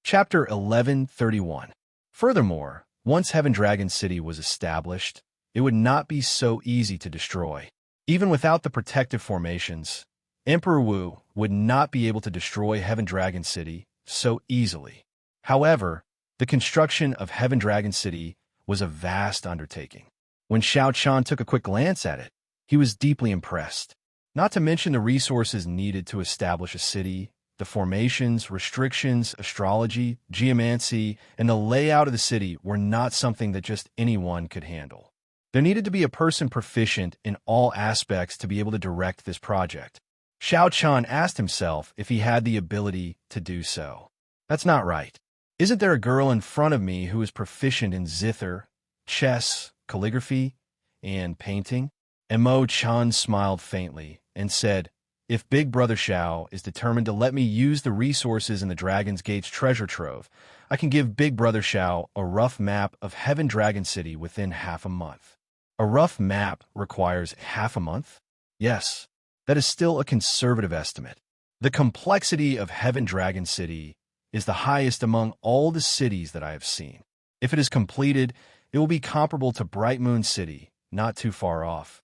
Chapter 1131. Furthermore, once Heaven Dragon City was established, it would not be so easy to destroy. Even without the protective formations, Emperor Wu would not be able to destroy Heaven Dragon City so easily. However, the construction of Heaven Dragon City was a vast undertaking. When Xiao Chan took a quick glance at it, he was deeply impressed. Not to mention the resources needed to establish a city, the formations, restrictions, astrology, geomancy, and the layout of the city were not something that just anyone could handle. There needed to be a person proficient in all aspects to be able to direct this project. Xiao Chan asked himself if he had the ability to do so. That's not right. Isn't there a girl in front of me who is proficient in zither, chess, calligraphy, and painting? Mo Chan smiled faintly and said, "If Big Brother Xiao is determined to let me use the resources in the Dragon's Gate's treasure trove, I can give Big Brother Xiao a rough map of Heaven Dragon City within half a month." A rough map requires half a month? Yes, that is still a conservative estimate. The complexity of Heaven Dragon City is the highest among all the cities that I have seen. If it is completed, it will be comparable to Bright Moon City, not too far off.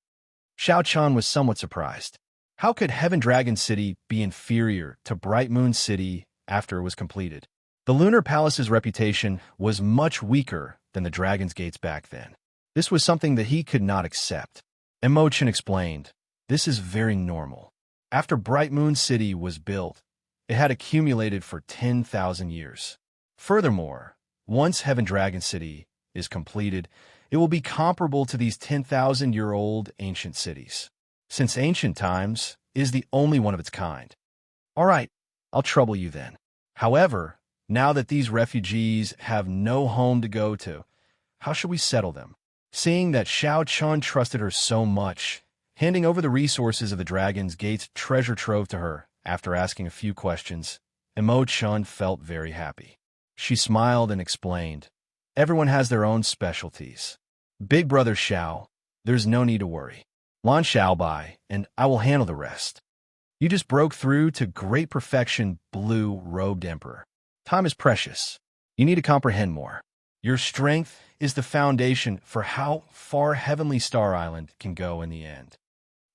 Xiao Chan was somewhat surprised. How could Heaven Dragon City be inferior to Bright Moon City after it was completed? The Lunar Palace's reputation was much weaker than the Dragon's Gates back then. This was something that he could not accept. Emochan explained, "This is very normal. After Bright Moon City was built, it had accumulated for 10,000 years. Furthermore, once Heaven Dragon City is completed, it will be comparable to these 10,000-year-old ancient cities. Since ancient times is the only one of its kind. All right, I'll trouble you then. However, now that these refugees have no home to go to, how shall we settle them?" Seeing that Xiao Chan trusted her so much, handing over the resources of the Dragon's Gate's treasure trove to her after asking a few questions, Mo Chan felt very happy. She smiled and explained, "Everyone has their own specialties. Big Brother Xiao, there's no need to worry. Lan Xiaobai, and I will handle the rest. You just broke through to great perfection, blue-robed Emperor. Time is precious. You need to comprehend more. Your strength is the foundation for how far Heavenly Star Island can go in the end."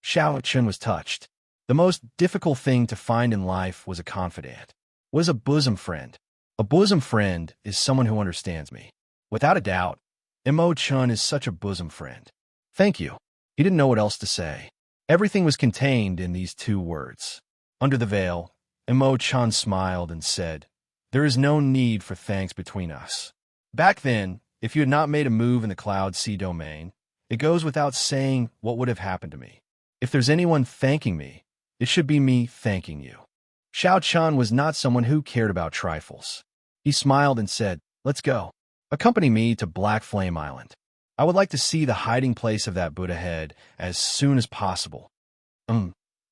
Xiao Chen was touched. The most difficult thing to find in life was a confidant, was a bosom friend. A bosom friend is someone who understands me. Without a doubt, Mo Chun is such a bosom friend. Thank you. He didn't know what else to say. Everything was contained in these two words. Under the veil, Mo Chan smiled and said, "There is no need for thanks between us. Back then, if you had not made a move in the Cloud Sea domain, it goes without saying what would have happened to me. If there's anyone thanking me, it should be me thanking you." Xiao Chan was not someone who cared about trifles. He smiled and said, "Let's go. Accompany me to Black Flame Island. I would like to see the hiding place of that Buddha head as soon as possible."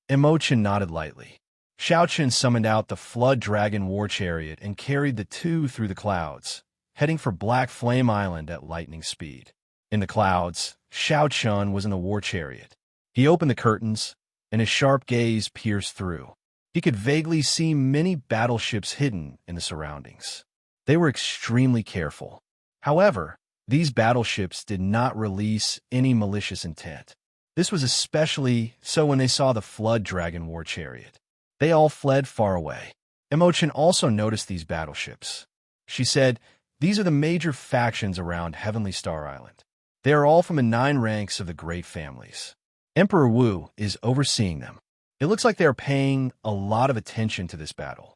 Emochan nodded lightly. Xiao Chen summoned out the Flood Dragon War Chariot and carried the two through the clouds, heading for Black Flame Island at lightning speed. In the clouds, Xiao Chun was in the war chariot. He opened the curtains, and his sharp gaze pierced through. He could vaguely see many battleships hidden in the surroundings. They were extremely careful. However, these battleships did not release any malicious intent. This was especially so when they saw the Flood Dragon War Chariot. They all fled far away. Emochan also noticed these battleships. She said, "These are the major factions around Heavenly Star Island. They are all from the 9 ranks of the great families. Emperor Wu is overseeing them. It looks like they are paying a lot of attention to this battle."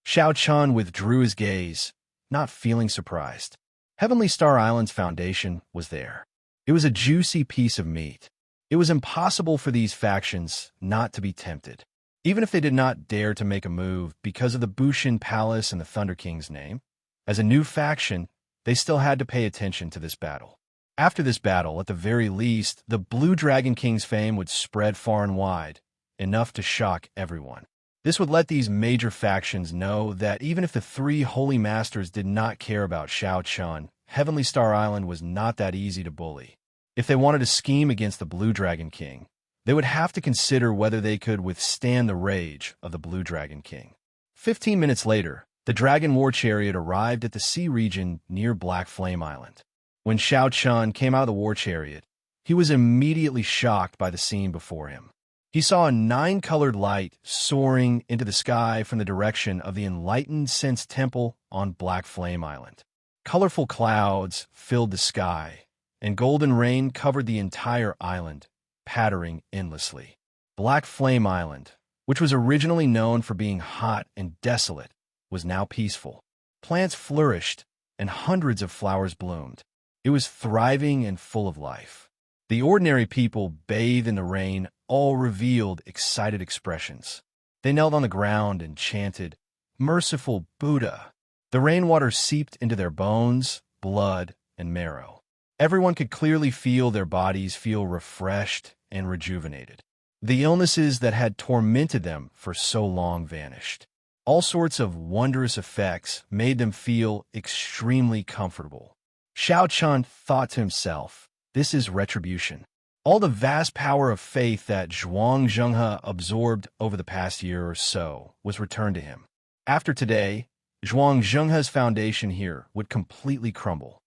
Xiao Chan withdrew his gaze, not feeling surprised. Heavenly Star Island's foundation was there. It was a juicy piece of meat. It was impossible for these factions not to be tempted, even if they did not dare to make a move because of the Bushin Palace and the Thunder King's name. As a new faction, they still had to pay attention to this battle. After this battle, at the very least, the Blue Dragon King's fame would spread far and wide, enough to shock everyone. This would let these major factions know that even if the 3 Holy Masters did not care about Xiao Chun, Heavenly Star Island was not that easy to bully. If they wanted to scheme against the Blue Dragon King, they would have to consider whether they could withstand the rage of the Blue Dragon King. 15 minutes later, The dragon war chariot arrived at the sea region near Black Flame Island. When Xiao Chun came out of the war chariot, he was immediately shocked by the scene before him. He saw a 9-colored light soaring into the sky from the direction of the Enlightened Sense Temple on Black Flame Island. Colorful clouds filled the sky, and golden rain covered the entire island, pattering endlessly. Black Flame Island, which was originally known for being hot and desolate, was now peaceful. Plants flourished, and hundreds of flowers bloomed. It was thriving and full of life. The ordinary people bathed in the rain all revealed excited expressions. They knelt on the ground and chanted, "Merciful Buddha." The rainwater seeped into their bones, blood, and marrow. Everyone could clearly feel their bodies feel refreshed and rejuvenated. The illnesses that had tormented them for so long vanished. All sorts of wondrous effects made them feel extremely comfortable. Xiao Chun thought to himself, this is retribution. All the vast power of faith that Zhuang Zhenghe absorbed over the past year or so was returned to him. After today, Zhuang Zhenghe's foundation here would completely crumble.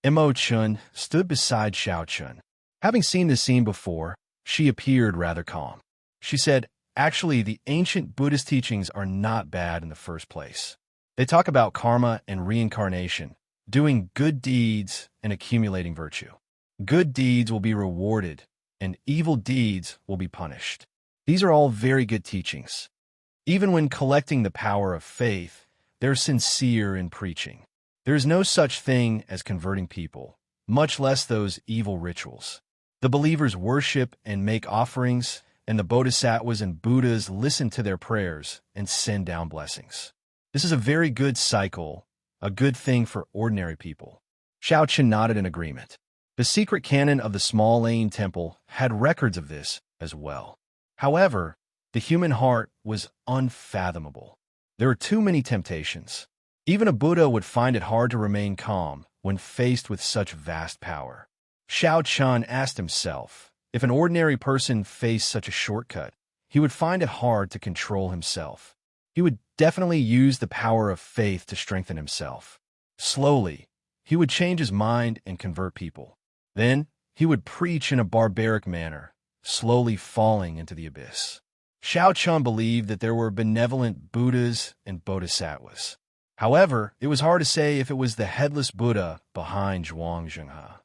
Mo Chun stood beside Xiao Chun. Having seen this scene before, she appeared rather calm. She said, actually, the ancient Buddhist teachings are not bad in the first place. They talk about karma and reincarnation, doing good deeds and accumulating virtue. Good deeds will be rewarded, and evil deeds will be punished. These are all very good teachings. Even when collecting the power of faith, they're sincere in preaching. There is no such thing as converting people, much less those evil rituals. The believers worship and make offerings, and the bodhisattvas and Buddhas listen to their prayers and send down blessings. This is a very good cycle, a good thing for ordinary people. Xiao Chun nodded in agreement. The secret canon of the Small Lane Temple had records of this as well. However, the human heart was unfathomable. There are too many temptations. Even a Buddha would find it hard to remain calm when faced with such vast power. Xiao Chun asked himself, if an ordinary person faced such a shortcut, he would find it hard to control himself. He would definitely use the power of faith to strengthen himself. Slowly, he would change his mind and convert people. Then, he would preach in a barbaric manner, slowly falling into the abyss. Xiao Chun believed that there were benevolent Buddhas and bodhisattvas. However, it was hard to say if it was the headless Buddha behind Zhuang Zhenghe.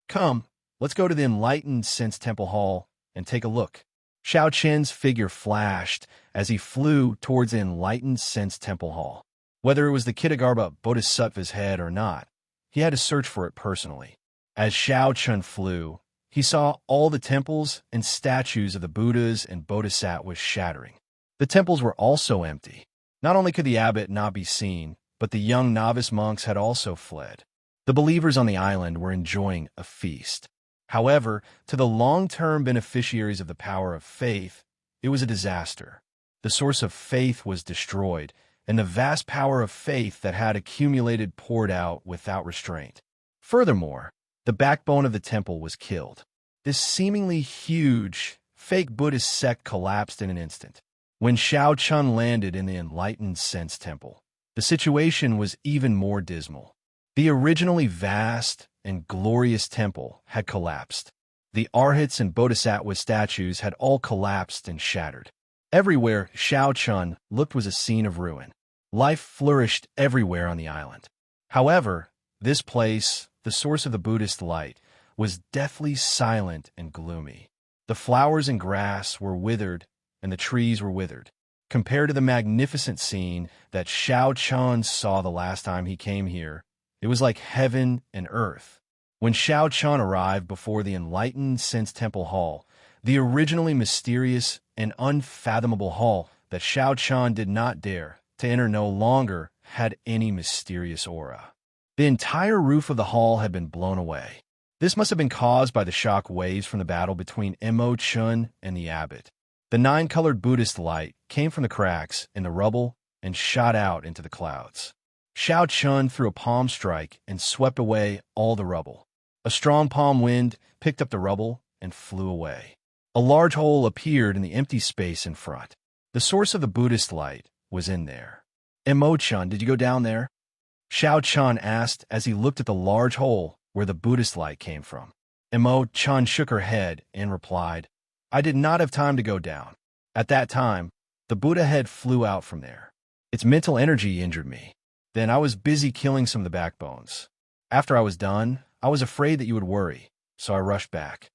Come, let's go to the Enlightened Sense Temple Hall and take a look. Xiao Chun's figure flashed as he flew towards the Enlightened Sense Temple Hall. Whether it was the Kitagarbha Bodhisattva's head or not, he had to search for it personally. As Xiao Chun flew, he saw all the temples and statues of the Buddhas and Bodhisattvas shattering. The temples were also empty. Not only could the abbot not be seen, but the young novice monks had also fled. The believers on the island were enjoying a feast. However, to the long-term beneficiaries of the power of faith, it was a disaster. The source of faith was destroyed, and the vast power of faith that had accumulated poured out without restraint. Furthermore, the backbone of the temple was killed. This seemingly huge, fake Buddhist sect collapsed in an instant. When Xiao Chun landed in the Enlightened Sense Temple, the situation was even more dismal. The originally vast and glorious temple had collapsed. The arhats and bodhisattva statues had all collapsed and shattered. Everywhere Xiao Chun looked was a scene of ruin. Life flourished everywhere on the island. However, this place, the source of the Buddhist light, was deathly silent and gloomy. The flowers and grass were withered, and the trees were withered. Compared to the magnificent scene that Xiao Chun saw the last time he came here, it was like heaven and earth. When Xiao Chun arrived before the Enlightened Sense Temple Hall, the originally mysterious and unfathomable hall that Xiao Chun did not dare to enter no longer had any mysterious aura. The entire roof of the hall had been blown away. This must have been caused by the shock waves from the battle between Mo Chun and the abbot. The 9-colored Buddhist light came from the cracks in the rubble and shot out into the clouds. Xiao Chun threw a palm strike and swept away all the rubble. A strong palm wind picked up the rubble and flew away. A large hole appeared in the empty space in front. The source of the Buddhist light was in there. Emo-chan, did you go down there? Xiao-chan asked as he looked at the large hole where the Buddhist light came from. Emo-chan shook her head and replied, I did not have time to go down. At that time, the Buddha head flew out from there. Its mental energy injured me. Then I was busy killing some of the backbones. After I was done, I was afraid that you would worry, so I rushed back.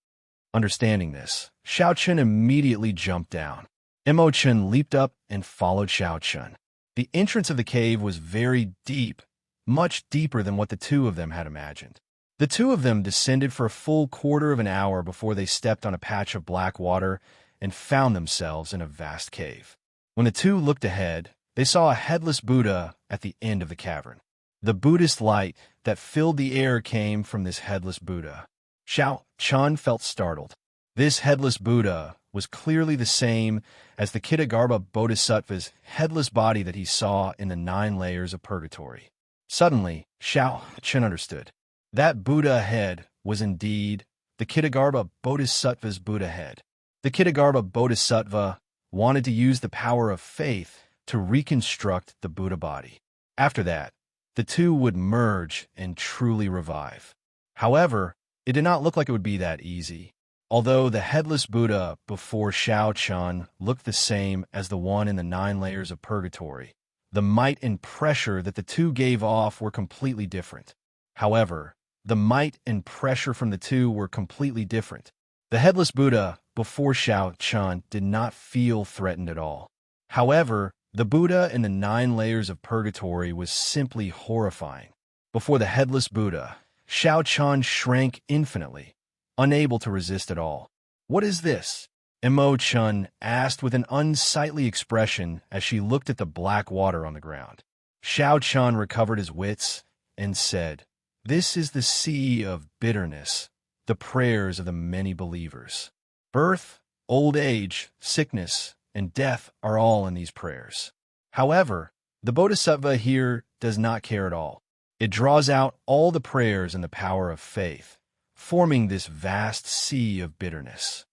Understanding this, Xiao-chan immediately jumped down. Emo-chan leaped up and followed Xiao-chan. The entrance of the cave was very deep, much deeper than what the two of them had imagined. The two of them descended for a full quarter of an hour before they stepped on a patch of black water and found themselves in a vast cave. When the two looked ahead, they saw a headless Buddha at the end of the cavern. The Buddhist light that filled the air came from this headless Buddha. Xiao-chan felt startled. This headless Buddha was clearly the same as the Kitagarbha Bodhisattva's headless body that he saw in the 9 layers of purgatory. Suddenly, Xiao-chan understood. That Buddha head was indeed the Kitagarbha Bodhisattva's Buddha head. The Kitagarbha Bodhisattva wanted to use the power of faith to reconstruct the Buddha body. After that, the two would merge and truly revive. However, it did not look like it would be that easy. Although the headless Buddha before Xiao-chan looked the same as the one in the 9 layers of purgatory, the might and pressure that the two gave off were completely different. However, the might and pressure from the two were completely different. The headless Buddha before Xiao-chan did not feel threatened at all. However, the Buddha in the 9 layers of purgatory was simply horrifying. Before the headless Buddha, Xiao-chan shrank infinitely, unable to resist at all. What is this? Emo-chan asked with an unsightly expression as she looked at the black water on the ground. Xiao-chan recovered his wits and said, This is the sea of bitterness, the prayers of the many believers. Birth, old age, sickness, and death are all in these prayers. However, the Bodhisattva here does not care at all. It draws out all the prayers and the power of faith, forming this vast sea of bitterness.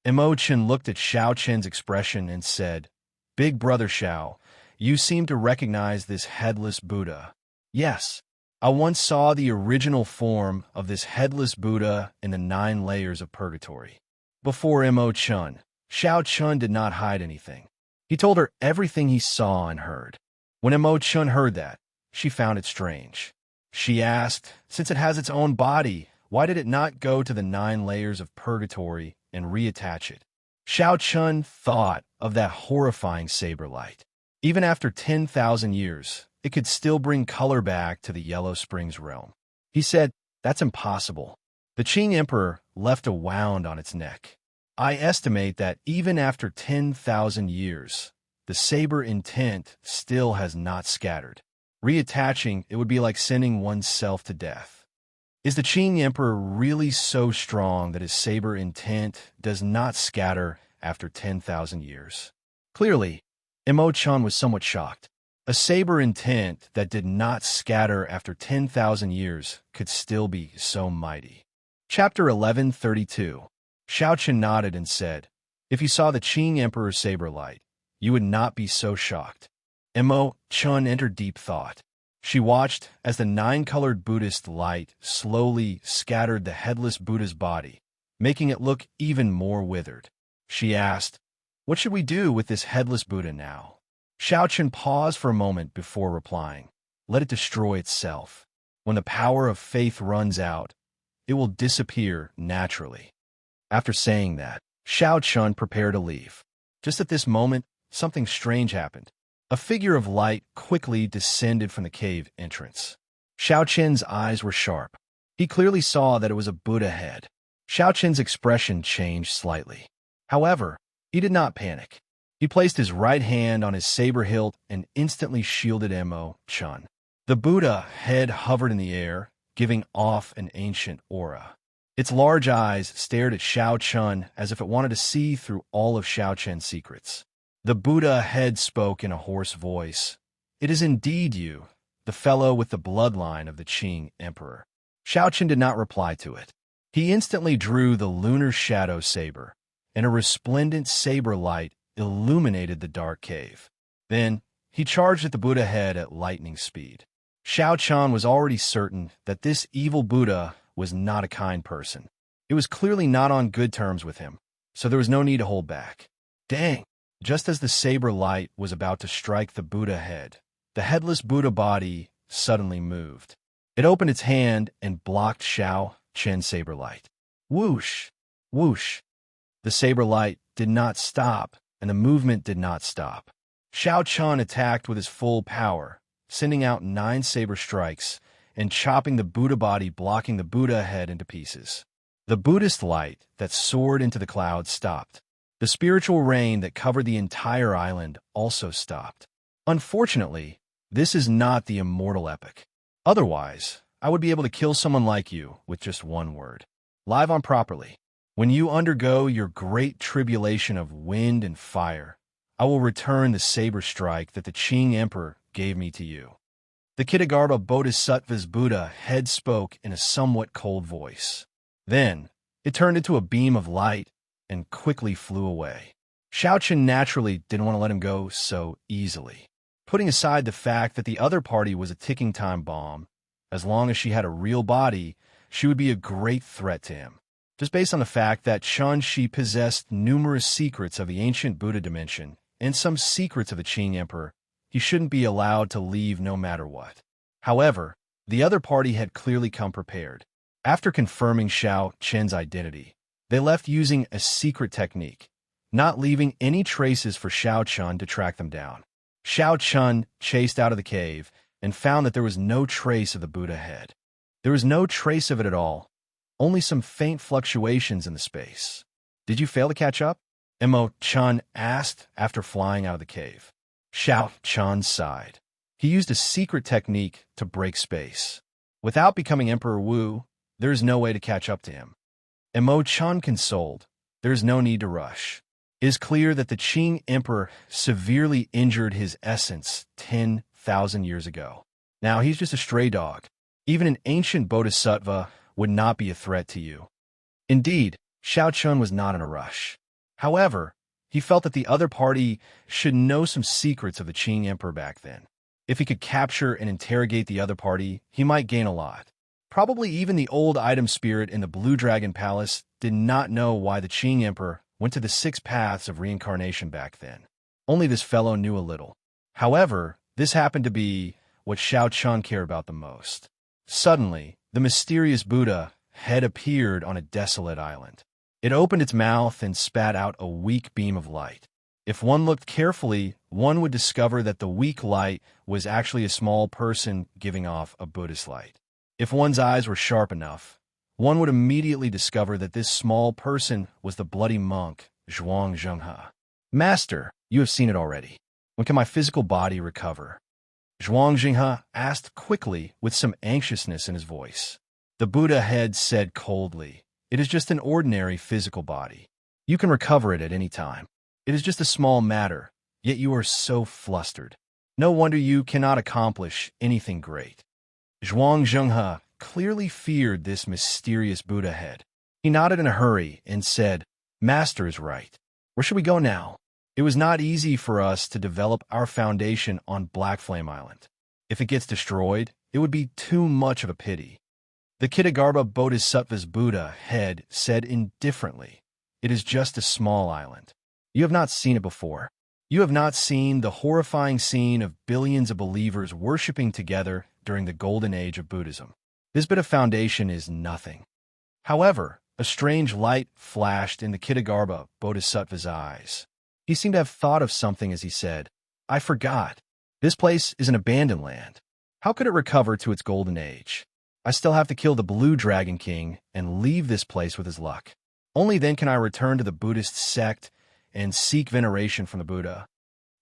Emo-chan looked at Xiao-chan's expression and said, Big brother Xiao, you seem to recognize this headless Buddha. Yes, I once saw the original form of this headless Buddha in the 9 layers of purgatory. Before Emo-chan, Xiao-chan did not hide anything. He told her everything he saw and heard. When Emo-chan heard that, she found it strange. She asked, since it has its own body, why did it not go to the 9 layers of purgatory and reattach it? Xiao-chan thought of that horrifying saber light. Even after 10,000 years, it could still bring color back to the Yellow Springs realm. He said, That's impossible. The Qing Emperor left a wound on its neck. I estimate that even after 10,000 years, the saber intent still has not scattered. Reattaching it would be like sending oneself to death. Is the Qing Emperor really so strong that his saber intent does not scatter after 10,000 years? Clearly, Emo-chan was somewhat shocked. A saber intent that did not scatter after 10,000 years could still be so mighty. Chapter 1132. Xiao-chan nodded and said, If you saw the Qing Emperor's saber light, you would not be so shocked. Emo-chan entered deep thought. She watched as the 9-colored Buddhist light slowly scattered the headless Buddha's body, making it look even more withered. She asked, What should we do with this headless Buddha now? Xiao-chan paused for a moment before replying. Let it destroy itself. When the power of faith runs out, it will disappear naturally. After saying that, Xiao-chan prepared to leave. Just at this moment, something strange happened. A figure of light quickly descended from the cave entrance. Xiao-chan's eyes were sharp. He clearly saw that it was a Buddha head. Xiao-chan's expression changed slightly. However, he did not panic. He placed his right hand on his saber hilt and instantly shielded Emo-chan. The Buddha head hovered in the air, giving off an ancient aura. Its large eyes stared at Xiao-chan as if it wanted to see through all of Xiao-chan's secrets. The Buddha head spoke in a hoarse voice. It is indeed you, the fellow with the bloodline of the Qing Emperor. Xiao-chan did not reply to it. He instantly drew the lunar shadow saber, and a resplendent saber light illuminated the dark cave. Then, he charged at the Buddha head at lightning speed. Xiao Chan was already certain that this evil Buddha was not a kind person. It was clearly not on good terms with him, so there was no need to hold back. Dang! Just as the saber light was about to strike the Buddha head, the headless Buddha body suddenly moved. It opened its hand and blocked Xiao Chen's saber light. Whoosh! Whoosh! The saber light did not stop, and the movement did not stop. Xiao Chan attacked with his full power, sending out 9 saber strikes and chopping the Buddha body, blocking the Buddha head into pieces. The Buddhist light that soared into the clouds stopped. The spiritual rain that covered the entire island also stopped. Unfortunately, this is not the Immortal epic. Otherwise, I would be able to kill someone like you with just one word. Live on properly. When you undergo your great tribulation of wind and fire, I will return the saber strike that the Qing Emperor gave me to you. The Kitagarbha Bodhisattva's Buddha head spoke in a somewhat cold voice. Then, it turned into a beam of light and quickly flew away. Xiao Chen naturally didn't want to let him go so easily. Putting aside the fact that the other party was a ticking time bomb, as long as she had a real body, she would be a great threat to him. Just based on the fact that Chun Shi possessed numerous secrets of the ancient Buddha dimension and some secrets of the Qing Emperor, he shouldn't be allowed to leave no matter what. However, the other party had clearly come prepared. After confirming Xiao Chen's identity, they left using a secret technique, not leaving any traces for Xiao Chun to track them down. Xiao Chun chased out of the cave and found that there was no trace of the Buddha head. There was no trace of it at all, only some faint fluctuations in the space. Did you fail to catch up? Emo Chun asked after flying out of the cave. Xiao Chun sighed. He used a secret technique to break space. Without becoming Emperor Wu, there is no way to catch up to him. Emo Chun consoled. There is no need to rush. It is clear that the Qing Emperor severely injured his essence 10,000 years ago. Now he's just a stray dog. Even an ancient bodhisattva would not be a threat to you. Indeed, Xiao Chun was not in a rush. However, he felt that the other party should know some secrets of the Qing Emperor back then. If he could capture and interrogate the other party, he might gain a lot. Probably even the old item spirit in the Blue Dragon Palace did not know why the Qing Emperor went to the 6 paths of reincarnation back then. Only this fellow knew a little. However, this happened to be what Xiao Chun cared about the most. Suddenly, the mysterious Buddha head appeared on a desolate island. It opened its mouth and spat out a weak beam of light. If one looked carefully, one would discover that the weak light was actually a small person giving off a Buddhist light. If one's eyes were sharp enough, one would immediately discover that this small person was the bloody monk, Zhuang Zhenghe. Master, you have seen it already. When can my physical body recover? Zhuang Zhenghe asked quickly with some anxiousness in his voice. The Buddha head said coldly, "It is just an ordinary physical body. You can recover it at any time. It is just a small matter, yet you are so flustered. No wonder you cannot accomplish anything great." Zhuang Zhenghe clearly feared this mysterious Buddha head. He nodded in a hurry and said, "Master is right. Where should we go now? It was not easy for us to develop our foundation on Black Flame Island. If it gets destroyed, it would be too much of a pity." The Kitagarbha Bodhisattva's Buddha head said indifferently, "It is just a small island. You have not seen it before. You have not seen the horrifying scene of billions of believers worshiping together during the golden age of Buddhism. This bit of foundation is nothing." However, a strange light flashed in the Kitagarbha Bodhisattva's eyes. He seemed to have thought of something as he said, "I forgot. This place is an abandoned land. How could it recover to its golden age? I still have to kill the Blue Dragon King and leave this place with his luck. Only then can I return to the Buddhist sect and seek veneration from the Buddha."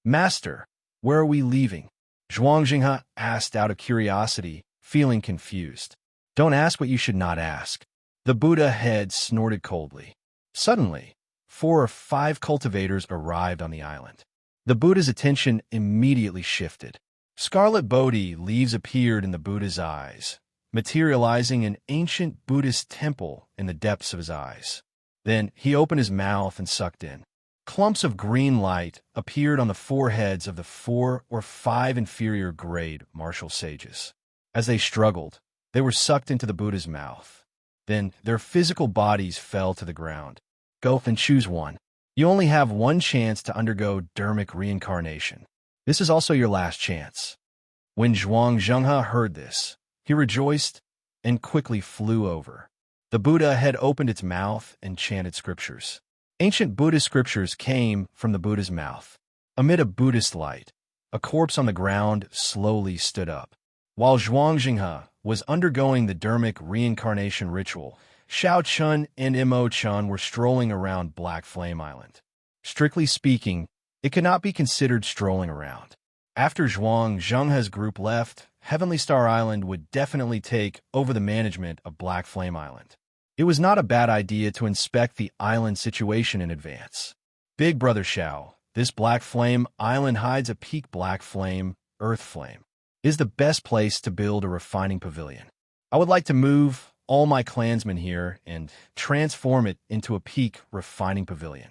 "Master, where are we leaving?" Zhuang Zhenghe asked out of curiosity, feeling confused. "Don't ask what you should not ask." The Buddha head snorted coldly. Suddenly, 4 or 5 cultivators arrived on the island. The Buddha's attention immediately shifted. Scarlet Bodhi leaves appeared in the Buddha's eyes, materializing an ancient Buddhist temple in the depths of his eyes. Then he opened his mouth and sucked in. Clumps of green light appeared on the foreheads of the 4 or 5 inferior grade martial sages. As they struggled, they were sucked into the Buddha's mouth. Then their physical bodies fell to the ground. Go and choose one. You only have one chance to undergo dharmic reincarnation. This is also your last chance. When Zhuang Zhenghe heard this, he rejoiced and quickly flew over. The Buddha had opened its mouth and chanted scriptures. Ancient Buddhist scriptures came from the Buddha's mouth. Amid a Buddhist light, a corpse on the ground slowly stood up. While Zhuang Zhenghe was undergoing the dharmic reincarnation ritual, Xiao Chun and Mo Chun were strolling around Black Flame Island. Strictly speaking, it could not be considered strolling around. After Zhuang Zhenghe's group left, Heavenly Star Island would definitely take over the management of Black Flame Island. It was not a bad idea to inspect the island situation in advance. Big Brother Xiao, this Black Flame Island hides a peak Black Flame, Earth Flame. Is the best place to build a refining pavilion. I would like to move all my clansmen here and transform it into a peak refining pavilion.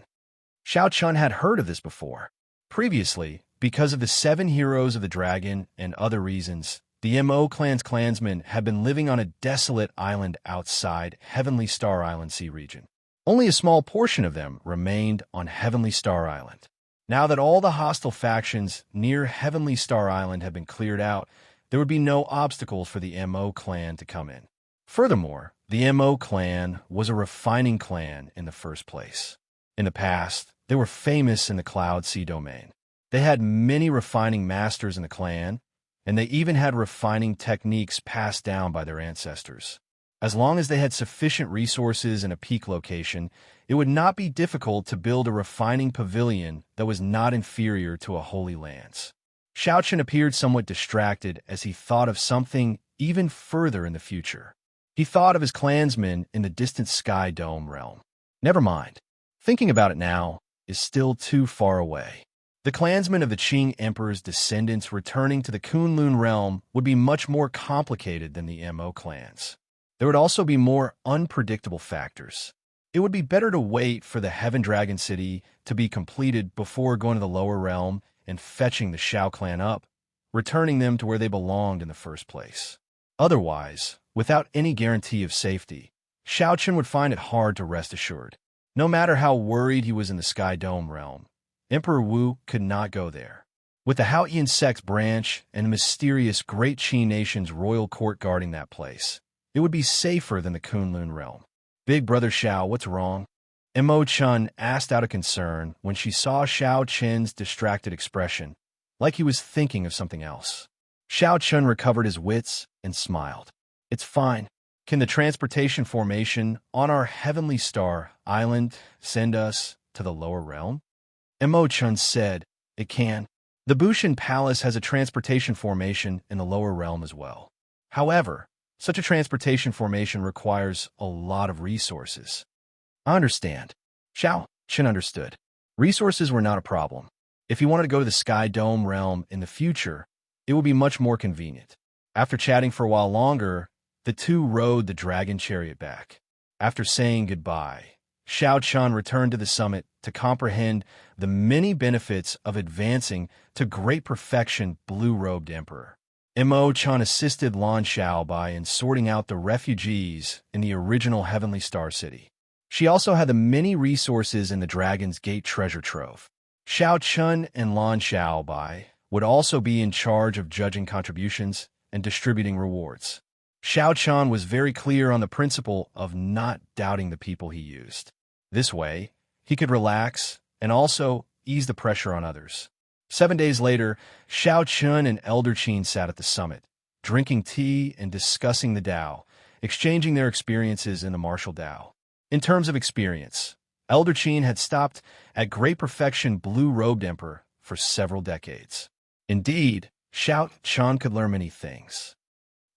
Xiao Chun had heard of this before. Previously, because of the 7 heroes of the dragon and other reasons, the Mo clan's clansmen had been living on a desolate island outside Heavenly Star Island Sea region. Only a small portion of them remained on Heavenly Star Island. Now that all the hostile factions near Heavenly Star Island had been cleared out, there would be no obstacles for the Mo clan to come in. Furthermore, the Mo clan was a refining clan in the first place. In the past, they were famous in the Cloud Sea domain. They had many refining masters in the clan, and they even had refining techniques passed down by their ancestors. As long as they had sufficient resources in a peak location, it would not be difficult to build a refining pavilion that was not inferior to a Holy Lands. Xiao Chun appeared somewhat distracted as he thought of something even further in the future. He thought of his clansmen in the distant Sky Dome realm. Never mind. Thinking about it now is still too far away. The clansmen of the Qing Emperor's descendants returning to the Kunlun realm would be much more complicated than the Mo clans. There would also be more unpredictable factors. It would be better to wait for the Heaven Dragon City to be completed before going to the lower realm and fetching the Xiao clan up, returning them to where they belonged in the first place. Otherwise, without any guarantee of safety, Xiao Chun would find it hard to rest assured. No matter how worried he was in the Sky Dome realm, Emperor Wu could not go there. With the Haotian sect's branch and the mysterious Great Qi Nation's royal court guarding that place, it would be safer than the Kunlun realm. Big Brother Xiao, what's wrong? Mo Chun asked out of concern when she saw Xiao Chen's distracted expression, like he was thinking of something else. Xiao Chun recovered his wits and smiled. It's fine. Can the transportation formation on our Heavenly Star Island send us to the lower realm? Mo Chun said, it can. The Bushin Palace has a transportation formation in the lower realm as well. However, such a transportation formation requires a lot of resources. I understand. Xiao Chun understood. Resources were not a problem. If he wanted to go to the Sky Dome realm in the future, it would be much more convenient. After chatting for a while longer, the two rode the dragon chariot back. After saying goodbye, Xiao Chun returned to the summit to comprehend the many benefits of advancing to great perfection blue-robed emperor. Mo Chun assisted Lan Xiaobai in sorting out the refugees in the original Heavenly Star City. She also had the many resources in the Dragon's Gate treasure trove. Xiao Chun and Lan Xiaobai would also be in charge of judging contributions and distributing rewards. Xiao Chun was very clear on the principle of not doubting the people he used. This way, he could relax and also ease the pressure on others. 7 days later, Xiao Chun and Elder Qin sat at the summit, drinking tea and discussing the Tao, exchanging their experiences in the martial Tao. In terms of experience, Elder Qin had stopped at Great Perfection Blue-Robed Emperor for several decades. Indeed, Xiao Chun could learn many things.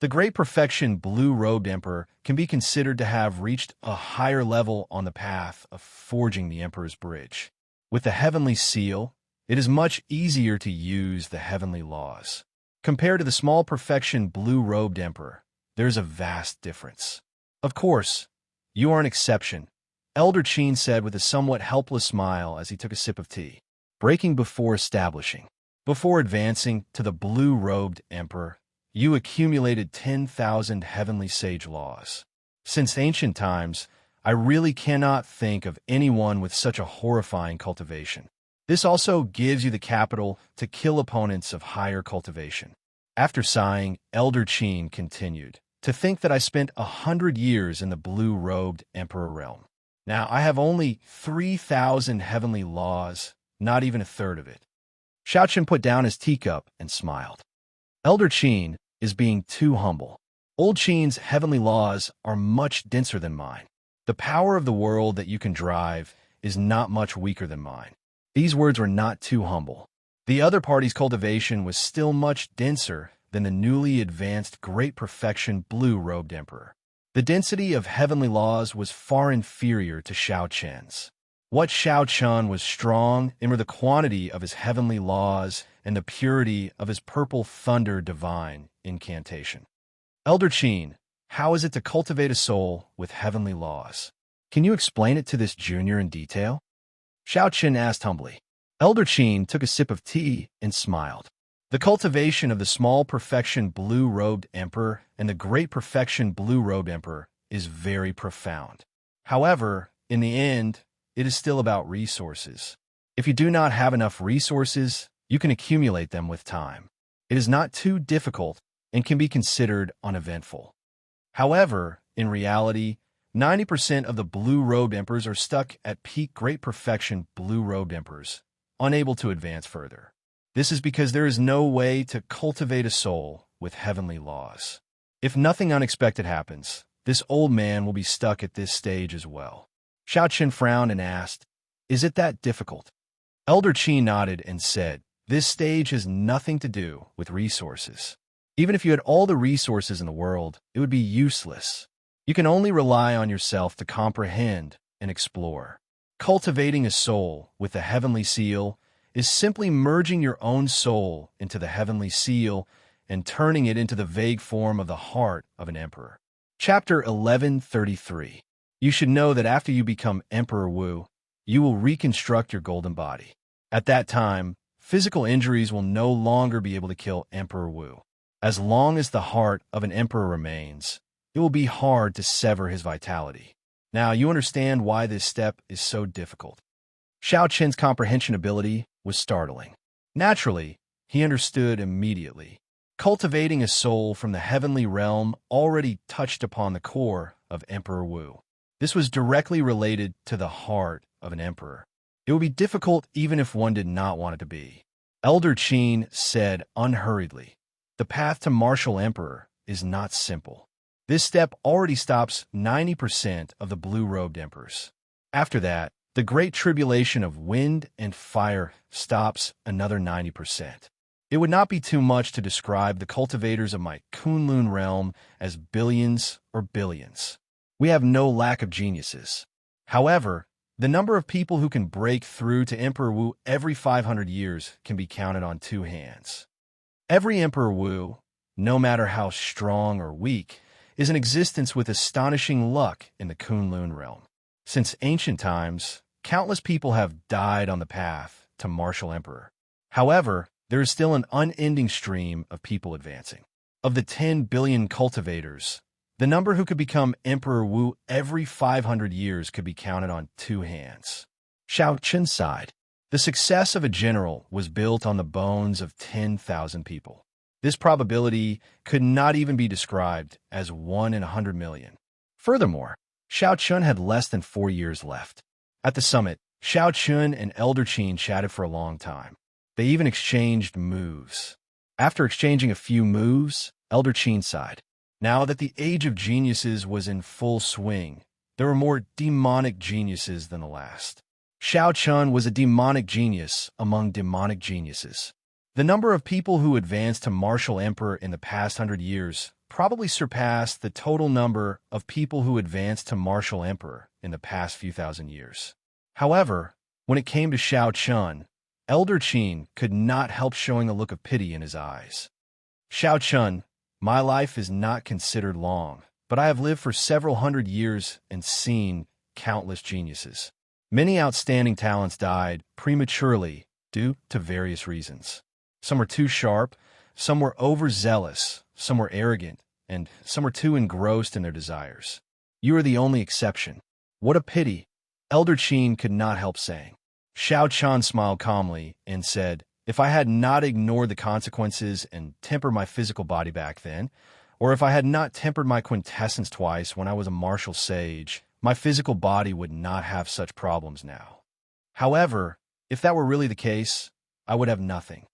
The Great Perfection Blue-Robed Emperor can be considered to have reached a higher level on the path of forging the Emperor's Bridge. With the Heavenly Seal, it is much easier to use the heavenly laws. Compared to the small perfection blue-robed emperor, there is a vast difference. Of course, you are an exception, Elder Qin said with a somewhat helpless smile as he took a sip of tea. Breaking before establishing. Before advancing to the blue-robed emperor, you accumulated 10,000 heavenly sage laws. Since ancient times, I really cannot think of anyone with such a horrifying cultivation. This also gives you the capital to kill opponents of higher cultivation. After sighing, Elder Qin continued, to think that I spent 100 years in the blue-robed emperor realm. Now I have only 3,000 heavenly laws, not even a third of it. Xiaochen put down his teacup and smiled. Elder Qin is being too humble. Old Qin's heavenly laws are much denser than mine. The power of the world that you can drive is not much weaker than mine. These words were not too humble. The other party's cultivation was still much denser than the newly advanced great perfection blue-robed emperor. The density of heavenly laws was far inferior to Xiaochen's. What Xiaochen was strong in were the quantity of his heavenly laws and the purity of his purple thunder divine incantation. Elder Qin, how is it to cultivate a soul with heavenly laws? Can you explain it to this junior in detail? Xiaochen asked humbly. Elder Qin took a sip of tea and smiled. The cultivation of the small perfection blue-robed emperor and the great perfection blue-robed emperor is very profound. However, in the end, it is still about resources. If you do not have enough resources, you can accumulate them with time. It is not too difficult and can be considered uneventful. However, in reality, 90% of the blue-robed emperors are stuck at peak great perfection blue-robed emperors, unable to advance further. This is because there is no way to cultivate a soul with heavenly laws. If nothing unexpected happens, this old man will be stuck at this stage as well. Xiaochen frowned and asked, is it that difficult? Elder Qin nodded and said, this stage has nothing to do with resources. Even if you had all the resources in the world, it would be useless. You can only rely on yourself to comprehend and explore. Cultivating a soul with the heavenly seal is simply merging your own soul into the heavenly seal and turning it into the vague form of the heart of an emperor. Chapter 1133. You should know that after you become Emperor Wu, you will reconstruct your golden body. At that time, physical injuries will no longer be able to kill Emperor Wu. As long as the heart of an emperor remains, it will be hard to sever his vitality. Now you understand why this step is so difficult. Xiaoqin's comprehension ability was startling. Naturally, he understood immediately. Cultivating a soul from the heavenly realm already touched upon the core of Emperor Wu. This was directly related to the heart of an emperor. It would be difficult even if one did not want it to be. Elder Qin said unhurriedly, the path to martial emperor is not simple. This step already stops 90% of the blue-robed emperors. After that, the great tribulation of wind and fire stops another 90%. It would not be too much to describe the cultivators of my Kunlun realm as billions or billions. We have no lack of geniuses. However, the number of people who can break through to Emperor Wu every 500 years can be counted on two hands. Every Emperor Wu, no matter how strong or weak, is in existence with astonishing luck in the Kunlun realm. Since ancient times, countless people have died on the path to martial emperor. However, there is still an unending stream of people advancing. Of the 10 billion cultivators, the number who could become Emperor Wu every 500 years could be counted on two hands. Xiaochen sighed. The success of a general was built on the bones of 10,000 people. This probability could not even be described as 1 in 100 million. Furthermore, Xiaochen had less than 4 years left. At the summit, Xiaochen and Elder Qin chatted for a long time. They even exchanged moves. After exchanging a few moves, Elder Qin sighed. Now that the age of geniuses was in full swing, there were more demonic geniuses than the last. Xiaochen was a demonic genius among demonic geniuses. The number of people who advanced to martial emperor in the past 100 years probably surpassed the total number of people who advanced to martial emperor in the past few thousand years. However, when it came to Xiaochen, Elder Qin could not help showing a look of pity in his eyes. Xiaochen, my life is not considered long, but I have lived for several hundred years and seen countless geniuses. Many outstanding talents died prematurely due to various reasons. Some were too sharp, some were overzealous, some were arrogant, and some were too engrossed in their desires. You are the only exception. What a pity, Elder Qin could not help saying. Xiao Chan smiled calmly and said, if I had not ignored the consequences and tempered my physical body back then, or if I had not tempered my quintessence twice when I was a martial sage, my physical body would not have such problems now. However, if that were really the case, I would have nothing.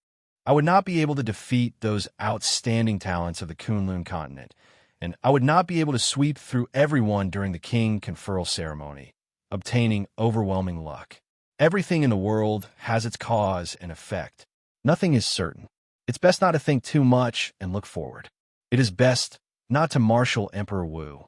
I would not be able to defeat those outstanding talents of the Kunlun continent, and I would not be able to sweep through everyone during the king conferral ceremony, obtaining overwhelming luck. Everything in the world has its cause and effect. Nothing is certain. It's best not to think too much and look forward. It is best not to marshal Emperor Wu.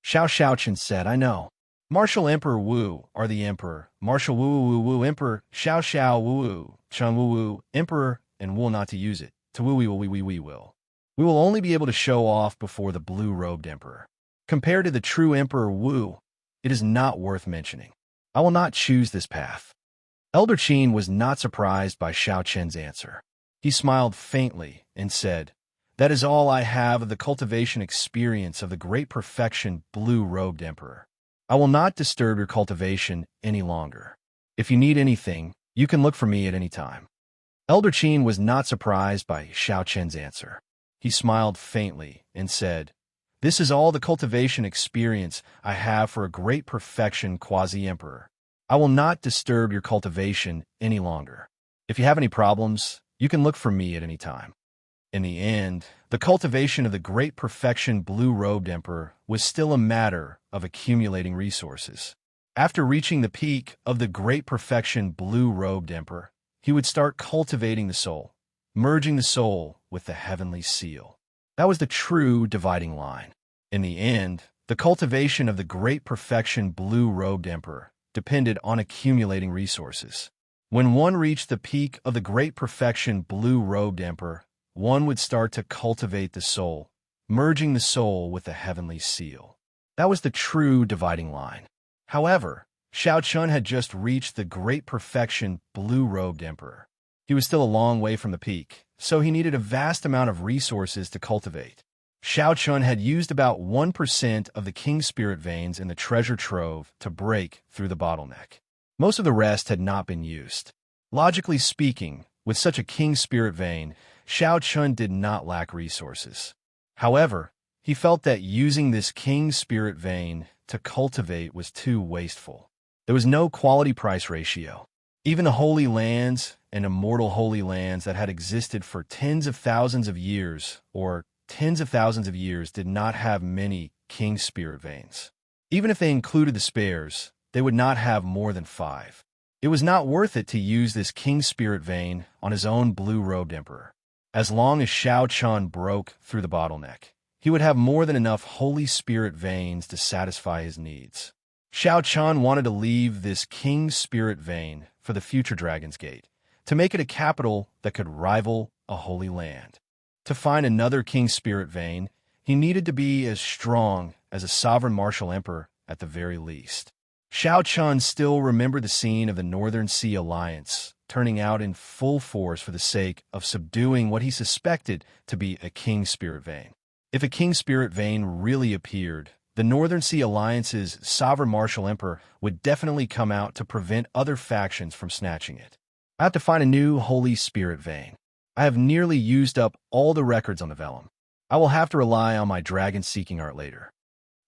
Xiao Shaoqian said, I know. Marshal Emperor Wu are the emperor, Marshal Wu emperor, Xiao Wu, Chun Wu emperor, and will not to use it. To Wu we will. We will only be able to show off before the blue-robed emperor. Compared to the true Emperor Wu, it is not worth mentioning. I will not choose this path. Elder Qin was not surprised by Xiao Chen's answer. He smiled faintly and said, that is all I have of the cultivation experience of the great perfection blue-robed emperor. I will not disturb your cultivation any longer. If you need anything, you can look for me at any time. Elder Qin was not surprised by Xiao Chen's answer. He smiled faintly and said, this is all the cultivation experience I have for a great perfection quasi-emperor. I will not disturb your cultivation any longer. If you have any problems, you can look for me at any time. In the end, the cultivation of the great perfection blue-robed emperor was still a matter of accumulating resources. After reaching the peak of the great perfection blue-robed emperor, he would start cultivating the soul, merging the soul with the heavenly seal. That was the true dividing line. In the end, the cultivation of the great perfection blue-robed emperor depended on accumulating resources. When one reached the peak of the great perfection blue-robed emperor, one would start to cultivate the soul, merging the soul with the heavenly seal. That was the true dividing line. However, Xiao Chun had just reached the great perfection blue-robed emperor. He was still a long way from the peak, so he needed a vast amount of resources to cultivate. Xiao Chun had used about 1% of the king spirit veins in the treasure trove to break through the bottleneck. Most of the rest had not been used. Logically speaking, with such a king spirit vein, Xiao Chun did not lack resources. However, he felt that using this king spirit vein to cultivate was too wasteful. There was no quality-price ratio. Even the holy lands and immortal holy lands that had existed for tens of thousands of years did not have many king spirit veins. Even if they included the spares, they would not have more than 5. It was not worth it to use this king spirit vein on his own blue-robed emperor. As long as Xiao Chun broke through the bottleneck, he would have more than enough holy spirit veins to satisfy his needs. Xiao Chun wanted to leave this king spirit vein for the future Dragon's Gate, to make it a capital that could rival a holy land. To find another king spirit vein, he needed to be as strong as a sovereign martial emperor at the very least. Xiao Chun still remembered the scene of the Northern Sea Alliance turning out in full force for the sake of subduing what he suspected to be a king spirit vein. If a king spirit vein really appeared, the Northern Sea Alliance's sovereign martial emperor would definitely come out to prevent other factions from snatching it. I have to find a new holy spirit vein. I have nearly used up all the records on the vellum. I will have to rely on my dragon-seeking art later.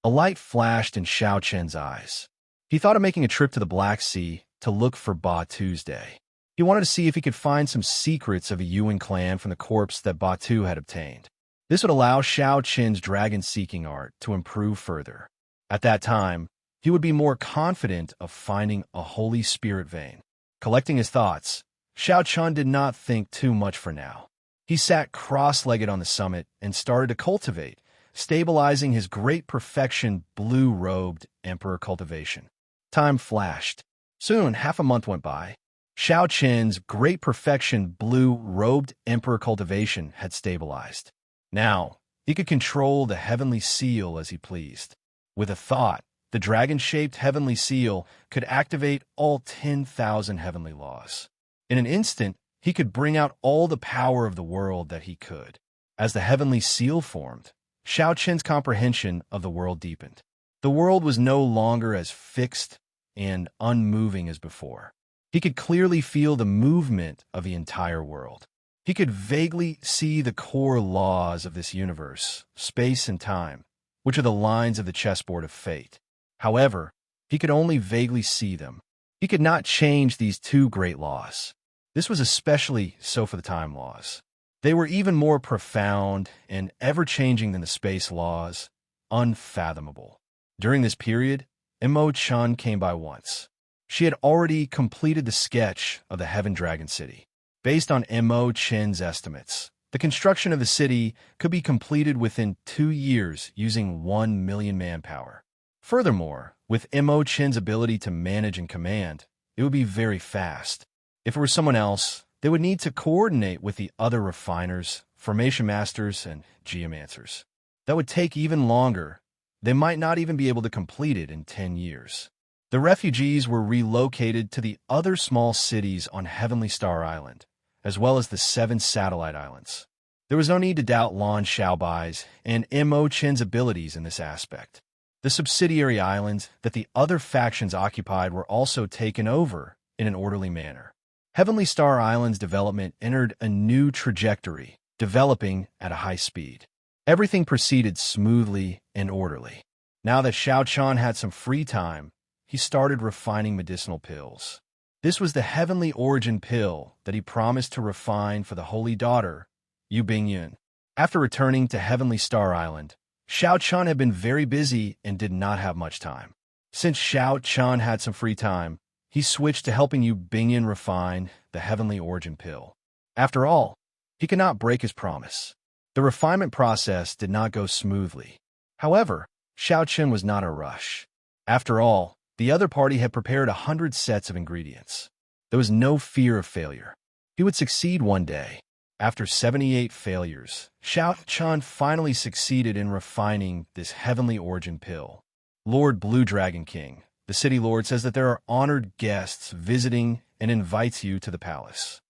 A light flashed in Xiao Chen's eyes. He thought of making a trip to the Black Sea to look for Ba Tuesday. He wanted to see if he could find some secrets of a Yuan clan from the corpse that Batu had obtained. This would allow Xiao Chen's dragon-seeking art to improve further. At that time, he would be more confident of finding a holy spirit vein. Collecting his thoughts, Xiao Chun did not think too much for now. He sat cross-legged on the summit and started to cultivate, stabilizing his great perfection blue-robed emperor cultivation. Time flashed. Soon, half a month went by. Xiao Chen's great perfection blue-robed emperor cultivation had stabilized. Now, he could control the heavenly seal as he pleased. With a thought, The dragon-shaped heavenly seal could activate all 10,000 heavenly laws. In an instant, he could bring out all the power of the world that he could. As the heavenly seal formed, Shao Chen's comprehension of the world deepened. The world was no longer as fixed and unmoving as before. He could clearly feel the movement of the entire world. He could vaguely see the core laws of this universe, space and time, which are the lines of the chessboard of fate. However, he could only vaguely see them. He could not change these two great laws. This was especially so for the time laws. They were even more profound and ever-changing than the space laws, unfathomable. During this period, Imo-chan came by once. She had already completed the sketch of the Heaven Dragon City. Based on Imo-chan's estimates, the construction of the city could be completed within 2 years using 1 million manpower. Furthermore, with Imo-chan's ability to manage and command, it would be very fast. If it were someone else, they would need to coordinate with the other refiners, formation masters, and geomancers. That would take even longer. They might not even be able to complete it in 10 years. The refugees were relocated to the other small cities on Heavenly Star Island, as well as the 7 satellite islands. There was no need to doubt Lan Xiaobai's and Imo-chen's abilities in this aspect. The subsidiary islands that the other factions occupied were also taken over in an orderly manner. Heavenly Star Island's development entered a new trajectory, developing at a high speed. Everything proceeded smoothly and orderly. Now that Shao Chan had some free time, he started refining medicinal pills. This was the heavenly origin pill that he promised to refine for the holy daughter, Yu Bingyun. After returning to Heavenly Star Island, Shao Chan had been very busy and did not have much time. Since Shao Chan had some free time, he switched to helping Yu Bingyun refine the heavenly origin pill. After all, he could not break his promise. The refinement process did not go smoothly. However, Shao Chen was not in a rush. After all, the other party had prepared 100 sets of ingredients. There was no fear of failure. He would succeed one day. After 78 failures, Shao Chan finally succeeded in refining this heavenly origin pill. Lord Blue Dragon King, the city lord, says that there are honored guests visiting and invites you to the palace.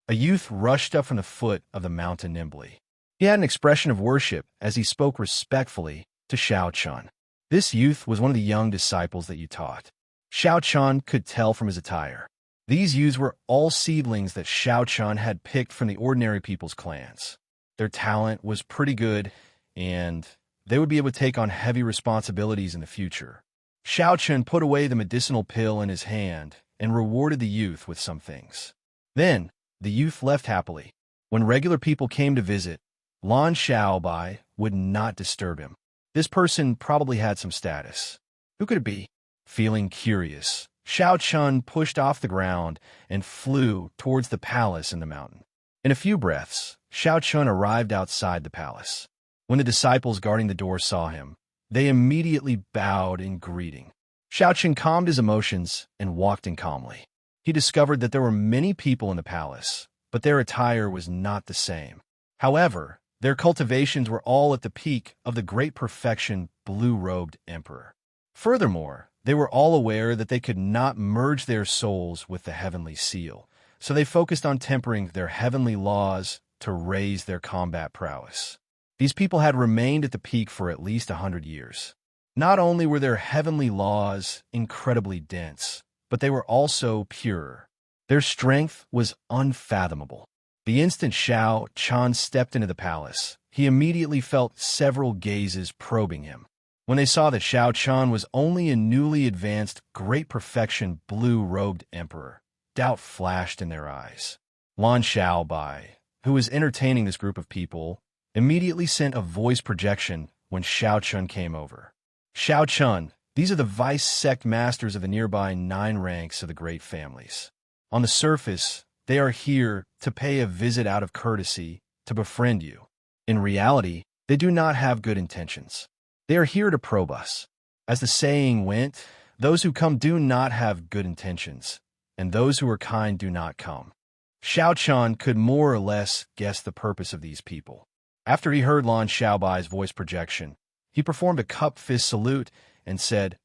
A youth rushed up from the foot of the mountain nimbly. He had an expression of worship as he spoke respectfully to Shao Chan. This youth was one of the young disciples that you taught. Shao Chan could tell from his attire. These youths were all seedlings that Shao Chan had picked from the ordinary people's clans. Their talent was pretty good, and they would be able to take on heavy responsibilities in the future. Shao Chan put away the medicinal pill in his hand and rewarded the youth with some things. Then, the youth left happily. When regular people came to visit, Lan Xiaobai would not disturb him. This person probably had some status. Who could it be? Feeling curious, Shao Chan pushed off the ground and flew towards the palace in the mountain. In a few breaths, Shao Chan arrived outside the palace. When the disciples guarding the door saw him, they immediately bowed in greeting. Shao Chan calmed his emotions and walked in calmly. He discovered that there were many people in the palace, but their attire was not the same. However, their cultivations were all at the peak of the great perfection blue-robed emperor. Furthermore, they were all aware that they could not merge their souls with the heavenly seal, so they focused on tempering their heavenly laws to raise their combat prowess. These people had remained at the peak for at least 100 years. Not only were their heavenly laws incredibly dense, but they were also pure. Their strength was unfathomable. The instant Shao Chan stepped into the palace, he immediately felt several gazes probing him. When they saw that Shao Chan was only a newly advanced great perfection blue-robed emperor, doubt flashed in their eyes. Lan Xiaobai, who was entertaining this group of people, immediately sent a voice projection when Shao Chan came over. Shao Chan, these are the vice sect masters of the nearby 9 ranks of the great families. On the surface, they are here to pay a visit out of courtesy, to befriend you. In reality, they do not have good intentions. They are here to probe us. As the saying went, those who come do not have good intentions, and those who are kind do not come. Shao Chan could more or less guess the purpose of these people. After he heard Lan Xiaobai's voice projection, he performed a cup fist salute and said,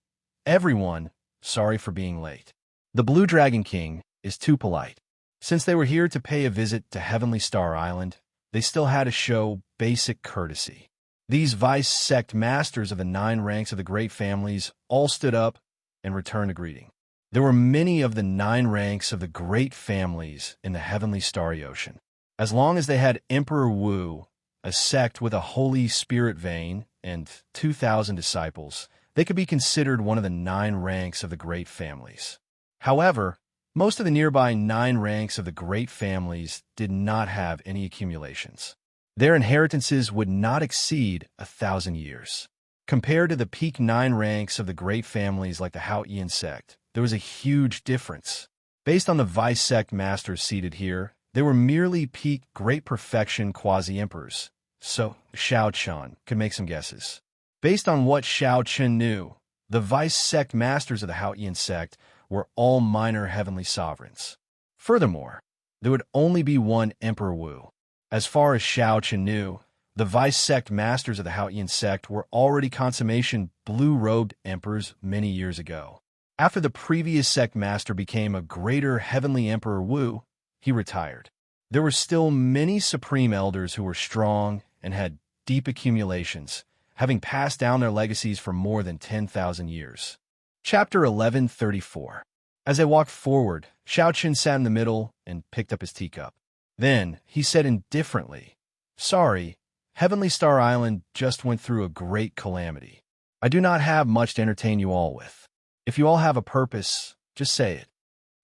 Everyone, sorry for being late. The Blue Dragon King is too polite. Since they were here to pay a visit to Heavenly Star Island, they still had to show basic courtesy. These vice sect masters of the 9 ranks of the great families all stood up and returned a greeting. There were many of the 9 ranks of the great families in the Heavenly Starry Ocean. As long as they had Emperor Wu, a sect with a Holy Spirit vein, and 2,000 disciples, they could be considered one of the 9 ranks of the great families. However, most of the nearby 9 ranks of the great families did not have any accumulations. Their inheritances would not exceed 1,000 years. Compared to the peak 9 ranks of the great families like the Haotian sect, there was a huge difference. Based on the vice sect masters seated here, they were merely peak great perfection quasi-emperors. So, Xiao Chun could make some guesses. Based on what Xiao Chun knew, the vice sect masters of the Haotian sect were all minor heavenly sovereigns. Furthermore, there would only be one Emperor Wu. As far as Xiao Chun knew, the vice sect masters of the Haotian sect were already consummation blue-robed emperors many years ago. After the previous sect master became a greater heavenly Emperor Wu, he retired. There were still many supreme elders who were strong and had deep accumulations, having passed down their legacies for more than 10,000 years. Chapter 1134. As they walked forward, Xiao Chun sat in the middle and picked up his teacup. Then he said indifferently, "Sorry, Heavenly Star Island just went through a great calamity. I do not have much to entertain you all with. If you all have a purpose, just say it."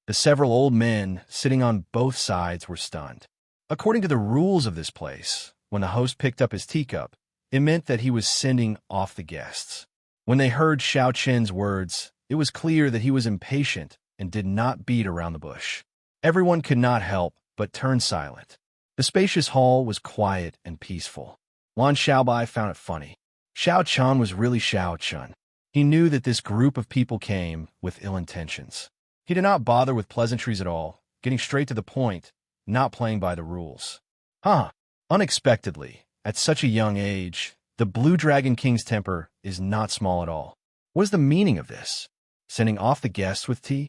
The several old men sitting on both sides were stunned. According to the rules of this place, when the host picked up his teacup, it meant that he was sending off the guests. When they heard Xiao Chen's words, it was clear that he was impatient and did not beat around the bush. Everyone could not help but turn silent. The spacious hall was quiet and peaceful. Lan Xiaobai found it funny. Xiao Chun was really Xiao Chun. He knew that this group of people came with ill intentions. He did not bother with pleasantries at all, getting straight to the point, not playing by the rules. Unexpectedly, at such a young age, the Blue Dragon King's temper is not small at all. What is the meaning of this? Sending off the guests with tea?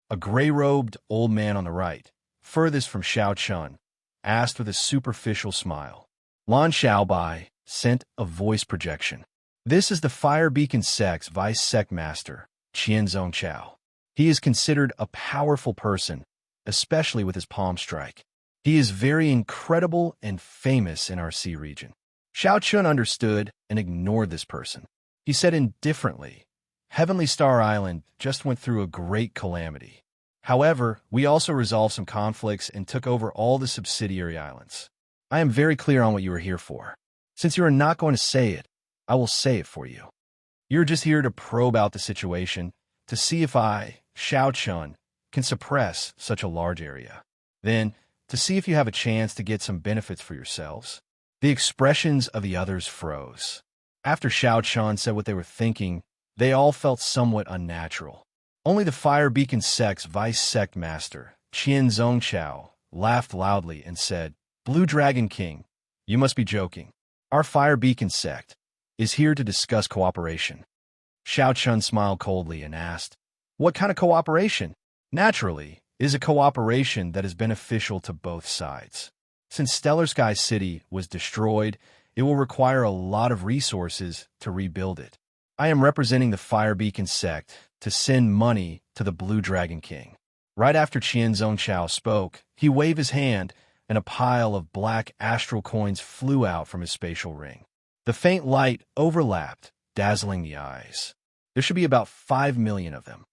A gray-robed old man on the right, furthest from Xiao Chun, asked with a superficial smile. Lan Xiaobai sent a voice projection. This is the Fire Beacon Sect's vice sect master, Qian Zhongqiao. He is considered a powerful person, especially with his palm strike. He is very incredible and famous in our sea region. Xiao Chun understood and ignored this person. He said indifferently, "Heavenly Star Island just went through a great calamity. However, we also resolved some conflicts and took over all the subsidiary islands. I am very clear on what you are here for. Since you are not going to say it, I will say it for you. You're just here to probe out the situation, to see if I, Xiao Chun, can suppress such a large area. Then, to see if you have a chance to get some benefits for yourselves." The expressions of the others froze. After Xiao Chun said what they were thinking, they all felt somewhat unnatural. Only the Fire Beacon Sect's vice sect master, Qian Zhongqiao, laughed loudly and said, "Blue Dragon King, you must be joking. Our Fire Beacon Sect is here to discuss cooperation." Xiao Chun smiled coldly and asked, "What kind of cooperation?" Naturally, it is a cooperation that is beneficial to both sides. Since Stellar Sky City was destroyed, it will require a lot of resources to rebuild it. I am representing the Fire Beacon Sect to send money to the Blue Dragon King. Right after Qian Zhongqiao spoke, he waved his hand, and a pile of black astral coins flew out from his spatial ring. The faint light overlapped, dazzling the eyes. There should be about 5 million of them.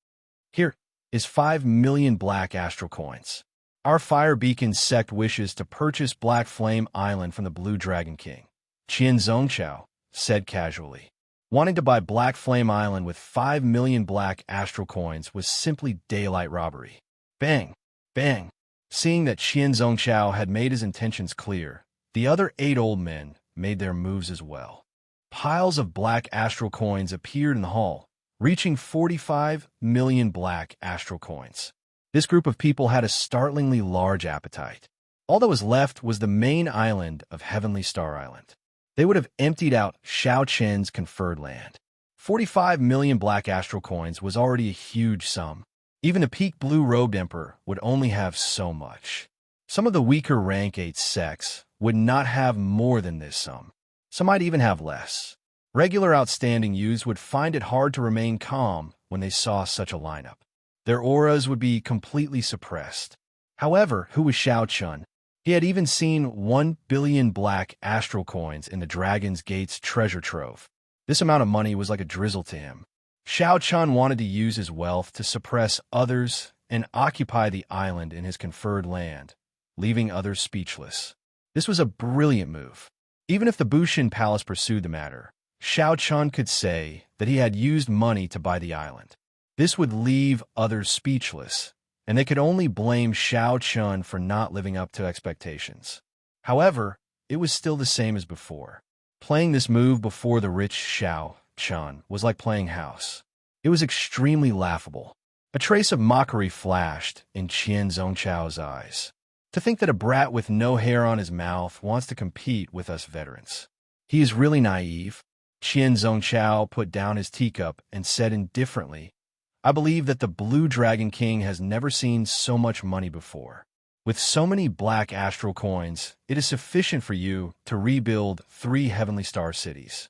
Here is 5 million black astral coins. Our Fire Beacon Sect wishes to purchase Black Flame Island from the Blue Dragon King, Qian Zhongqiao said casually. Wanting to buy Black Flame Island with 5 million black astral coins was simply daylight robbery. Bang! Bang! Seeing that Qian Zhongqiao had made his intentions clear, the other 8 old men made their moves as well. Piles of black astral coins appeared in the hall, reaching 45 million black astral coins. This group of people had a startlingly large appetite. All that was left was the main island of Heavenly Star Island. They would have emptied out Xiao Chen's conferred land. 45 million black astral coins was already a huge sum. Even a peak blue-robed emperor would only have so much. Some of the weaker rank 8 sects would not have more than this sum. Some might even have less. Regular outstanding youths would find it hard to remain calm when they saw such a lineup. Their auras would be completely suppressed. However, who was Xiao Chun? He had even seen 1 billion black astral coins in the Dragon's Gate's treasure trove. This amount of money was like a drizzle to him. Xiao Chun wanted to use his wealth to suppress others and occupy the island in his conferred land, leaving others speechless. This was a brilliant move. Even if the Bushin Palace pursued the matter, Xiao Chun could say that he had used money to buy the island. This would leave others speechless, and they could only blame Xiao Chun for not living up to expectations. However, it was still the same as before. Playing this move before the rich Xiao Chun was like playing house. It was extremely laughable. A trace of mockery flashed in Qian Zhongchao's eyes. To think that a brat with no hair on his mouth wants to compete with us veterans. He is really naive. Qian Zhongchao put down his teacup and said indifferently, I believe that the Blue Dragon King has never seen so much money before. With so many black astral coins, it is sufficient for you to rebuild 3 heavenly star cities.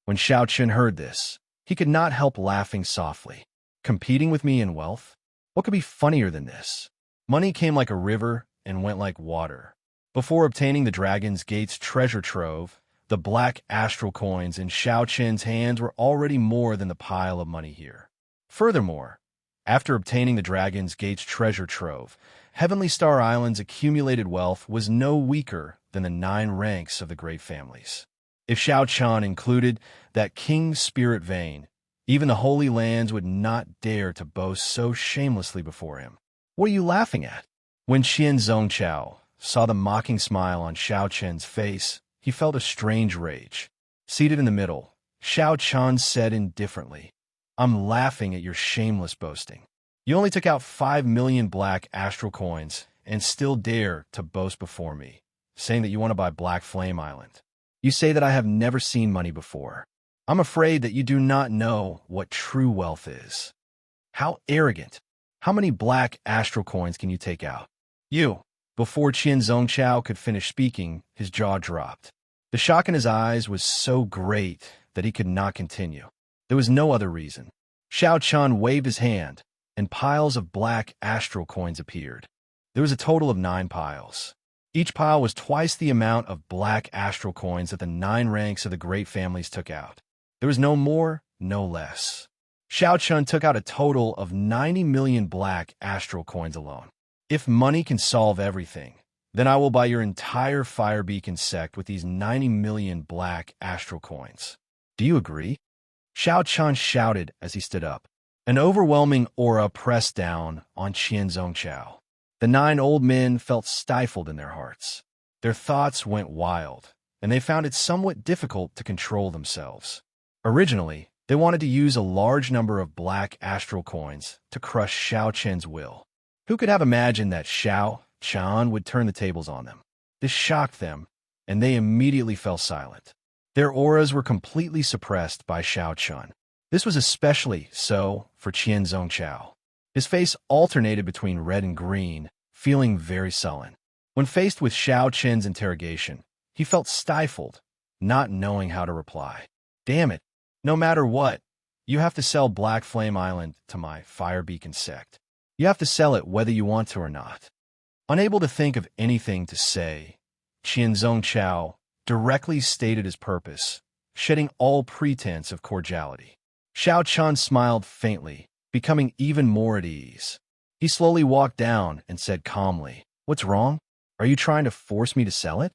When Xiao Chun heard this, he could not help laughing softly. Competing with me in wealth? What could be funnier than this? Money came like a river and went like water. Before obtaining the Dragon's Gate's treasure trove, the black astral coins in Xiao Chun's hands were already more than the pile of money here. Furthermore, after obtaining the Dragon's Gate's treasure trove, Heavenly Star Island's accumulated wealth was no weaker than the 9 ranks of the great families. If Xiao Chun included that king's spirit vein, even the Holy Lands would not dare to boast so shamelessly before him. What are you laughing at? When Qian Zhongchao saw the mocking smile on Xiao Chun's face, he felt a strange rage. Seated in the middle, Xiao Chun said indifferently, I'm laughing at your shameless boasting. You only took out 5 million black astral coins and still dare to boast before me, saying that you want to buy Black Flame Island. You say that I have never seen money before. I'm afraid that you do not know what true wealth is. How arrogant. How many black astral coins can you take out? You. Before Qian Zhongchao could finish speaking, his jaw dropped. The shock in his eyes was so great that he could not continue. There was no other reason. Xiao Chun waved his hand, and piles of black astral coins appeared. There was a total of 9 piles. Each pile was twice the amount of black astral coins that the 9 ranks of the great families took out. There was no more, no less. Xiao Chun took out a total of 90 million black astral coins alone. If money can solve everything, then I will buy your entire Fire Beacon sect with these 90 million black astral coins. Do you agree? Xiao Chun shouted as he stood up. An overwhelming aura pressed down on Qian Zhongchao. The 9 old men felt stifled in their hearts. Their thoughts went wild, and they found it somewhat difficult to control themselves. Originally, they wanted to use a large number of black astral coins to crush Xiao Chun's will. Who could have imagined that Xiao Chun would turn the tables on them? This shocked them, and they immediately fell silent. Their auras were completely suppressed by Xiao Chun. This was especially so for Qian Zhongchao. His face alternated between red and green, feeling very sullen. When faced with Xiao Chun's interrogation, he felt stifled, not knowing how to reply. Damn it. No matter what, you have to sell Black Flame Island to my Fire Beacon sect. You have to sell it whether you want to or not. Unable to think of anything to say, Qian Zhongchao directly stated his purpose, shedding all pretense of cordiality. Xiao Chun smiled faintly, becoming even more at ease. He slowly walked down and said calmly, What's wrong? Are you trying to force me to sell it?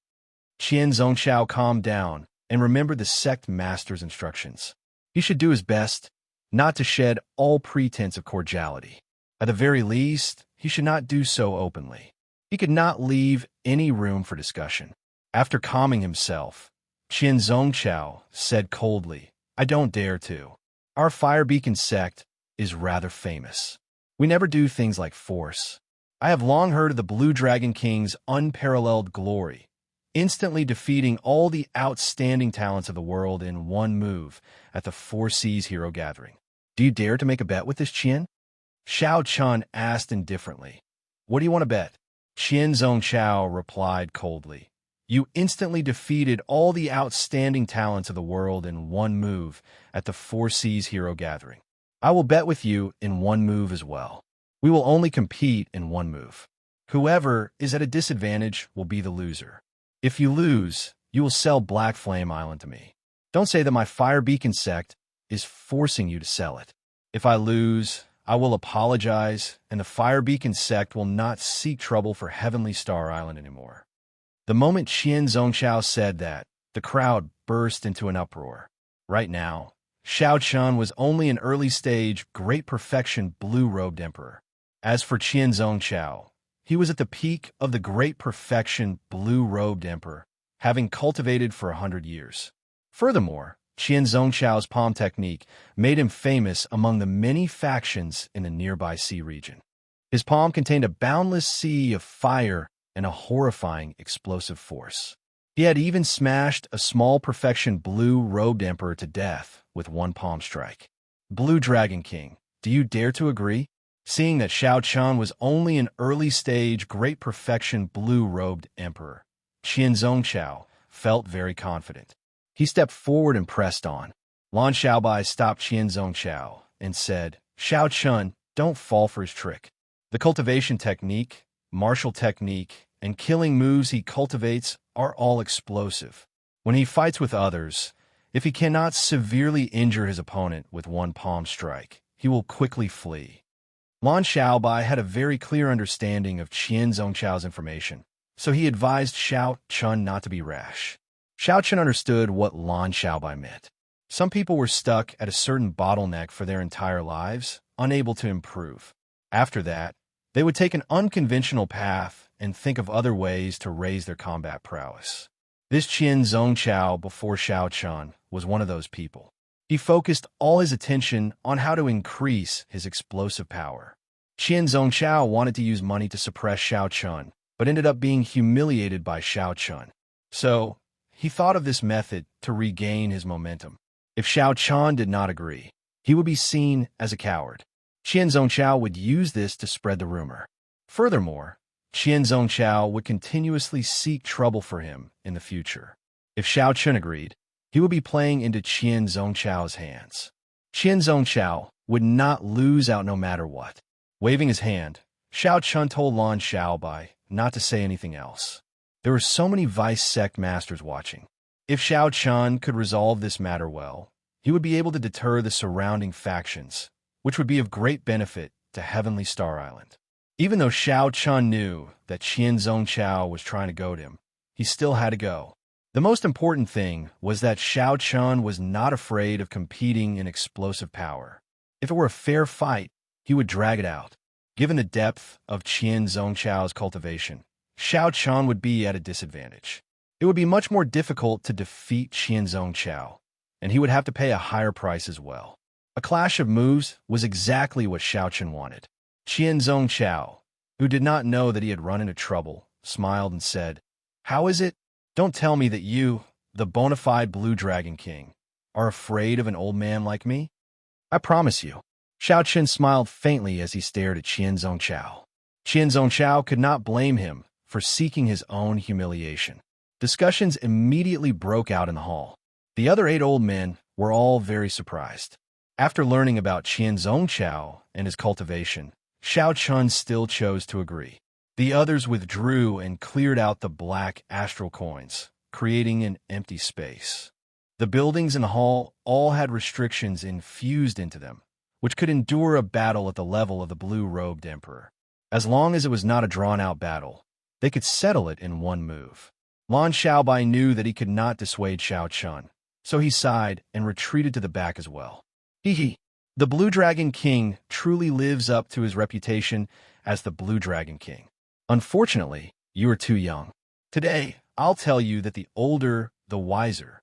Qian Zhongchao calmed down and remembered the sect master's instructions. He should do his best not to shed all pretense of cordiality. At the very least, he should not do so openly. He could not leave any room for discussion. After calming himself, Qian Zhongchao said coldly, I don't dare to. Our Fire Beacon sect is rather famous. We never do things like force. I have long heard of the Blue Dragon King's unparalleled glory. instantly defeating all the outstanding talents of the world in one move at the Four Seas Hero Gathering. Do you dare to make a bet with this Qian? Xiao Chun asked indifferently. What do you want to bet? Qian Zhongchao replied coldly. You instantly defeated all the outstanding talents of the world in one move at the Four Seas Hero Gathering. I will bet with you in one move as well. We will only compete in one move. Whoever is at a disadvantage will be the loser. If you lose, you will sell Black Flame Island to me. Don't say that my Fire Beacon sect is forcing you to sell it. If I lose, I will apologize, and the Fire Beacon sect will not seek trouble for Heavenly Star Island anymore. The moment Qian Zhongchao said that, the crowd burst into an uproar. Right now, Xiao Chun was only an early-stage, great perfection blue-robed emperor. As for Qian Zhongchao, he was at the peak of the great perfection blue-robed emperor, having cultivated for 100 years. Furthermore, Qian Zhongchao's palm technique made him famous among the many factions in the nearby sea region. His palm contained a boundless sea of fire and a horrifying explosive force. He had even smashed a small perfection blue-robed emperor to death with one palm strike. Blue Dragon King, do you dare to agree? Seeing that Xiao Chun was only an early-stage great perfection blue-robed emperor, Qian Zhongchao felt very confident. He stepped forward and pressed on. Lan Xiaobai stopped Qian Zhongchao and said, Xiao Chun, don't fall for his trick. The cultivation technique, martial technique, and killing moves he cultivates are all explosive. When he fights with others, if he cannot severely injure his opponent with one palm strike, he will quickly flee. Lan Xiaobai had a very clear understanding of Qian Zhongchao's information, so he advised Xiao Chun not to be rash. Xiao Chun understood what Lan Xiaobai meant. Some people were stuck at a certain bottleneck for their entire lives, unable to improve. After that, they would take an unconventional path and think of other ways to raise their combat prowess. This Qian Zhongchao before Xiao Chun was one of those people. He focused all his attention on how to increase his explosive power. Qian Zhongchao wanted to use money to suppress Xiao Chun, but ended up being humiliated by Xiao Chun. So, he thought of this method to regain his momentum. If Xiao Chun did not agree, he would be seen as a coward. Qian Zhongchao would use this to spread the rumor. Furthermore, Qian Zhongchao would continuously seek trouble for him in the future. If Xiao Chun agreed, he would be playing into Qian Zhongchao's hands. Qian Zhongchao would not lose out no matter what. Waving his hand, Xiao Chun told Lan Xiaobai not to say anything else. There were so many vice sect masters watching. If Xiao Chun could resolve this matter well, he would be able to deter the surrounding factions, which would be of great benefit to Heavenly Star Island. Even though Xiao Chun knew that Qian Zhongchao was trying to goad him, he still had to go. The most important thing was that Xiao Chun was not afraid of competing in explosive power. If it were a fair fight, he would drag it out. Given the depth of Qian Zhongchao's cultivation, Xiao Chun would be at a disadvantage. It would be much more difficult to defeat Qian Zhongchao, and he would have to pay a higher price as well. A clash of moves was exactly what Xiao Chun wanted. Qian Zhongchao, who did not know that he had run into trouble, smiled and said, How is it? Don't tell me that you, the bona fide Blue Dragon King, are afraid of an old man like me? I promise you. Xiao Chun smiled faintly as he stared at Qian Zhongchao. Qian Zhongchao could not blame him for seeking his own humiliation. Discussions immediately broke out in the hall. The other 8 old men were all very surprised. After learning about Qian Zhongchao and his cultivation, Xiao Chun still chose to agree. The others withdrew and cleared out the black astral coins, creating an empty space. The buildings in the hall all had restrictions infused into them, which could endure a battle at the level of the blue-robed emperor. As long as it was not a drawn-out battle, they could settle it in one move. Lan Xiaobai knew that he could not dissuade Xiao Chun, so he sighed and retreated to the back as well. Hee. The Blue Dragon King truly lives up to his reputation as the Blue Dragon King. Unfortunately, you are too young. Today, I'll tell you that the older, the wiser.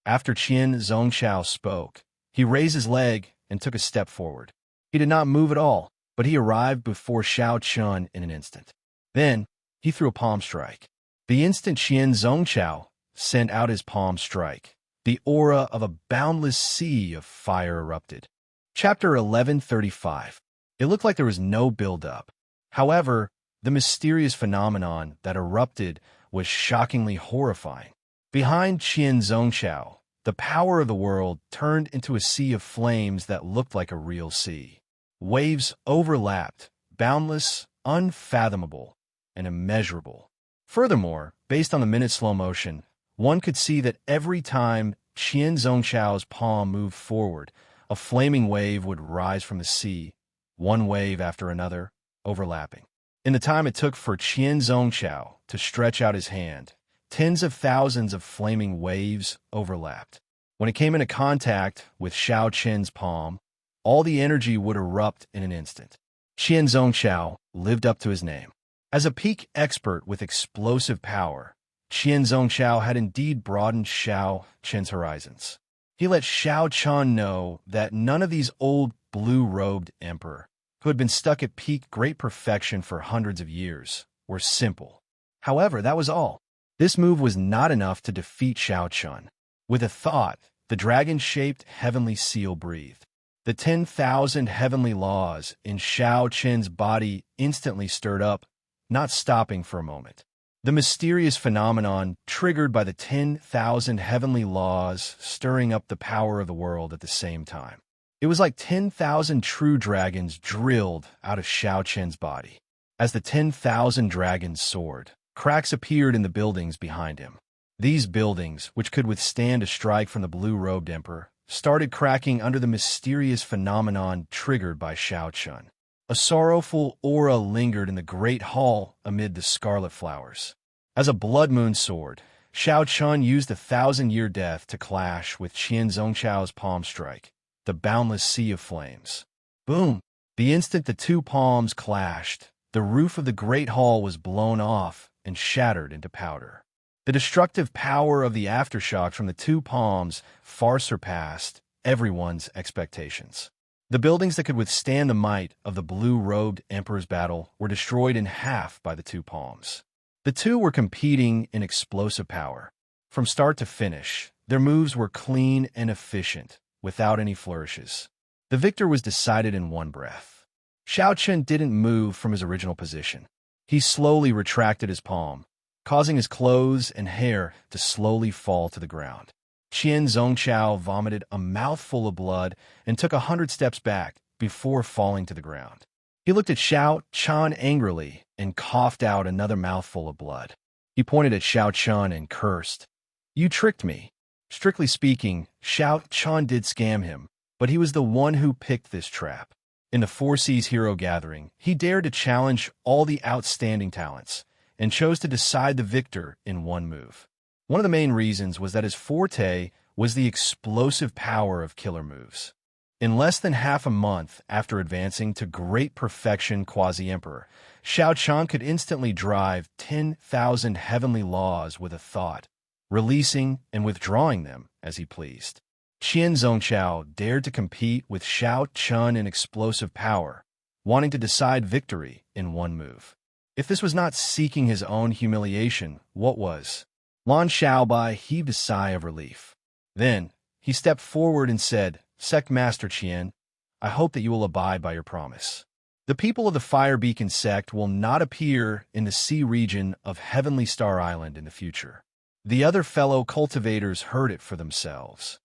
After Qian Zhongchao spoke, he raised his leg and took a step forward. He did not move at all, but he arrived before Xiao Chun in an instant. Then, he threw a palm strike. The instant Qian Zongqiao sent out his palm strike, the aura of a boundless sea of fire erupted. Chapter 1135. It looked like there was no build-up. However, the mysterious phenomenon that erupted was shockingly horrifying. Behind Qian Zongqiao, the power of the world turned into a sea of flames that looked like a real sea. Waves overlapped, boundless, unfathomable, and immeasurable. Furthermore, based on the minute slow motion, one could see that every time Qian Zongqiao's palm moved forward, a flaming wave would rise from the sea, one wave after another, overlapping. In the time it took for Qian Zongqiao to stretch out his hand, tens of thousands of flaming waves overlapped. When it came into contact with Xiao Qin's palm, all the energy would erupt in an instant. Qian Zongqiao lived up to his name. As a peak expert with explosive power, Qian Zongqiao had indeed broadened Xiao Qin's horizons. He let Xiao Qian know that none of these old blue-robed emperor, who had been stuck at peak great perfection for hundreds of years, were simple. However, that was all. This move was not enough to defeat Xiao Qin. With a thought, the dragon-shaped heavenly seal breathed. The 10,000 heavenly laws in Xiao Qin's body instantly stirred up, not stopping for a moment. The mysterious phenomenon triggered by the 10,000 heavenly laws stirring up the power of the world at the same time. It was like 10,000 true dragons drilled out of Xiao Qin's body. As the 10,000 dragons soared, cracks appeared in the buildings behind him. These buildings, which could withstand a strike from the blue-robed emperor, started cracking under the mysterious phenomenon triggered by Xiao Qin. A sorrowful aura lingered in the great hall amid the scarlet flowers. As a blood moon soared, Xiao Qin used the 1,000-year death to clash with Qian Zongqiao's palm strike, the boundless sea of flames. Boom! The instant the two palms clashed, the roof of the great hall was blown off and shattered into powder. The destructive power of the aftershock from the two palms far surpassed everyone's expectations. The buildings that could withstand the might of the blue-robed emperor's battle were destroyed in half by the two palms. The two were competing in explosive power. From start to finish, their moves were clean and efficient, without any flourishes. The victor was decided in one breath. Xiao Qin didn't move from his original position. He slowly retracted his palm, causing his clothes and hair to slowly fall to the ground. Qian Zongqiao vomited a mouthful of blood and took 100 steps back before falling to the ground. He looked at Xiao Qin angrily and coughed out another mouthful of blood. He pointed at Xiao Qin and cursed. "You tricked me." Strictly speaking, Xiao Qin did scam him, but he was the one who picked this trap. In the Four Seas Hero Gathering, he dared to challenge all the outstanding talents and chose to decide the victor in one move. One of the main reasons was that his forte was the explosive power of killer moves. In less than half a month after advancing to great perfection Quasi-Emperor, Xiao Qin could instantly drive 10,000 heavenly laws with a thought, releasing and withdrawing them as he pleased. Qian Zongqiao dared to compete with Xiao Qin in explosive power, wanting to decide victory in one move. If this was not seeking his own humiliation, what was? Lan Xiaobai heaved a sigh of relief. Then, he stepped forward and said, "Sect Master Qian, I hope that you will abide by your promise. The people of the Fire Beacon sect will not appear in the sea region of Heavenly Star Island in the future." The other fellow cultivators heard it for themselves.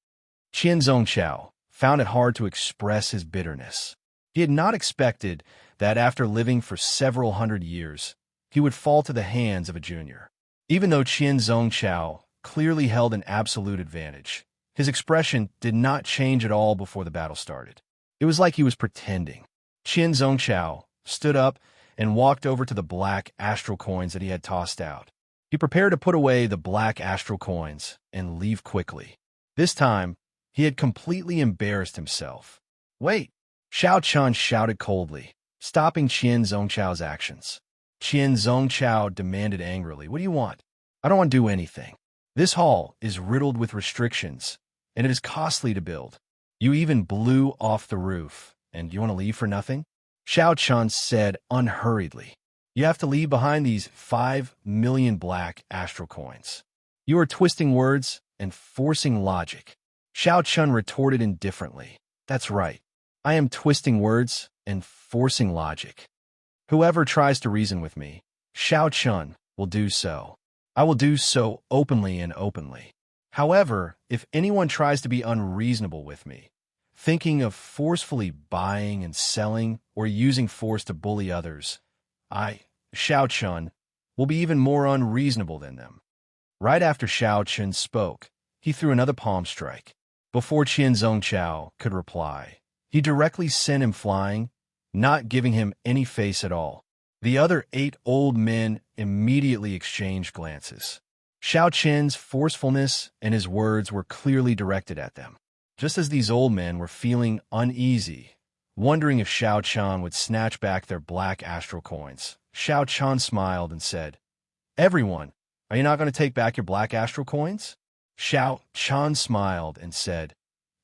Qian Zongqiao found it hard to express his bitterness. He had not expected that after living for several hundred years, he would fall to the hands of a junior. Even though Qian Zongqiao clearly held an absolute advantage, his expression did not change at all before the battle started. It was like he was pretending. Qian Zongqiao stood up and walked over to the black astral coins that he had tossed out. He prepared to put away the black astral coins and leave quickly. This time, he had completely embarrassed himself. "Wait!" Xiao Qin shouted coldly, stopping Qian Zongqiao's actions. Qian Zongqiao demanded angrily, "What do you want?" "I don't want to do anything. This hall is riddled with restrictions, and it is costly to build. You even blew off the roof, and you want to leave for nothing?" Xiao Qin said unhurriedly. You have to leave behind these 5 million black astral coins. You are twisting words and forcing logic. Xiao Chun retorted indifferently. That's right. I am twisting words and forcing logic. Whoever tries to reason with me, Xiao Chun, will do so. I will do so openly and openly. However, if anyone tries to be unreasonable with me, thinking of forcefully buying and selling or using force to bully others, I, Xiao Chun, will be even more unreasonable than them. Right after Xiao Chun spoke, he threw another palm strike. Before Qian Zhongqiao could reply, he directly sent him flying, not giving him any face at all. The other 8 old men immediately exchanged glances. Xiao Chen's forcefulness and his words were clearly directed at them. Just as these old men were feeling uneasy, wondering if Xiao Chan would snatch back their black astral coins, Xiao Chan smiled and said, "Everyone, are you not going to take back your black astral coins?" Xiao Chan smiled and said,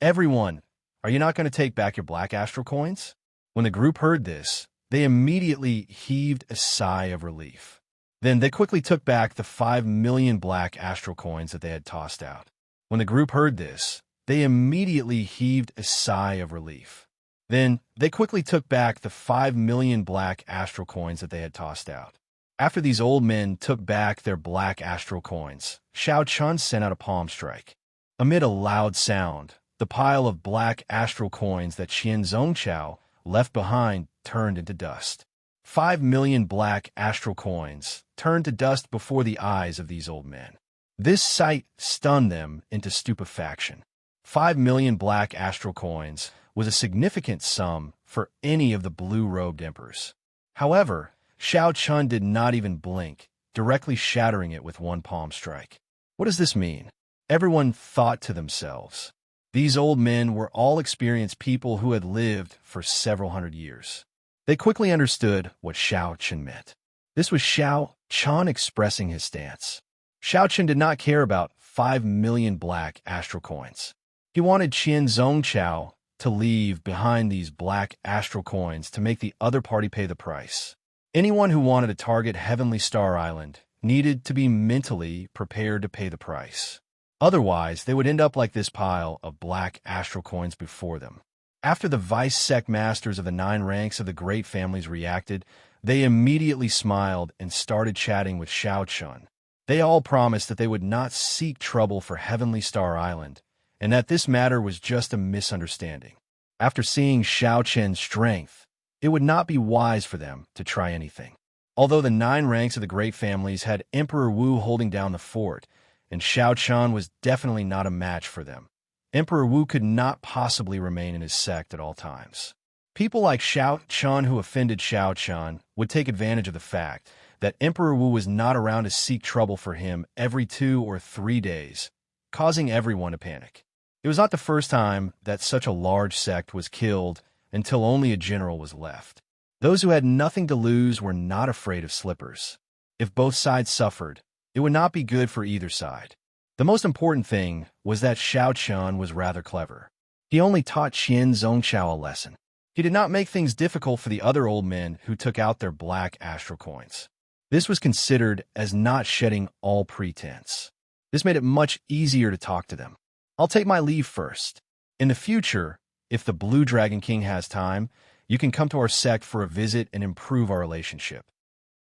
"Everyone, are you not going to take back your black astral coins?" When the group heard this, they immediately heaved a sigh of relief. Then they quickly took back the 5 million black astral coins that they had tossed out. When the group heard this, they immediately heaved a sigh of relief. Then they quickly took back the 5 million black astral coins that they had tossed out. After these old men took back their black astral coins, Xiao Chun sent out a palm strike. Amid a loud sound, the pile of black astral coins that Qian Zhongqiao left behind turned into dust. 5 million black astral coins turned to dust before the eyes of these old men. This sight stunned them into stupefaction. 5 million black astral coins was a significant sum for any of the blue-robed emperors. However, Xiao Chun did not even blink, directly shattering it with one palm strike. What does this mean? Everyone thought to themselves. These old men were all experienced people who had lived for several hundred years. They quickly understood what Xiao Chun meant. This was Xiao Chun expressing his stance. Xiao Chun did not care about 5 million black astral coins. He wanted Qian Zhongqiao to leave behind these black astral coins to make the other party pay the price. Anyone who wanted to target Heavenly Star Island needed to be mentally prepared to pay the price. Otherwise, they would end up like this pile of black astral coins before them. After the vice sect masters of the 9 ranks of the great families reacted, they immediately smiled and started chatting with Xiao Chun. They all promised that they would not seek trouble for Heavenly Star Island, and that this matter was just a misunderstanding. After seeing Xiao Chen's strength, it would not be wise for them to try anything. Although the 9 ranks of the great families had Emperor Wu holding down the fort, and Xiao Chun was definitely not a match for them, Emperor Wu could not possibly remain in his sect at all times. People like Xiao Chun who offended Xiao Chun would take advantage of the fact that Emperor Wu was not around to seek trouble for him every 2 or 3 days, causing everyone to panic. It was not the first time that such a large sect was killed until only a general was left. Those who had nothing to lose were not afraid of slippers. If both sides suffered, it would not be good for either side. The most important thing was that Xiao Chun was rather clever. He only taught Qian Zhongqiao a lesson. He did not make things difficult for the other old men who took out their black astral coins. This was considered as not shedding all pretense. This made it much easier to talk to them. I'll take my leave first. In the future, if the Blue Dragon King has time, you can come to our sect for a visit and improve our relationship.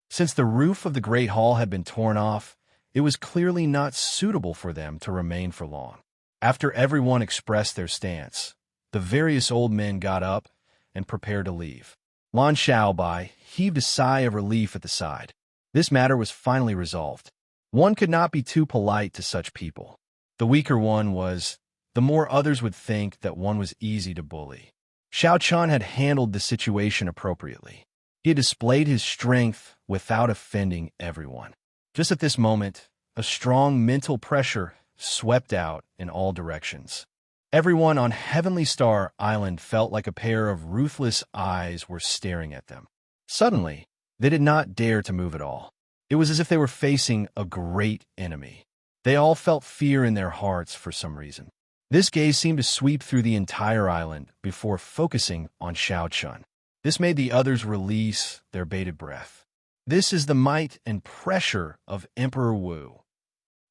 Since the roof of the Great Hall had been torn off, it was clearly not suitable for them to remain for long. After everyone expressed their stance, the various old men got up and prepared to leave. Lan Xiaobai heaved a sigh of relief at the side. This matter was finally resolved. One could not be too polite to such people. The weaker one was, the more others would think that one was easy to bully. Xiao Chun had handled the situation appropriately. He had displayed his strength without offending everyone. Just at this moment, a strong mental pressure swept out in all directions. Everyone on Heavenly Star Island felt like a pair of ruthless eyes were staring at them. Suddenly, they did not dare to move at all. It was as if they were facing a great enemy. They all felt fear in their hearts for some reason. This gaze seemed to sweep through the entire island before focusing on Xiao Chun. This made the others release their bated breath. This is the might and pressure of Emperor Wu.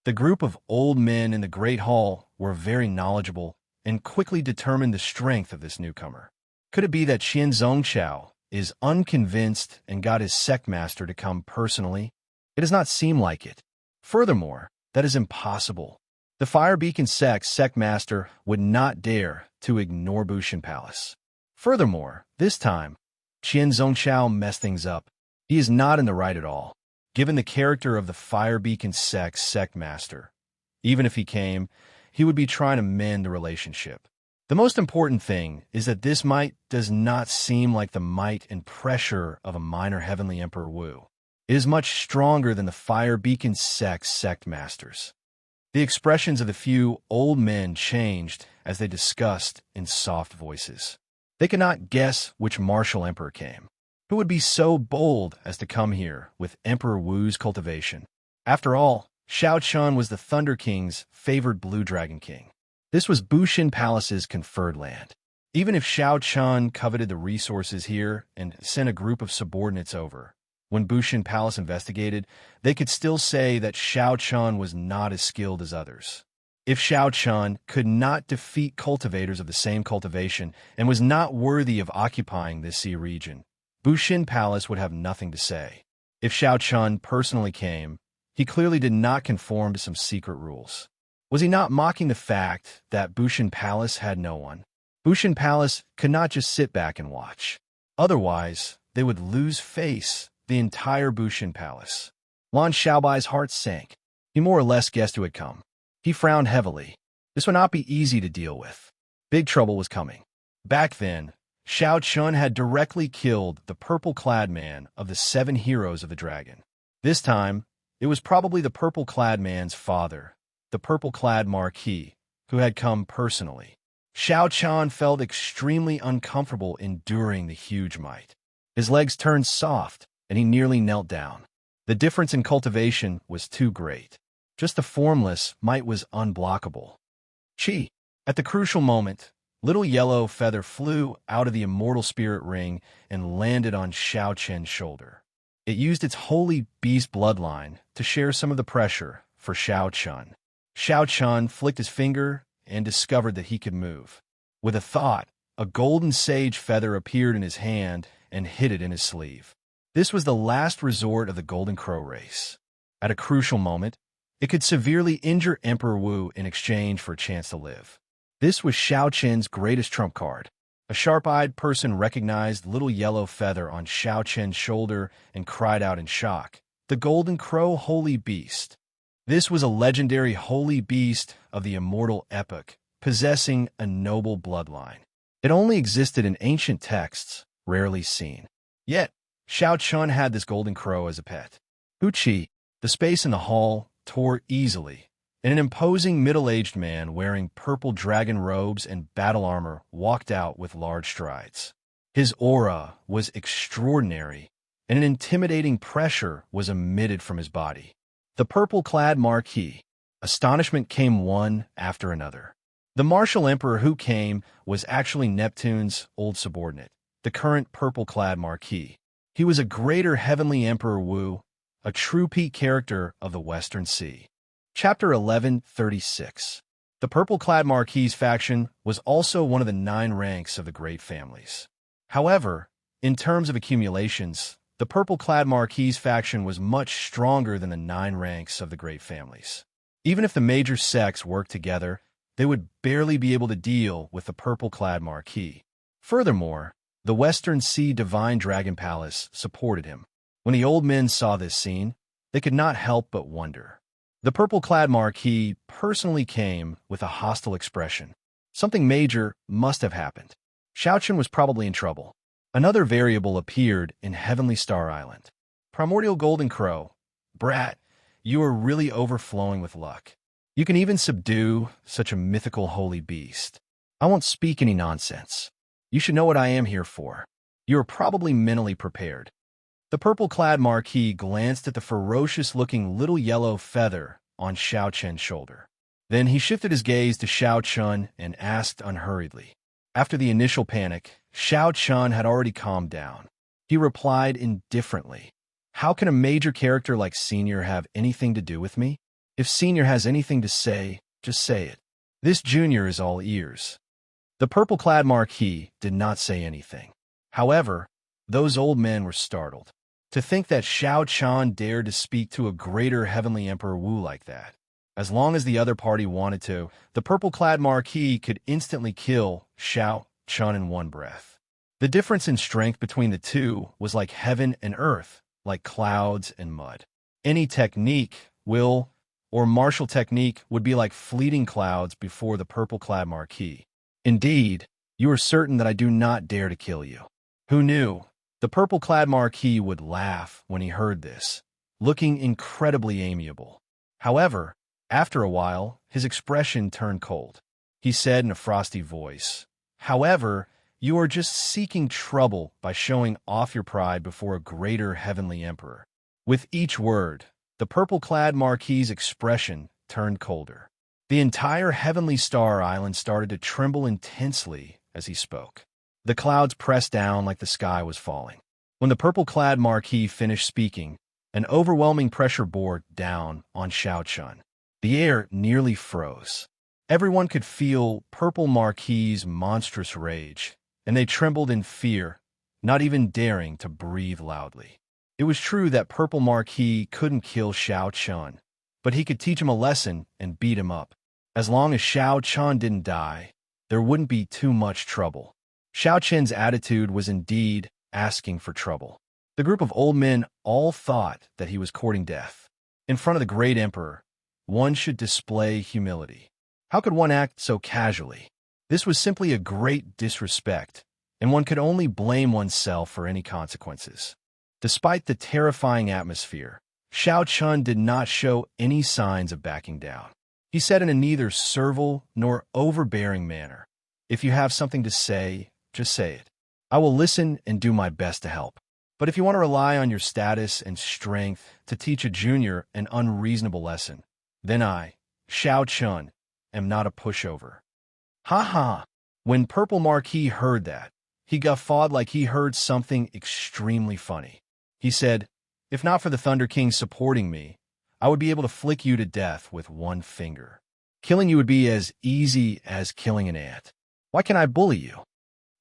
The group of old men in the Great Hall were very knowledgeable and quickly determined the strength of this newcomer. Could it be that Qian Zhongqiao is unconvinced and got his sect master to come personally? It does not seem like it. Furthermore, that is impossible. The Fire Beacon sect master would not dare to ignore Bushin Palace. Furthermore, this time, Qian Zhongqiao messed things up. He is not in the right at all, given the character of the Fire Beacon sect master. Even if he came, he would be trying to mend the relationship. The most important thing is that this might does not seem like the might and pressure of a minor heavenly Emperor Wu. It is much stronger than the Fire Beacon sect masters. The expressions of the few old men changed as they discussed in soft voices. They could not guess which martial emperor came. Who would be so bold as to come here with Emperor Wu's cultivation? After all, Xiao Chun was the Thunder King's favored Blue Dragon King. This was Bushin Palace's conferred land. Even if Xiao Chun coveted the resources here and sent a group of subordinates over, when Bushin Palace investigated, they could still say that Xiao Chun was not as skilled as others. If Xiao Chun could not defeat cultivators of the same cultivation and was not worthy of occupying this sea region, Bushin Palace would have nothing to say. If Xiao Chun personally came, he clearly did not conform to some secret rules. Was he not mocking the fact that Bushin Palace had no one? Bushin Palace could not just sit back and watch. Otherwise, they would lose face the entire Bushin Palace. Lan Xiaobai's heart sank. He more or less guessed who had come. He frowned heavily. This would not be easy to deal with. Big trouble was coming. Back then, Xiao Chun had directly killed the purple-clad man of the 7 heroes of the dragon. This time, it was probably the purple-clad man's father, the purple-clad marquis, who had come personally. Xiao Chun felt extremely uncomfortable enduring the huge might. His legs turned soft, and he nearly knelt down. The difference in cultivation was too great. Just the formless might was unblockable. Chi. At the crucial moment, little yellow feather flew out of the immortal spirit ring and landed on Xiao Chen's shoulder. It used its holy beast bloodline to share some of the pressure for Xiao Chun. Xiao Chun flicked his finger and discovered that he could move. With a thought, a golden sage feather appeared in his hand and hid it in his sleeve. This was the last resort of the Golden Crow race. At a crucial moment, it could severely injure Emperor Wu in exchange for a chance to live. This was Xiao Chen's greatest trump card. A sharp-eyed person recognized the little yellow feather on Xiao Chen's shoulder and cried out in shock, "The Golden Crow Holy Beast!" This was a legendary holy beast of the immortal epoch, possessing a noble bloodline. It only existed in ancient texts, rarely seen. Yet, Xiao Chun had this golden crow as a pet. Uchi, the space in the hall, tore easily, and an imposing middle-aged man wearing purple dragon robes and battle armor walked out with large strides. His aura was extraordinary, and an intimidating pressure was emitted from his body. The purple-clad marquis. Astonishment came one after another. The martial emperor who came was actually Neptune's old subordinate, the current purple-clad marquis. He was a greater heavenly Emperor Wu, a true peak character of the Western Sea. Chapter 1136. The purple-clad marquis faction was also one of the 9 ranks of the great families. However, in terms of accumulations, the purple-clad marquis faction was much stronger than the 9 ranks of the great families. Even if the major sects worked together, they would barely be able to deal with the purple-clad marquis. Furthermore, the Western Sea Divine Dragon Palace supported him. When the old men saw this scene, they could not help but wonder. The purple-clad marquis personally came with a hostile expression. Something major must have happened. Xiao Chun was probably in trouble. Another variable appeared in Heavenly Star Island. Primordial Golden Crow. Brat, you are really overflowing with luck. You can even subdue such a mythical holy beast. I won't speak any nonsense. You should know what I am here for. You are probably mentally prepared. The purple-clad marquis glanced at the ferocious-looking little yellow feather on Xiao Chen's shoulder. Then he shifted his gaze to Xiao Chun and asked unhurriedly. After the initial panic, Xiao Chun had already calmed down. He replied indifferently, How can a major character like Senior have anything to do with me? If Senior has anything to say, just say it. This Junior is all ears. The purple-clad Marquis did not say anything. However, those old men were startled. To think that Xiao Chan dared to speak to a greater heavenly Emperor Wu like that. As long as the other party wanted to, the purple-clad Marquis could instantly kill Xiao Chan in one breath. The difference in strength between the two was like heaven and earth, like clouds and mud. Any technique, will, or martial technique would be like fleeting clouds before the purple-clad Marquis. Indeed, you are certain that I do not dare to kill you. Who knew? The purple-clad Marquis would laugh when he heard this, looking incredibly amiable. However, after a while, his expression turned cold. He said in a frosty voice, "However, you are just seeking trouble by showing off your pride before a greater heavenly emperor." With each word, the purple-clad Marquis's expression turned colder. The entire heavenly star island started to tremble intensely as he spoke. The clouds pressed down like the sky was falling. When the purple-clad Marquis finished speaking, an overwhelming pressure bore down on Xiao Chun. The air nearly froze. Everyone could feel Purple Marquis's monstrous rage, and they trembled in fear, not even daring to breathe loudly. It was true that Purple Marquis couldn't kill Xiao Chun, but he could teach him a lesson and beat him up. As long as Xiao Chun didn't die, there wouldn't be too much trouble. Xiao Chen's attitude was indeed asking for trouble. The group of old men all thought that he was courting death. In front of the great emperor, one should display humility. How could one act so casually? This was simply a great disrespect, and one could only blame oneself for any consequences. Despite the terrifying atmosphere, Xiao Chun did not show any signs of backing down. He said in a neither servile nor overbearing manner, "If you have something to say, just say it. I will listen and do my best to help. But if you want to rely on your status and strength to teach a junior an unreasonable lesson, then I, Xiao Chun, am not a pushover." Ha ha! When Purple Marquis heard that, he guffawed like he heard something extremely funny. He said, "If not for the Thunder King supporting me, I would be able to flick you to death with one finger. Killing you would be as easy as killing an ant. Why can't I bully you?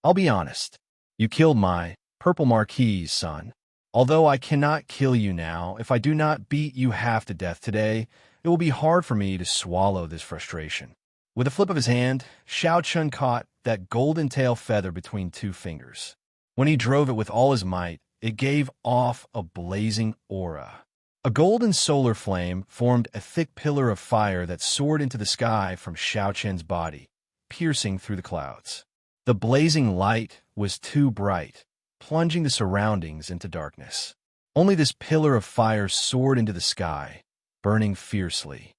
I'll be honest. You killed my Purple Marquis' son. Although I cannot kill you now, if I do not beat you half to death today, it will be hard for me to swallow this frustration." With a flip of his hand, Xiao Chun caught that golden tail feather between two fingers. When he drove it with all his might, it gave off a blazing aura. A golden solar flame formed a thick pillar of fire that soared into the sky from Xiao Chen's body, piercing through the clouds. The blazing light was too bright, plunging the surroundings into darkness. Only this pillar of fire soared into the sky, burning fiercely.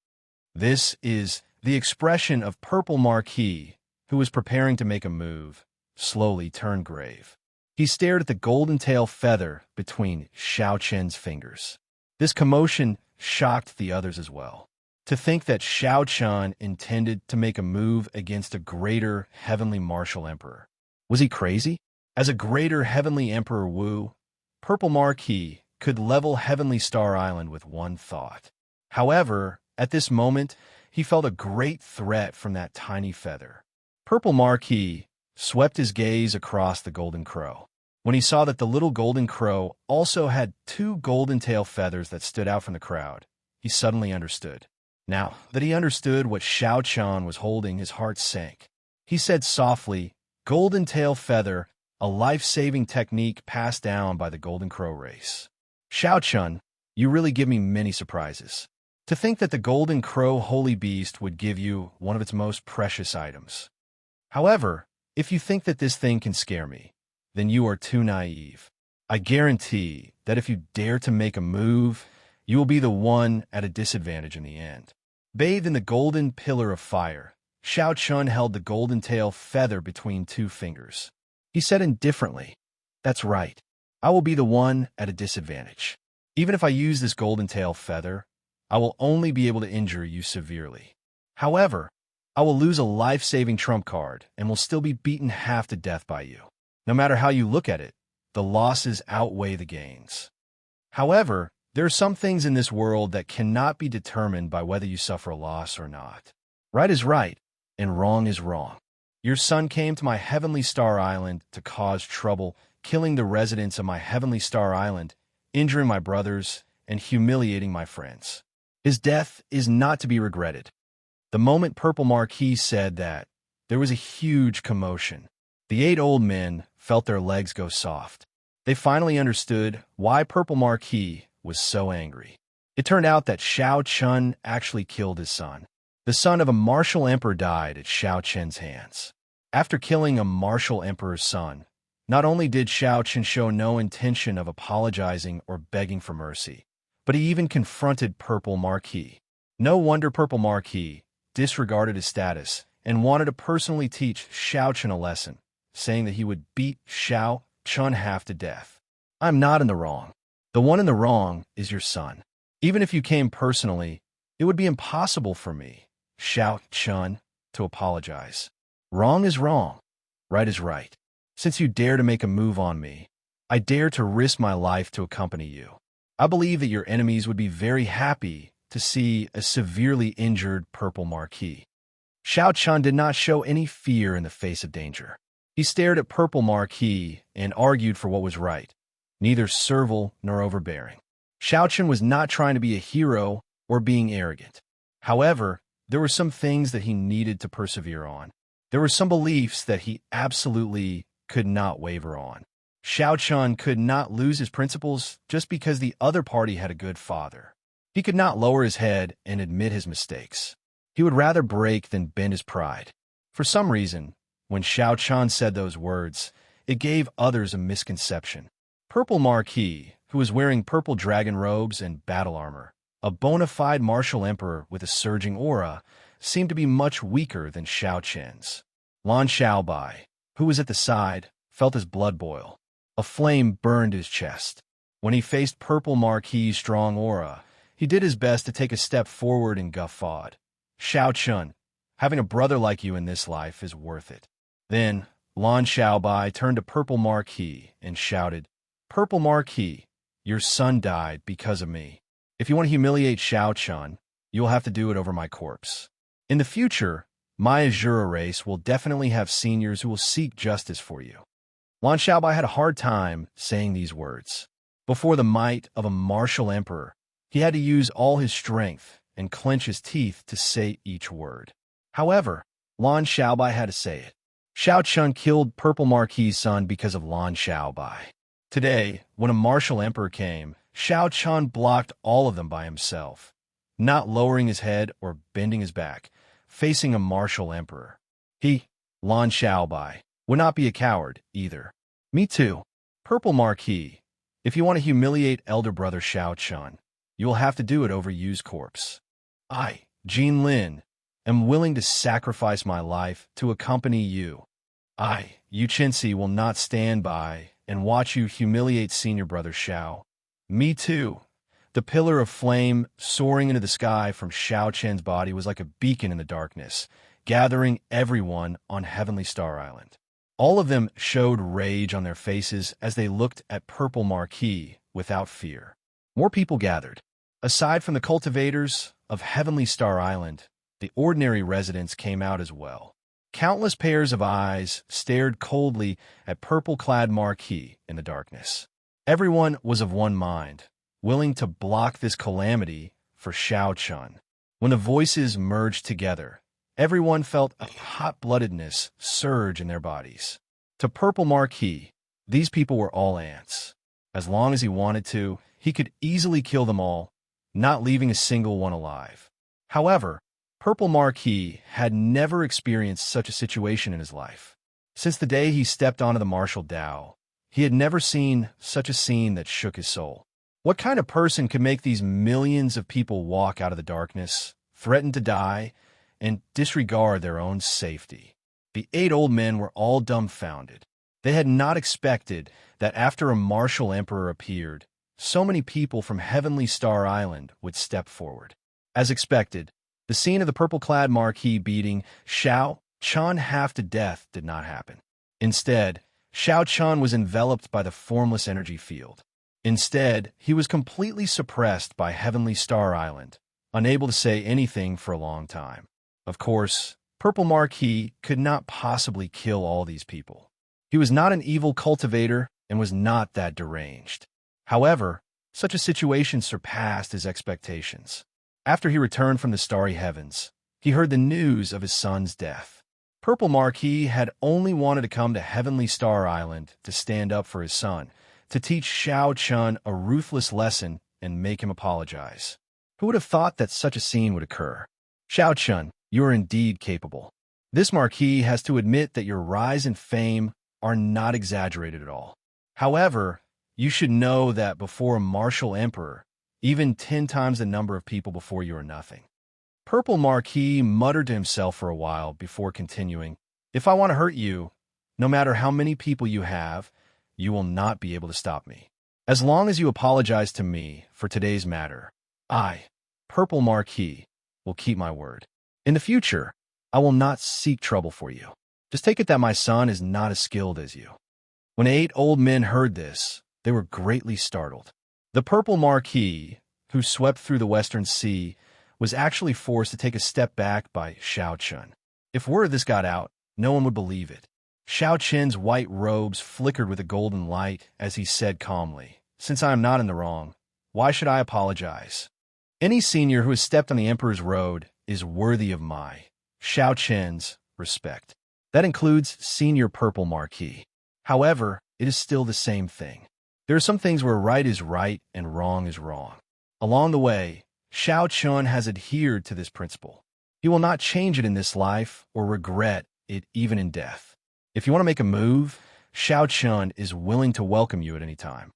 This is the expression of Purple Marquis, who was preparing to make a move, slowly turned grave. He stared at the golden tail feather between Xiao Chen's fingers. This commotion shocked the others as well. To think that Xiao Chen intended to make a move against a greater heavenly martial emperor. Was he crazy? As a greater heavenly emperor Wu, Purple Marquis could level Heavenly Star Island with one thought. However, at this moment, he felt a great threat from that tiny feather. Purple Marquis swept his gaze across the golden crow. When he saw that the little golden crow also had two golden tail feathers that stood out from the crowd, he suddenly understood. Now that he understood what Xiao Chan was holding, his heart sank. He said softly, "Golden tail feather, a life-saving technique passed down by the golden crow race." Xiao Chun, you really give me many surprises. To think that the golden crow holy beast would give you one of its most precious items. However, if you think that this thing can scare me, then you are too naive. I guarantee that if you dare to make a move, you will be the one at a disadvantage in the end. Bathed in the golden pillar of fire, Xiao Chun held the golden tail feather between two fingers. He said indifferently, "That's right. I will be the one at a disadvantage. Even if I use this golden tail feather, I will only be able to injure you severely. However, I will lose a life-saving trump card and will still be beaten half to death by you. No matter how you look at it, the losses outweigh the gains." However, there are some things in this world that cannot be determined by whether you suffer a loss or not. Right is right, and wrong is wrong. Your son came to my heavenly star island to cause trouble, killing the residents of my heavenly star island, injuring my brothers, and humiliating my friends. His death is not to be regretted. The moment Purple Marquis said that, there was a huge commotion. The 8 old men felt their legs go soft. They finally understood why Purple Marquis was so angry. It turned out that Shao Chun actually killed his son. The son of a martial emperor died at Shao Chen's hands. After killing a martial emperor's son, not only did Shao Chun show no intention of apologizing or begging for mercy, but he even confronted Purple Marquis. No wonder Purple Marquis disregarded his status and wanted to personally teach Shao Chun a lesson, saying that he would beat Shao Chun half to death. I'm not in the wrong. The one in the wrong is your son. Even if you came personally, it would be impossible for me, Shao Chun, to apologize. Wrong is wrong. Right is right. Since you dare to make a move on me, I dare to risk my life to accompany you. I believe that your enemies would be very happy to see a severely injured Purple Marquis. Shao Chun did not show any fear in the face of danger. He stared at Purple Marquis and argued for what was right, neither servile nor overbearing. Shao Chun was not trying to be a hero or being arrogant. However, there were some things that he needed to persevere on. There were some beliefs that he absolutely could not waver on. Shao Chun could not lose his principles just because the other party had a good father. He could not lower his head and admit his mistakes. He would rather break than bend his pride. For some reason, when Shao Chun said those words, it gave others a misconception. Purple Marquis, who was wearing purple dragon robes and battle armor, a bona fide martial emperor with a surging aura, seemed to be much weaker than Shao Chun's. Lan Xiaobai, who was at the side, felt his blood boil. A flame burned his chest. When he faced Purple Marquis' strong aura, he did his best to take a step forward and guffawed. Shao Chun, having a brother like you in this life is worth it. Then, Lan Xiaobai turned to Purple Marquis and shouted, Purple Marquis, your son died because of me. If you want to humiliate Shao Chun, you will have to do it over my corpse. In the future, my Azura race will definitely have seniors who will seek justice for you. Lan Xiaobai had a hard time saying these words. Before the might of a martial emperor, he had to use all his strength and clench his teeth to say each word. However, Lan Xiaobai had to say it. Shao Chun killed Purple Marquis' son because of Lan Xiaobai. Today, when a martial emperor came, Shao Chun blocked all of them by himself, not lowering his head or bending his back, facing a martial emperor. He, Lan Xiaobai, would not be a coward either. Me too. Purple Marquis, if you want to humiliate elder brother Shao Chun, you will have to do it over Yu's corpse. I, Jin Lin, am willing to sacrifice my life to accompany you. I, Yu Chenxi, will not stand by and watch you humiliate senior brother Shao. Me too. The pillar of flame soaring into the sky from Shao Chen's body was like a beacon in the darkness, gathering everyone on Heavenly Star Island. All of them showed rage on their faces as they looked at Purple Marquis without fear. More people gathered. Aside from the cultivators of Heavenly Star Island, the ordinary residents came out as well. Countless pairs of eyes stared coldly at purple-clad Marquis in the darkness. Everyone was of one mind, willing to block this calamity for Shao Chun. When the voices merged together, everyone felt a hot-bloodedness surge in their bodies. To Purple Marquis, these people were all ants. As long as he wanted to, he could easily kill them all, not leaving a single one alive. However, Purple Marquis had never experienced such a situation in his life. Since the day he stepped onto the martial Dao, he had never seen such a scene that shook his soul. What kind of person could make these millions of people walk out of the darkness, threaten to die, and disregard their own safety? The 8 old men were all dumbfounded. They had not expected that after a martial emperor appeared, so many people from Heavenly Star Island would step forward. As expected, the scene of the purple-clad Marquis beating Shao Chun half to death did not happen. Instead, Shao Chun was enveloped by the formless energy field. Instead, he was completely suppressed by Heavenly Star Island, unable to say anything for a long time. Of course, Purple Marquis could not possibly kill all these people. He was not an evil cultivator and was not that deranged. However, such a situation surpassed his expectations. After he returned from the starry heavens, he heard the news of his son's death. Purple Marquis had only wanted to come to Heavenly Star Island to stand up for his son, to teach Xiao Chun a ruthless lesson and make him apologize. Who would have thought that such a scene would occur? Xiao Chun, you are indeed capable. This Marquis has to admit that your rise and fame are not exaggerated at all. However, you should know that before a martial emperor, even 10 times the number of people before you are nothing. Purple Marquis muttered to himself for a while before continuing, if I want to hurt you, no matter how many people you have, you will not be able to stop me. As long as you apologize to me for today's matter, I, Purple Marquis, will keep my word. In the future, I will not seek trouble for you. Just take it that my son is not as skilled as you. When 8 old men heard this, they were greatly startled. The Purple Marquis, who swept through the Western Sea, was actually forced to take a step back by Xiao Chun. If word of this got out, no one would believe it. Xiao Chun's white robes flickered with a golden light as he said calmly, since I am not in the wrong, why should I apologize? Any senior who has stepped on the Emperor's road is worthy of my, Xiao Chun's, respect. That includes Senior Purple Marquis. However, it is still the same thing. There are some things where right is right and wrong is wrong. Along the way, Xiao Chun has adhered to this principle. He will not change it in this life or regret it even in death. If you want to make a move, Xiao Chun is willing to welcome you at any time.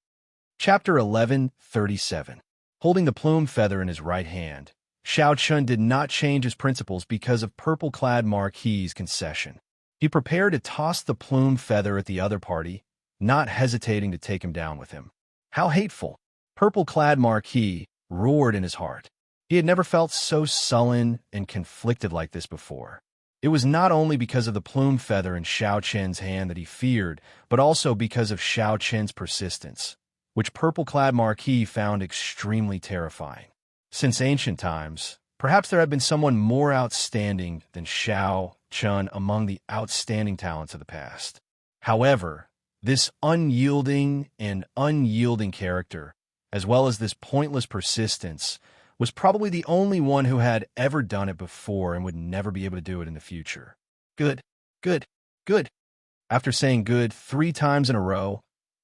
Chapter 11:37. Holding the plume feather in his right hand, Xiao Chun did not change his principles because of purple-clad Marquis' concession. He prepared to toss the plume feather at the other party, not hesitating to take him down with him. How hateful! Purple-clad Marquis roared in his heart. He had never felt so sullen and conflicted like this before. It was not only because of the plume feather in Xiao Chun's hand that he feared, but also because of Xiao Chun's persistence, which purple-clad Marquis found extremely terrifying. Since ancient times, perhaps there had been someone more outstanding than Xiao Chun among the outstanding talents of the past. However, this unyielding character, as well as this pointless persistence, was probably the only one who had ever done it before and would never be able to do it in the future. Good, good, good. After saying good 3 times in a row,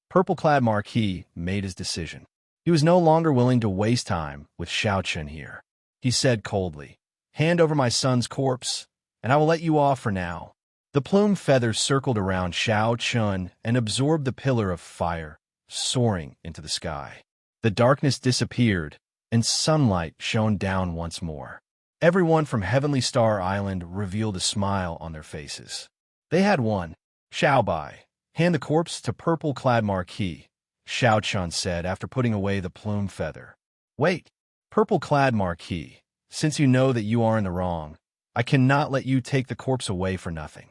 Purple-clad Marquis made his decision. He was no longer willing to waste time with Xiao Chun here. He said coldly, hand over my son's corpse, and I will let you off for now. The plume feathers circled around Xiao Chun and absorbed the pillar of fire, soaring into the sky. The darkness disappeared, and sunlight shone down once more. Everyone from Heavenly Star Island revealed a smile on their faces. They had won. Xiao Bai, hand the corpse to Purple-clad Marquis, Xiao Chun said after putting away the plume feather. Wait, Purple-clad Marquis, since you know that you are in the wrong, I cannot let you take the corpse away for nothing.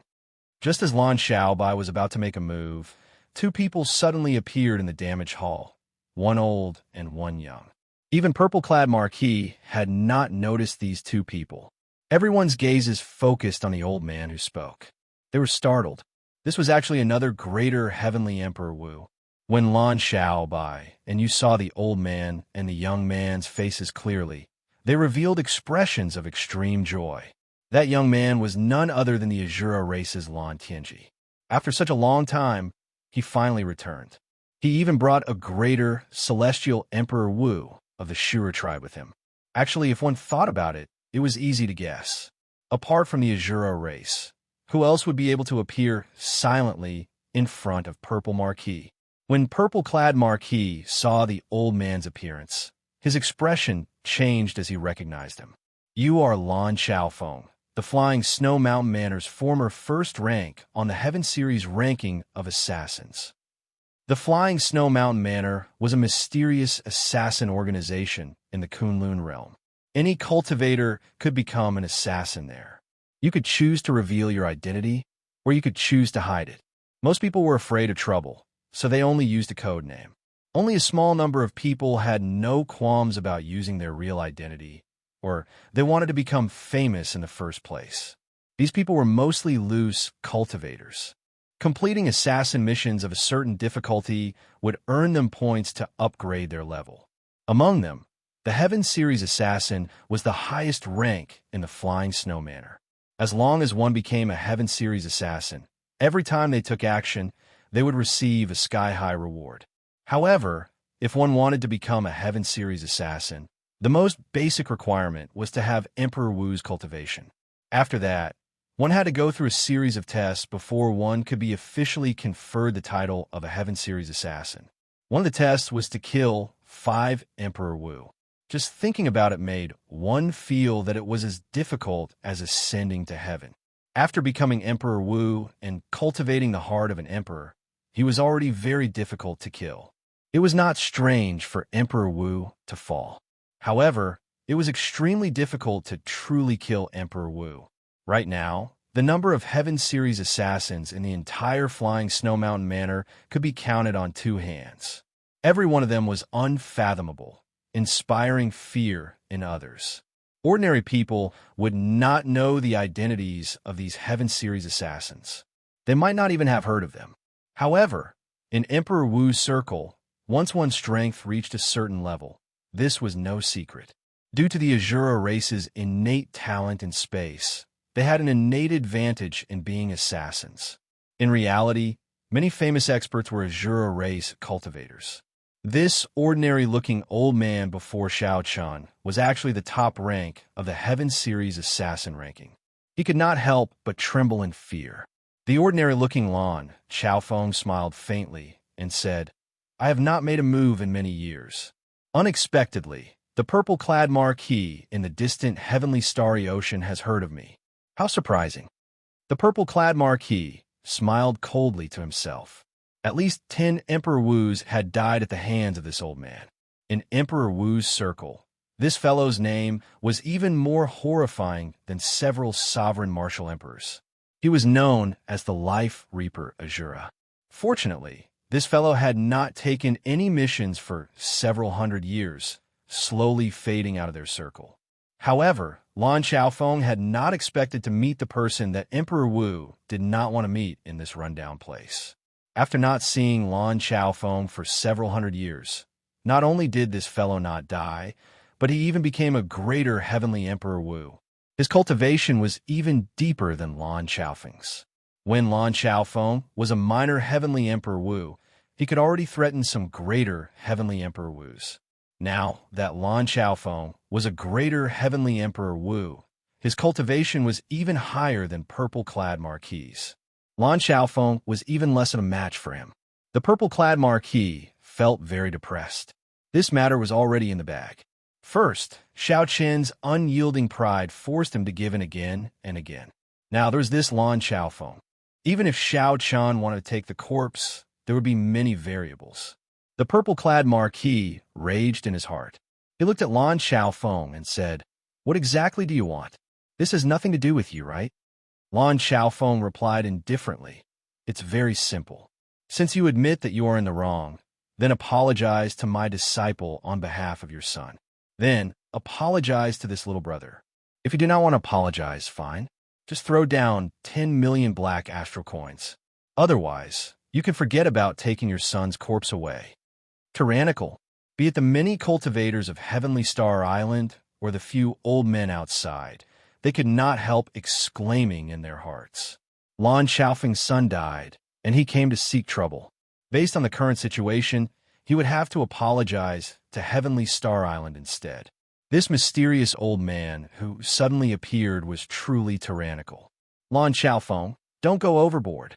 Just as Lan Xiaobai was about to make a move, 2 people suddenly appeared in the damaged hall, one old and one young. Even Purple-clad Marquis had not noticed these 2 people. Everyone's gazes focused on the old man who spoke. They were startled. This was actually another greater heavenly Emperor Wu. When Lan Xiaobai and you saw the old man and the young man's faces clearly, they revealed expressions of extreme joy. That young man was none other than the Azura race's Lan Tianji. After such a long time, he finally returned. He even brought a greater celestial Emperor Wu of the Shura tribe with him. Actually, if one thought about it, it was easy to guess. Apart from the Azura race, who else would be able to appear silently in front of Purple Marquis? When Purple-clad Marquis saw the old man's appearance, his expression changed as he recognized him. You are Lan Xiaofeng, the Flying Snow Mountain Manor's former first rank on the Heaven Series ranking of assassins. The Flying Snow Mountain Manor was a mysterious assassin organization in the Kunlun realm. Any cultivator could become an assassin there. You could choose to reveal your identity, or you could choose to hide it. Most people were afraid of trouble, so they only used a code name. Only a small number of people had no qualms about using their real identity, or they wanted to become famous in the first place. These people were mostly loose cultivators. Completing assassin missions of a certain difficulty would earn them points to upgrade their level. Among them, the Heaven Series Assassin was the highest rank in the Flying Snow Manor. As long as one became a Heaven Series Assassin, every time they took action, they would receive a sky-high reward. However, if one wanted to become a Heaven Series Assassin, the most basic requirement was to have Emperor Wu's cultivation. After that, one had to go through a series of tests before one could be officially conferred the title of a Heaven Series Assassin. One of the tests was to kill 5 Emperor Wu. Just thinking about it made one feel that it was as difficult as ascending to heaven. After becoming Emperor Wu and cultivating the heart of an emperor, he was already very difficult to kill. It was not strange for Emperor Wu to fall. However, it was extremely difficult to truly kill Emperor Wu. Right now, the number of Heaven Series assassins in the entire Flying Snow Mountain Manor could be counted on 2 hands. Every one of them was unfathomable, inspiring fear in others. Ordinary people would not know the identities of these Heaven Series assassins. They might not even have heard of them. However, in Emperor Wu's circle, once one's strength reached a certain level, this was no secret. Due to the Azura race's innate talent in space, they had an innate advantage in being assassins. In reality, many famous experts were Azura race cultivators. This ordinary-looking old man before Xiao Chun was actually the top rank of the Heaven Series assassin ranking. He could not help but tremble in fear. The ordinary-looking Lan, Xiao Feng smiled faintly and said, "I have not made a move in many years." Unexpectedly, the purple-clad marquis in the distant heavenly starry ocean has heard of me. How surprising. The purple-clad marquis smiled coldly to himself. At least 10 Emperor Wus had died at the hands of this old man. In Emperor Wu's circle, this fellow's name was even more horrifying than several sovereign martial emperors. He was known as the Life Reaper Azura. Fortunately, this fellow had not taken any missions for several hundred years, slowly fading out of their circle. However, Lan Xiaofeng had not expected to meet the person that Emperor Wu did not want to meet in this rundown place. After not seeing Lan Xiaofeng for several hundred years, not only did this fellow not die, but he even became a greater heavenly Emperor Wu. His cultivation was even deeper than Lan Xiaofeng's. When Lan Xiaofeng was a minor heavenly Emperor Wu, he could already threaten some greater heavenly Emperor Wus. Now that Lan Xiaofeng was a greater heavenly Emperor Wu, his cultivation was even higher than purple-clad marquis. Lan Xiaofeng was even less of a match for him. The purple-clad marquis felt very depressed. This matter was already in the bag. First, Xiao Qian's unyielding pride forced him to give in again and again. Now there's this Lan Xiaofeng. Even if Xiao Qian wanted to take the corpse, there would be many variables. The purple-clad marquis raged in his heart. He looked at Lan Xiaofeng and said, "What exactly do you want? This has nothing to do with you, right?" Lan Xiaofeng replied indifferently, "It's very simple. Since you admit that you are in the wrong, then apologize to my disciple on behalf of your son. Then apologize to this little brother. If you do not want to apologize, fine. Just throw down 10 million black astral coins. Otherwise, you can forget about taking your son's corpse away." Tyrannical, be it the many cultivators of Heavenly Star Island or the few old men outside, they could not help exclaiming in their hearts. Lan Xiaofeng's son died, and he came to seek trouble. Based on the current situation, he would have to apologize to Heavenly Star Island instead. This mysterious old man who suddenly appeared was truly tyrannical. Lan Xiaofeng, don't go overboard.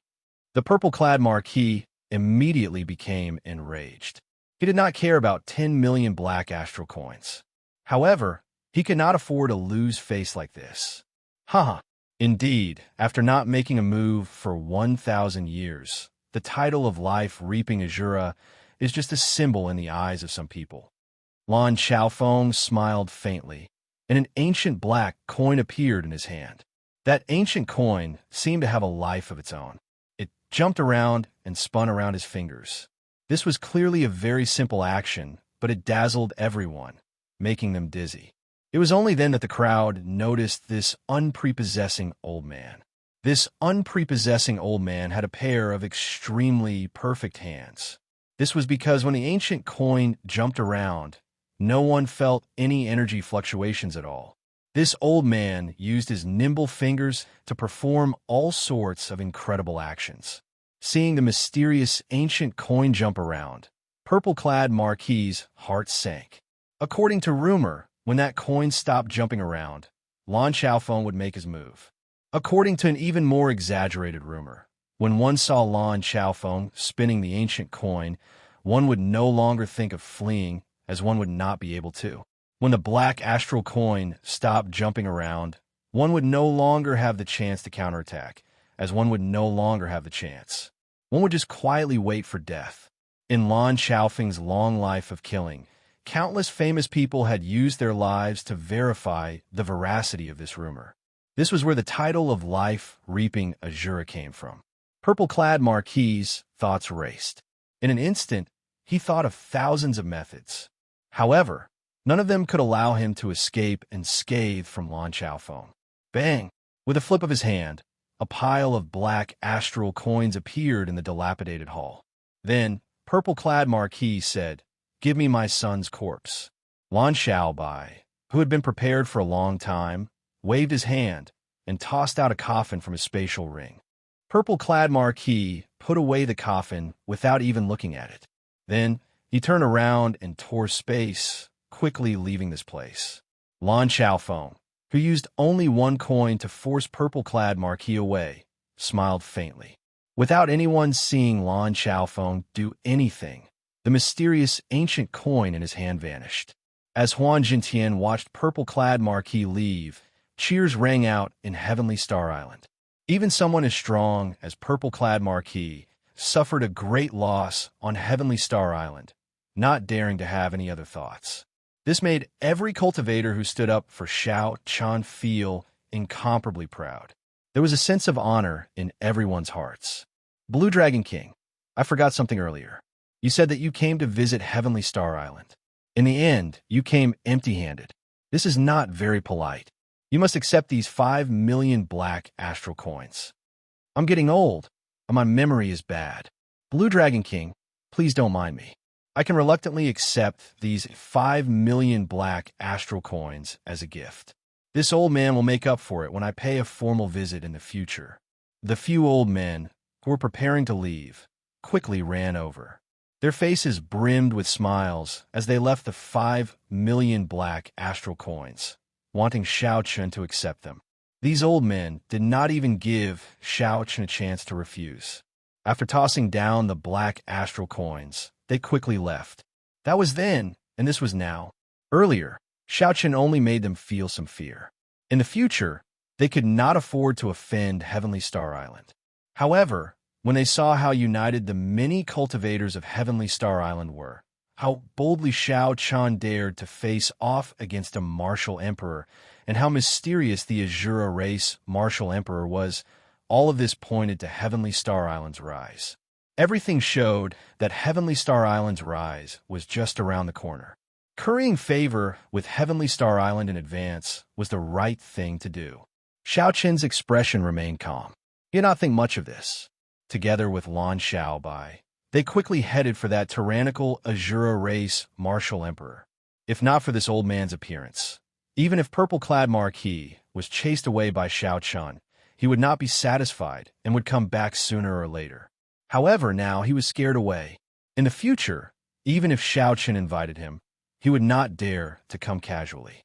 The purple-clad marquis immediately became enraged. He did not care about 10 million black astral coins. However, he could not afford a lose face like this. Haha. Indeed, after not making a move for 1,000 years, the title of Life Reaping Azura is just a symbol in the eyes of some people. Lan Xiaofeng smiled faintly, and an ancient black coin appeared in his hand. That ancient coin seemed to have a life of its own. It jumped around and spun around his fingers. This was clearly a very simple action, but it dazzled everyone, making them dizzy. It was only then that the crowd noticed this unprepossessing old man. This unprepossessing old man had a pair of extremely perfect hands. This was because when the ancient coin jumped around, no one felt any energy fluctuations at all. This old man used his nimble fingers to perform all sorts of incredible actions. Seeing the mysterious ancient coin jump around, purple-clad Marquis's heart sank. According to rumor, when that coin stopped jumping around, Lan Xiaofeng would make his move. According to an even more exaggerated rumor, when one saw Lan Xiaofeng spinning the ancient coin, one would no longer think of fleeing, as one would not be able to. When the black astral coin stopped jumping around, one would no longer have the chance to counterattack, as one would no longer have the chance. One would just quietly wait for death. In Lan Xiaofeng's long life of killing, countless famous people had used their lives to verify the veracity of this rumor. This was where the title of life-reaping Azura came from. Purple-clad Marquis's thoughts raced. In an instant, he thought of thousands of methods. However, none of them could allow him to escape unscathed from Lan Xiaofeng. Bang! With a flip of his hand, a pile of black astral coins appeared in the dilapidated hall. Then, purple-clad Marquis said, "Give me my son's corpse." Lan Xiaobai, who had been prepared for a long time, waved his hand and tossed out a coffin from his spatial ring. Purple-clad Marquis put away the coffin without even looking at it. Then, he turned around and tore space, quickly leaving this place. Lan Xiaofeng, who used only one coin to force purple-clad Marquis away, smiled faintly. Without anyone seeing Lan Xiaofeng do anything, the mysterious ancient coin in his hand vanished. As Huan Jintian watched purple-clad Marquis leave, cheers rang out in Heavenly Star Island. Even someone as strong as purple-clad Marquis suffered a great loss on Heavenly Star Island, not daring to have any other thoughts. This made every cultivator who stood up for Xiao Chan feel incomparably proud. There was a sense of honor in everyone's hearts. Blue Dragon King, I forgot something earlier. You said that you came to visit Heavenly Star Island. In the end, you came empty-handed. This is not very polite. You must accept these 5 million black astral coins. I'm getting old, and my memory is bad. Blue Dragon King, please don't mind me. I can reluctantly accept these 5 million black astral coins as a gift. This old man will make up for it when I pay a formal visit in the future. The few old men who were preparing to leave quickly ran over. Their faces brimmed with smiles as they left the 5 million black astral coins, wanting Xiao Chun to accept them. These old men did not even give Xiao Chun a chance to refuse. After tossing down the black astral coins, they quickly left. That was then, and this was now. Earlier, Xiao Chun only made them feel some fear. In the future, they could not afford to offend Heavenly Star Island. However, when they saw how united the many cultivators of Heavenly Star Island were, how boldly Xiao Chan dared to face off against a martial emperor, and how mysterious the Azura race martial emperor was, all of this pointed to Heavenly Star Island's rise. Everything showed that Heavenly Star Island's rise was just around the corner. Currying favor with Heavenly Star Island in advance was the right thing to do. Xiao Chen's expression remained calm. He did not think much of this. Together with Lan Xiaobai, they quickly headed for that tyrannical Azura race martial emperor. If not for this old man's appearance, even if purple-clad Marquis was chased away by Xiao Chun, he would not be satisfied and would come back sooner or later. However, now he was scared away. In the future, even if Xiao Chun invited him, he would not dare to come casually.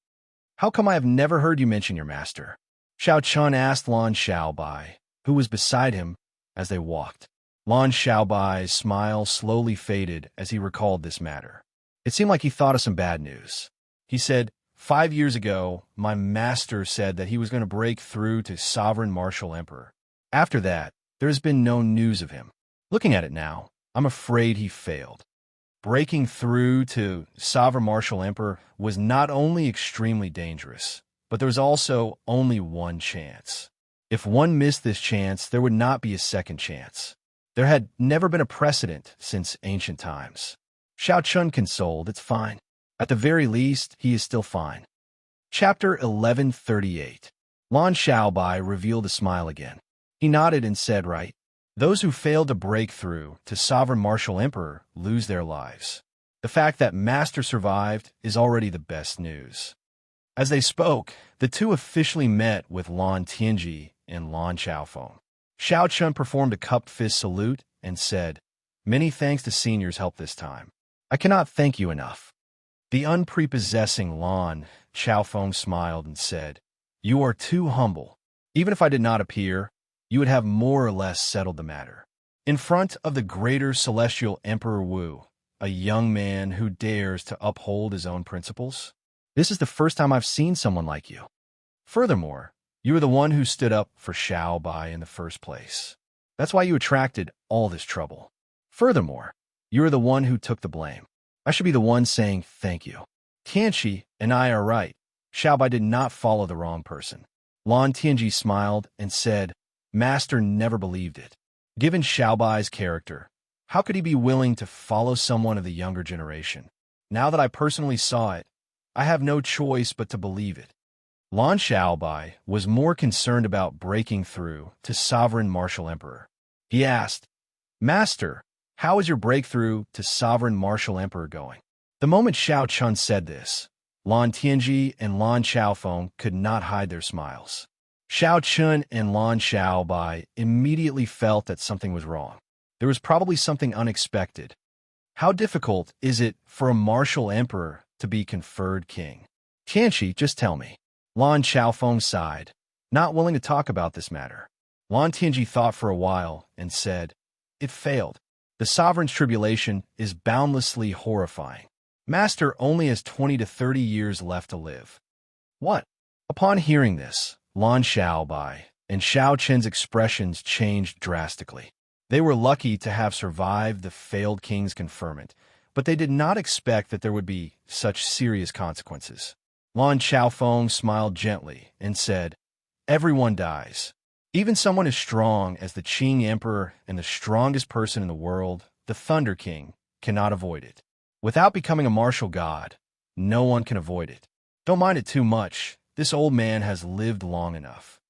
How come I have never heard you mention your master? Xiao Chun asked Lan Xiaobai, who was beside him, as they walked. Lan Xiaobai's smile slowly faded as he recalled this matter. It seemed like he thought of some bad news. He said, 5 years ago, my master said that he was going to break through to Sovereign Martial Emperor. After that, there has been no news of him. Looking at it now, I'm afraid he failed. Breaking through to Sovereign Martial Emperor was not only extremely dangerous, but there was also only one chance. If one missed this chance, there would not be a second chance. There had never been a precedent since ancient times. Xiao Chun consoled, "It's fine. At the very least, he is still fine." Chapter 1138. Lan Xiaobai revealed a smile again. He nodded and said, "Right. Those who fail to break through to Sovereign Martial Emperor lose their lives. The fact that Master survived is already the best news." As they spoke, the two officially met with Lan Tianji and Lan Xiaofeng. Xiao Chun performed a cupped fist salute and said, "Many thanks to Senior's help this time. I cannot thank you enough." The unprepossessing Lan Xiaofeng smiled and said, "You are too humble. Even if I did not appear, you would have more or less settled the matter." In front of the greater celestial Emperor Wu, a young man who dares to uphold his own principles? This is the first time I've seen someone like you. Furthermore, you were the one who stood up for Xiao Bai in the first place. That's why you attracted all this trouble. Furthermore, you are the one who took the blame. I should be the one saying thank you. Tianxi and I are right. Xiao Bai did not follow the wrong person." Lan Tianji smiled and said, "Master never believed it. Given Xiao Bai's character, how could he be willing to follow someone of the younger generation? Now that I personally saw it, I have no choice but to believe it." Lan Xiaobai was more concerned about breaking through to Sovereign Martial Emperor. He asked, "Master, how is your breakthrough to Sovereign Martial Emperor going?" The moment Xiao Chun said this, Lan Tianji and Lan Xiaofeng could not hide their smiles. Xiao Chun and Lan Xiaobai immediately felt that something was wrong. There was probably something unexpected. How difficult is it for a martial emperor to be conferred king? "Tianxi, just tell me." Lan Xiaofeng sighed, not willing to talk about this matter. Lan Tianji thought for a while and said, "It failed. The sovereign's tribulation is boundlessly horrifying. Master only has 20 to 30 years left to live." "What?" Upon hearing this, Lan Xiaobai and Xiao Chen's expressions changed drastically. They were lucky to have survived the failed king's conferment, but they did not expect that there would be such serious consequences. Lan Xiaofeng smiled gently and said, "Everyone dies. Even someone as strong as the Qing Emperor and the strongest person in the world, the Thunder King, cannot avoid it. Without becoming a martial god, no one can avoid it. Don't mind it too much. This old man has lived long enough."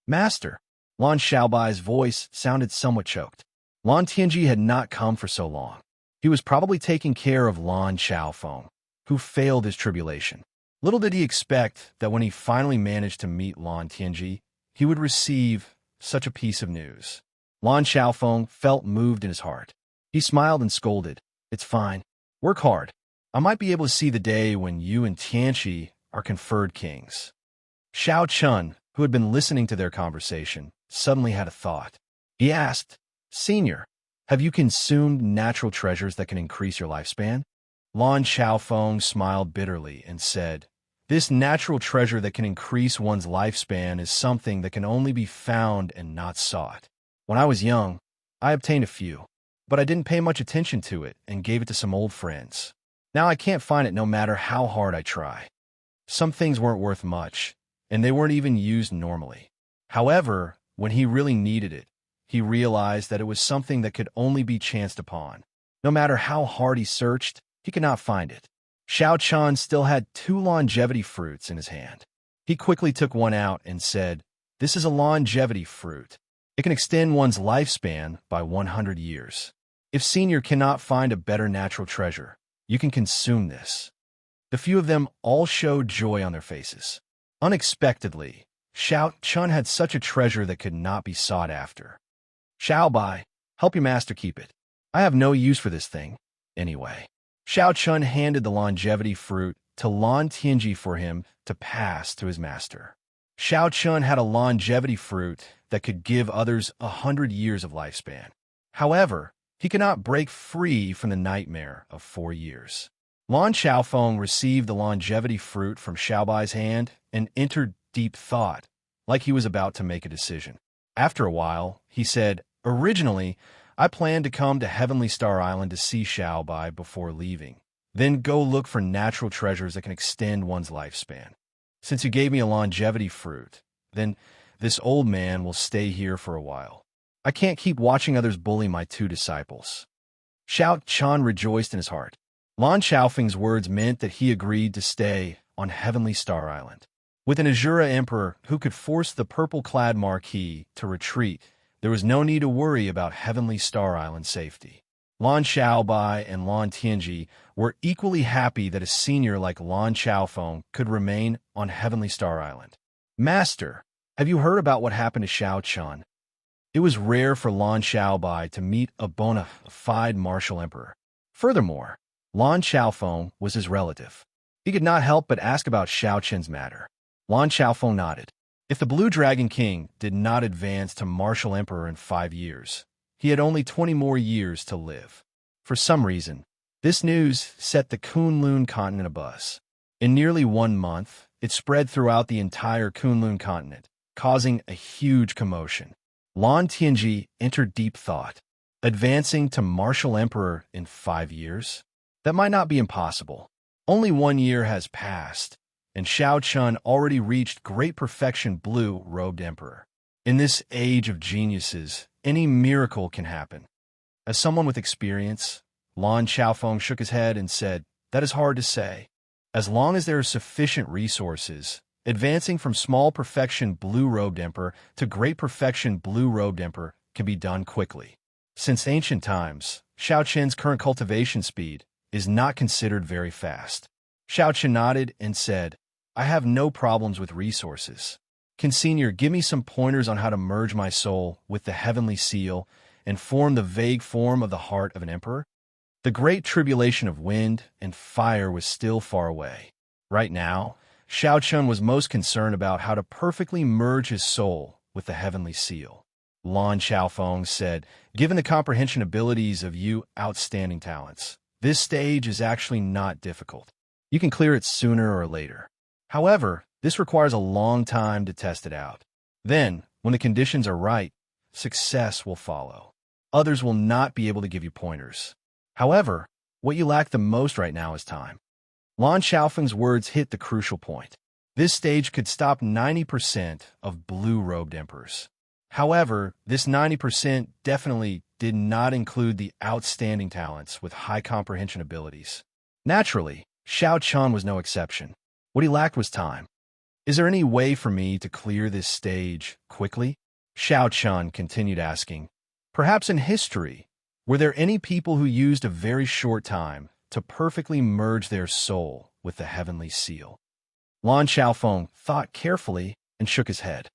"Master," Lan Xiaobai's voice sounded somewhat choked. Lan Tianji had not come for so long. He was probably taking care of Lan Xiaofeng, who failed his tribulation. Little did he expect that when he finally managed to meet Lan Tianji, he would receive such a piece of news. Lan Xiaofeng felt moved in his heart. He smiled and scolded, "It's fine. Work hard. I might be able to see the day when you and Tianxi are conferred kings." Xiao Chun, who had been listening to their conversation, suddenly had a thought. He asked, "Senior, have you consumed natural treasures that can increase your lifespan?" Lan Xiaofeng smiled bitterly and said, "This natural treasure that can increase one's lifespan is something that can only be found and not sought. When I was young, I obtained a few, but I didn't pay much attention to it and gave it to some old friends. Now I can't find it no matter how hard I try. Some things weren't worth much, and they weren't even used normally. However, when he really needed it, he realized that it was something that could only be chanced upon. No matter how hard he searched, he could not find it." Xiao Chun still had 2 longevity fruits in his hand. He quickly took one out and said, "This is a longevity fruit. It can extend one's lifespan by 100 years. If Senior cannot find a better natural treasure, you can consume this." The few of them all showed joy on their faces. Unexpectedly, Xiao Chun had such a treasure that could not be sought after. "Xiao Bai, help your master keep it. I have no use for this thing, anyway." Xiao Chun handed the longevity fruit to Lan Tianji for him to pass to his master. Xiao Chun had a longevity fruit that could give others 100 years of lifespan. However, he could not break free from the nightmare of 4 years. Lan Xiaofeng received the longevity fruit from Xiaobai's hand and entered deep thought, like he was about to make a decision. After a while, he said, "Originally, I planned to come to Heavenly Star Island to see Xiaobai before leaving, then go look for natural treasures that can extend one's lifespan. Since you gave me a longevity fruit, then this old man will stay here for a while. I can't keep watching others bully my two disciples. Xiao Chan rejoiced in his heart. Lan Xiaofeng's words meant that he agreed to stay on Heavenly Star Island. With an Azura emperor who could force the purple-clad Marquis to retreat, there was no need to worry about Heavenly Star Island's safety. Lan Xiaobai and Lan Tianji were equally happy that a senior like Lan Xiaofeng could remain on Heavenly Star Island. Master, have you heard about what happened to Xiao Chan? It was rare for Lan Xiaobai to meet a bona fide martial emperor. Furthermore, Lan Xiaofeng was his relative. He could not help but ask about Xiao Chen's matter. Lan Xiaofeng nodded. If the Blue Dragon King did not advance to martial emperor in 5 years, he had only 20 more years to live. For some reason, this news set the Kunlun continent abuzz. In nearly 1 month, it spread throughout the entire Kunlun continent, causing a huge commotion. Lan Tianji entered deep thought. Advancing to martial emperor in 5 years? That might not be impossible. Only 1 year has passed, and Xiao Chun already reached great perfection blue-robed emperor. In this age of geniuses, any miracle can happen. As someone with experience, Lan Xiaofeng shook his head and said, "That is hard to say. As long as there are sufficient resources, advancing from small perfection blue-robed emperor to great perfection blue-robed emperor can be done quickly. Since ancient times, Xiao Chen's current cultivation speed is not considered very fast." Xiao Chen nodded and said, "I have no problems with resources. Can Senior give me some pointers on how to merge my soul with the heavenly seal and form the vague form of the heart of an emperor?" The great tribulation of wind and fire was still far away. Right now, Xiao Chun was most concerned about how to perfectly merge his soul with the heavenly seal. Lan Xiaofeng said, "Given the comprehension abilities of you outstanding talents, this stage is actually not difficult. You can clear it sooner or later. However, this requires a long time to test it out. Then, when the conditions are right, success will follow. Others will not be able to give you pointers. However, what you lack the most right now is time." Lan Xiaofeng's words hit the crucial point. This stage could stop 90% of blue-robed emperors. However, this 90% definitely did not include the outstanding talents with high comprehension abilities. Naturally, Xiao Chun was no exception. What he lacked was time. "Is there any way for me to clear this stage quickly?" Xiao Chun continued asking. "Perhaps in history, were there any people who used a very short time to perfectly merge their soul with the heavenly seal?" Lan Xiaofeng thought carefully and shook his head.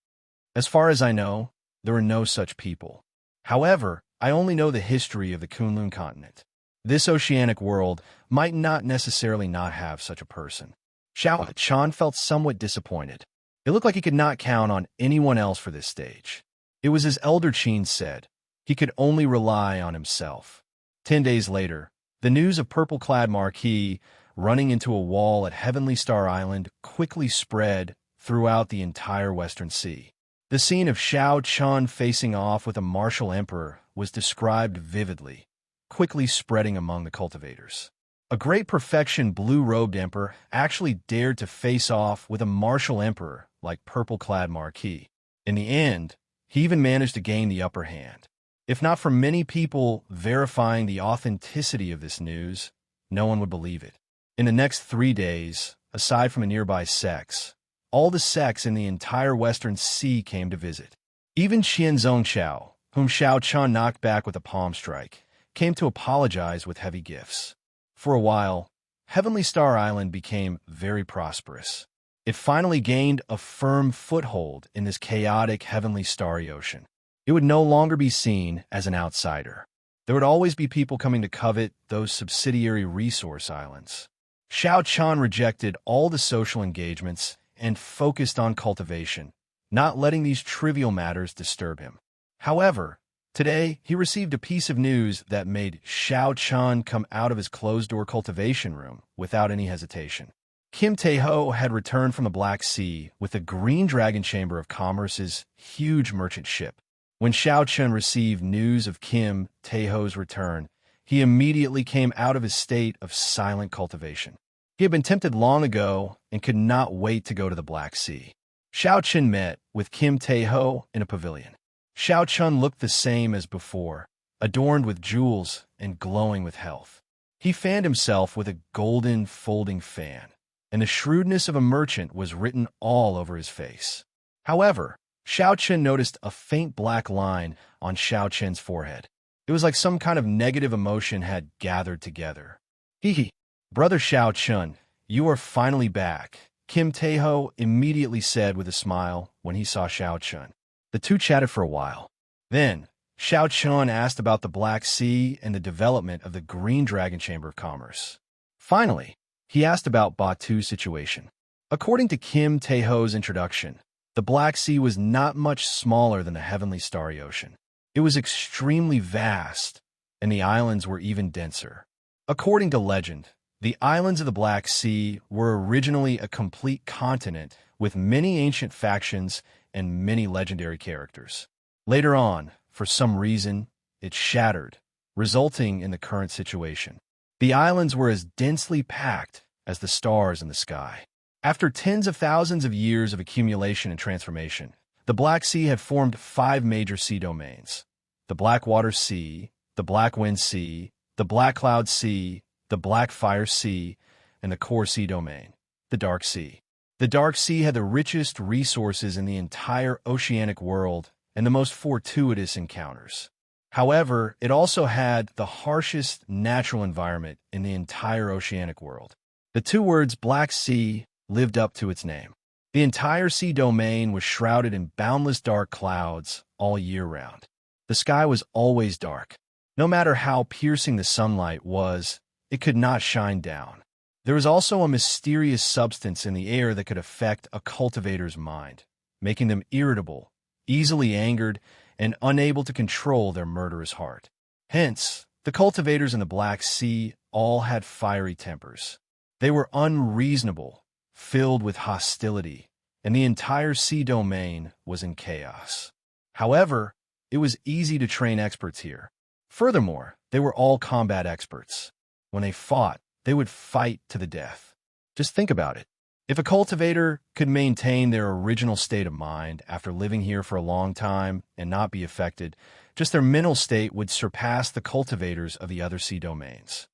"As far as I know, there are no such people. However, I only know the history of the Kunlun continent. This oceanic world might not necessarily not have such a person." Xiao Chan felt somewhat disappointed. It looked like he could not count on anyone else for this stage. It was as Elder Qin said, he could only rely on himself. 10 days later, the news of purple-clad Marquis running into a wall at Heavenly Star Island quickly spread throughout the entire Western Sea. The scene of Xiao Chun facing off with a martial emperor was described vividly, quickly spreading among the cultivators. A great perfection blue-robed emperor actually dared to face off with a martial emperor like purple-clad Marquis. In the end, he even managed to gain the upper hand. If not for many people verifying the authenticity of this news, no one would believe it. In the next 3 days, aside from a nearby sects, all the sects in the entire Western Sea came to visit. Even Qian Zongqiao, whom Xiao Chun knocked back with a palm strike, came to apologize with heavy gifts. For a while, Heavenly Star Island became very prosperous. It finally gained a firm foothold in this chaotic heavenly starry ocean. It would no longer be seen as an outsider. There would always be people coming to covet those subsidiary resource islands. Xiao Chan rejected all the social engagements and focused on cultivation, not letting these trivial matters disturb him. However, today he received a piece of news that made Xiao Chan come out of his closed-door cultivation room without any hesitation. Kim Taeho had returned from the Black Sea with the Green Dragon Chamber of Commerce's huge merchant ship. When Xiao Chun received news of Kim Taeho's return, he immediately came out of his state of silent cultivation. He had been tempted long ago and could not wait to go to the Black Sea. Xiao Chun met with Kim Taeho in a pavilion. Xiao Chun looked the same as before, adorned with jewels and glowing with health. He fanned himself with a golden folding fan, and the shrewdness of a merchant was written all over his face. However, Xiao Chun noticed a faint black line on Xiao Chen's forehead. It was like some kind of negative emotion had gathered together. Hee. Brother Xiao Chun, you are finally back, Kim Taeho immediately said with a smile when he saw Xiao Chun. The two chatted for a while. Then, Xiao Chun asked about the Black Sea and the development of the Green Dragon Chamber of Commerce. Finally, he asked about Batu's situation. According to Kim Taeho's introduction, the Black Sea was not much smaller than the heavenly starry ocean. It was extremely vast, and the islands were even denser. According to legend, the islands of the Black Sea were originally a complete continent with many ancient factions and many legendary characters. Later on, for some reason, it shattered, resulting in the current situation. The islands were as densely packed as the stars in the sky. After tens of thousands of years of accumulation and transformation, the Black Sea had formed 5 major sea domains: the Blackwater Sea, the Black Wind Sea, the Black Cloud Sea, the Black Fire Sea, and the core sea domain, the Dark Sea. The Dark Sea had the richest resources in the entire oceanic world and the most fortuitous encounters. However, it also had the harshest natural environment in the entire oceanic world. The two words Black Sea lived up to its name. The entire sea domain was shrouded in boundless dark clouds all year round. The sky was always dark. No matter how piercing the sunlight was, it could not shine down. There was also a mysterious substance in the air that could affect a cultivator's mind, making them irritable, easily angered, and unable to control their murderous heart. Hence, the cultivators in the Black Sea all had fiery tempers. They were unreasonable, filled with hostility, and the entire sea domain was in chaos. However, it was easy to train experts here. Furthermore, they were all combat experts. When they fought, they would fight to the death. Just think about it. If a cultivator could maintain their original state of mind after living here for a long time and not be affected, just their mental state would surpass the cultivators of the other sea domains.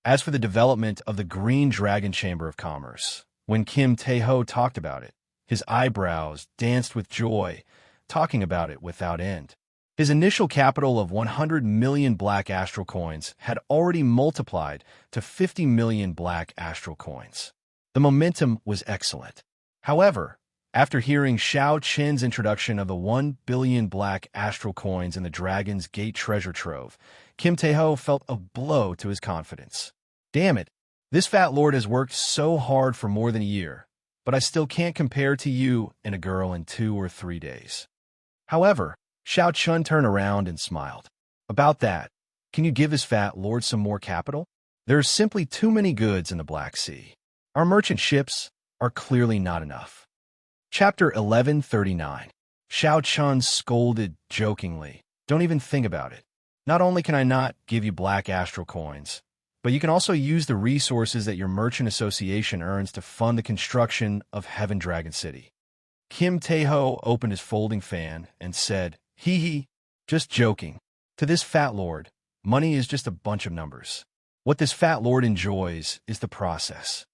As for the development of the Green Dragon Chamber of Commerce, when Kim Taeho talked about it, his eyebrows danced with joy, talking about it without end. His initial capital of 100 million black astral coins had already multiplied to 50 million black astral coins. The momentum was excellent. However, after hearing Xiao Chen's introduction of the 1 billion black astral coins in the Dragon's Gate treasure trove, Kim Taeho felt a blow to his confidence. Damn it, this fat lord has worked so hard for more than a year, but I still can't compare to you and a girl in 2 or 3 days. However, Xiao Chun turned around and smiled. About that, can you give this fat lord some more capital? There are simply too many goods in the Black Sea. Our merchant ships are clearly not enough. Chapter 1139. Xiao Chun scolded jokingly. Don't even think about it. Not only can I not give you black astral coins, but you can also use the resources that your merchant association earns to fund the construction of Heaven Dragon City. Kim Taeho opened his folding fan and said, "Hee hee, just joking. To this fat lord, money is just a bunch of numbers. What this fat lord enjoys is the process."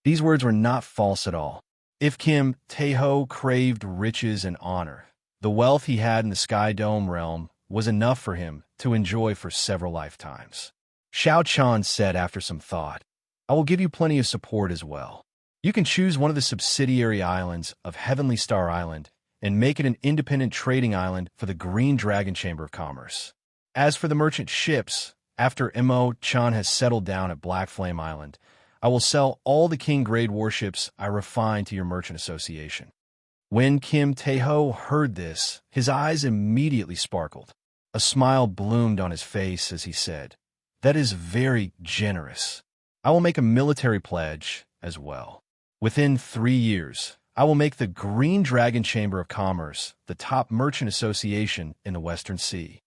These words were not false at all. If Kim Taeho craved riches and honor, the wealth he had in the Sky Dome realm was enough for him to enjoy for several lifetimes. Xiao Chun said after some thought, "I will give you plenty of support as well. You can choose one of the subsidiary islands of Heavenly Star Island and make it an independent trading island for the Green Dragon Chamber of Commerce. As for the merchant ships, after Mo Chan has settled down at Black Flame Island, I will sell all the King-grade warships I refine to your merchant association." When Kim Taeho heard this, his eyes immediately sparkled. A smile bloomed on his face as he said, "That is very generous. I will make a military pledge as well. Within 3 years, I will make the Green Dragon Chamber of Commerce the top merchant association in the Western Sea."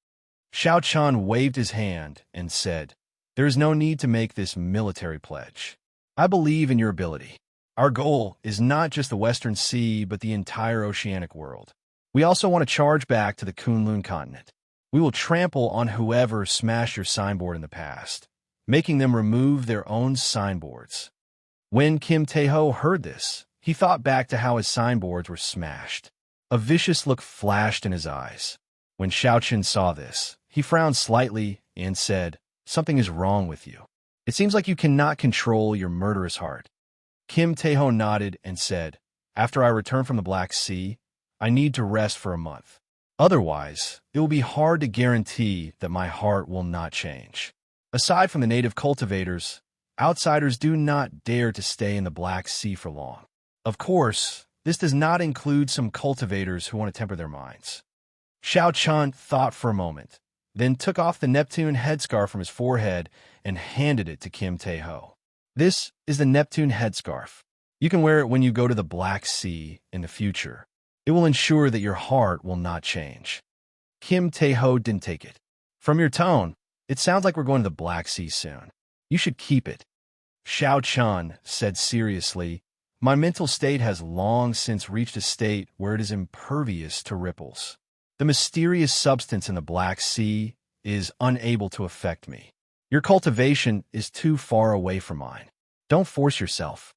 Xiao Chun waved his hand and said, "There is no need to make this military pledge. I believe in your ability. Our goal is not just the Western Sea, but the entire oceanic world. We also want to charge back to the Kunlun continent. We will trample on whoever smashed your signboard in the past, making them remove their own signboards. When Kim Tae-ho heard this, he thought back to how his signboards were smashed. A vicious look flashed in his eyes. When Xiaoqin saw this, he frowned slightly and said, "Something is wrong with you. It seems like you cannot control your murderous heart." Kim Tae-ho nodded and said, "After I return from the Black Sea, I need to rest for a month. Otherwise, it will be hard to guarantee that my heart will not change." Aside from the native cultivators, outsiders do not dare to stay in the Black Sea for long. Of course, this does not include some cultivators who want to temper their minds. Xiao Chun thought for a moment, then took off the Neptune headscarf from his forehead and handed it to Kim Tae-ho. "This is the Neptune headscarf. You can wear it when you go to the Black Sea in the future. It will ensure that your heart will not change." Kim Tae-ho didn't take it. "From your tone, it sounds like we're going to the Black Sea soon. You should keep it." Xiao Chun said seriously, "My mental state has long since reached a state where it is impervious to ripples. The mysterious substance in the Black Sea is unable to affect me. Your cultivation is too far away from mine. Don't force yourself."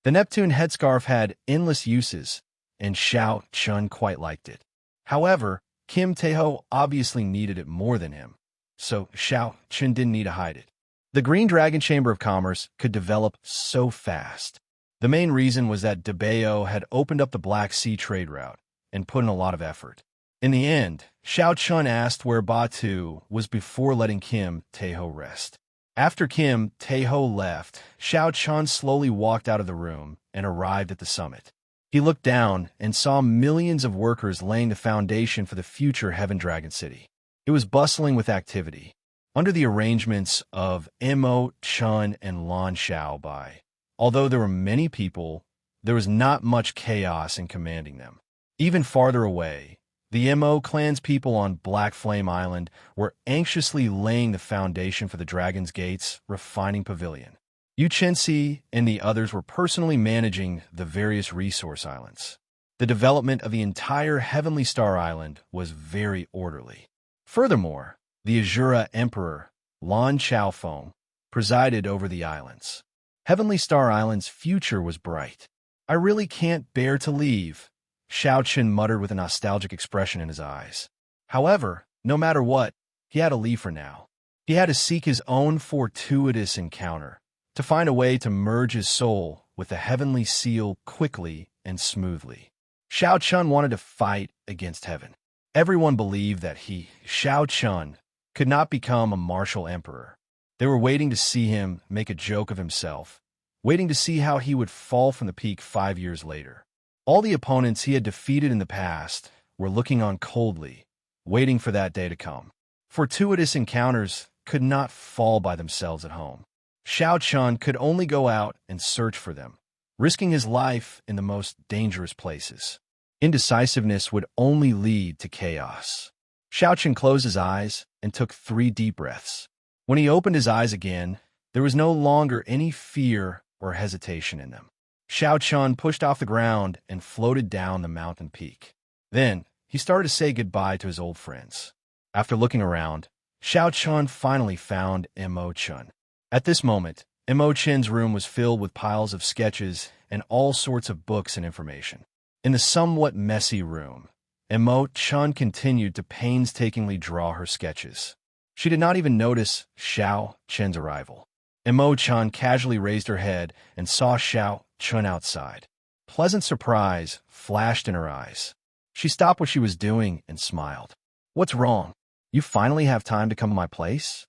The Neptune headscarf had endless uses, and Xiao Chun quite liked it. However, Kim Tae-ho obviously needed it more than him, so Xiao Chun didn't need to hide it. The Green Dragon Chamber of Commerce could develop so fast. The main reason was that Debeo had opened up the Black Sea trade route and put in a lot of effort. In the end, Xiao Chun asked where Batu was before letting Kim Tae-ho rest. After Kim Tae-ho left, Xiao Chun slowly walked out of the room and arrived at the summit. He looked down and saw millions of workers laying the foundation for the future Heaven Dragon City. It was bustling with activity. Under the arrangements of Mo Chun and Lan Xiaobai, although there were many people, there was not much chaos in commanding them. Even farther away, the Mo clan's people on Black Flame Island were anxiously laying the foundation for the Dragon's Gate's refining pavilion. Yu Chenxi and the others were personally managing the various resource islands. The development of the entire Heavenly Star Island was very orderly. Furthermore, the Azura Emperor, Lan Xiaofeng, presided over the islands. Heavenly Star Island's future was bright. "I really can't bear to leave," Xiao Chun muttered with a nostalgic expression in his eyes. However, no matter what, he had to leave for now. He had to seek his own fortuitous encounter, to find a way to merge his soul with the heavenly seal quickly and smoothly. Xiao Chun wanted to fight against heaven. Everyone believed that he, Xiao Chun, could not become a martial emperor. They were waiting to see him make a joke of himself, waiting to see how he would fall from the peak 5 years later. All the opponents he had defeated in the past were looking on coldly, waiting for that day to come. Fortuitous encounters could not fall by themselves at home. Xiao Chun could only go out and search for them, risking his life in the most dangerous places. Indecisiveness would only lead to chaos. Xiao Chun closed his eyes and took 3 deep breaths. When he opened his eyes again, there was no longer any fear or hesitation in them. Xiao Chun pushed off the ground and floated down the mountain peak. Then, he started to say goodbye to his old friends. After looking around, Xiao Chun finally found Mo Chun. At this moment, Mo Chun's room was filled with piles of sketches and all sorts of books and information. In the somewhat messy room, Mo Chun continued to painstakingly draw her sketches. She did not even notice Xiao Chun's arrival. Mo Chun casually raised her head and saw Xiao Chun outside. Pleasant surprise flashed in her eyes. She stopped what she was doing and smiled. "What's wrong? You finally have time to come to my place?"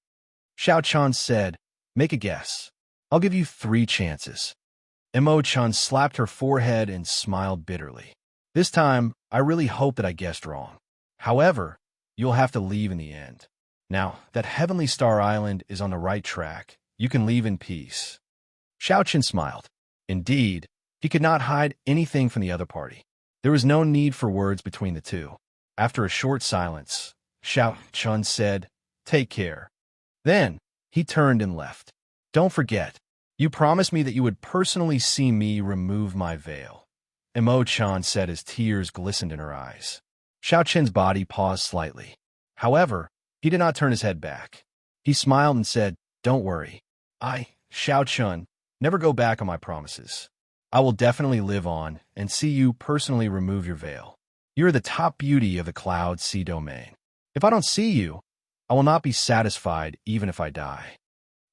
Xiao Chun said, "Make a guess. I'll give you 3 chances." Mo Chun slapped her forehead and smiled bitterly. "This time, I really hope that I guessed wrong. However, you'll have to leave in the end. Now that Heavenly Star Island is on the right track, you can leave in peace." Xiao Chun smiled. Indeed, he could not hide anything from the other party. There was no need for words between the two. After a short silence, Xiao Chun said, "Take care." Then, he turned and left. "Don't forget, you promised me that you would personally see me remove my veil," Mo Chun said as tears glistened in her eyes. Xiao Qin's body paused slightly. However, he did not turn his head back. He smiled and said, "Don't worry. Xiao Qun, never go back on my promises. I will definitely live on and see you personally remove your veil. You are the top beauty of the Cloud Sea domain. If I don't see you, I will not be satisfied even if I die."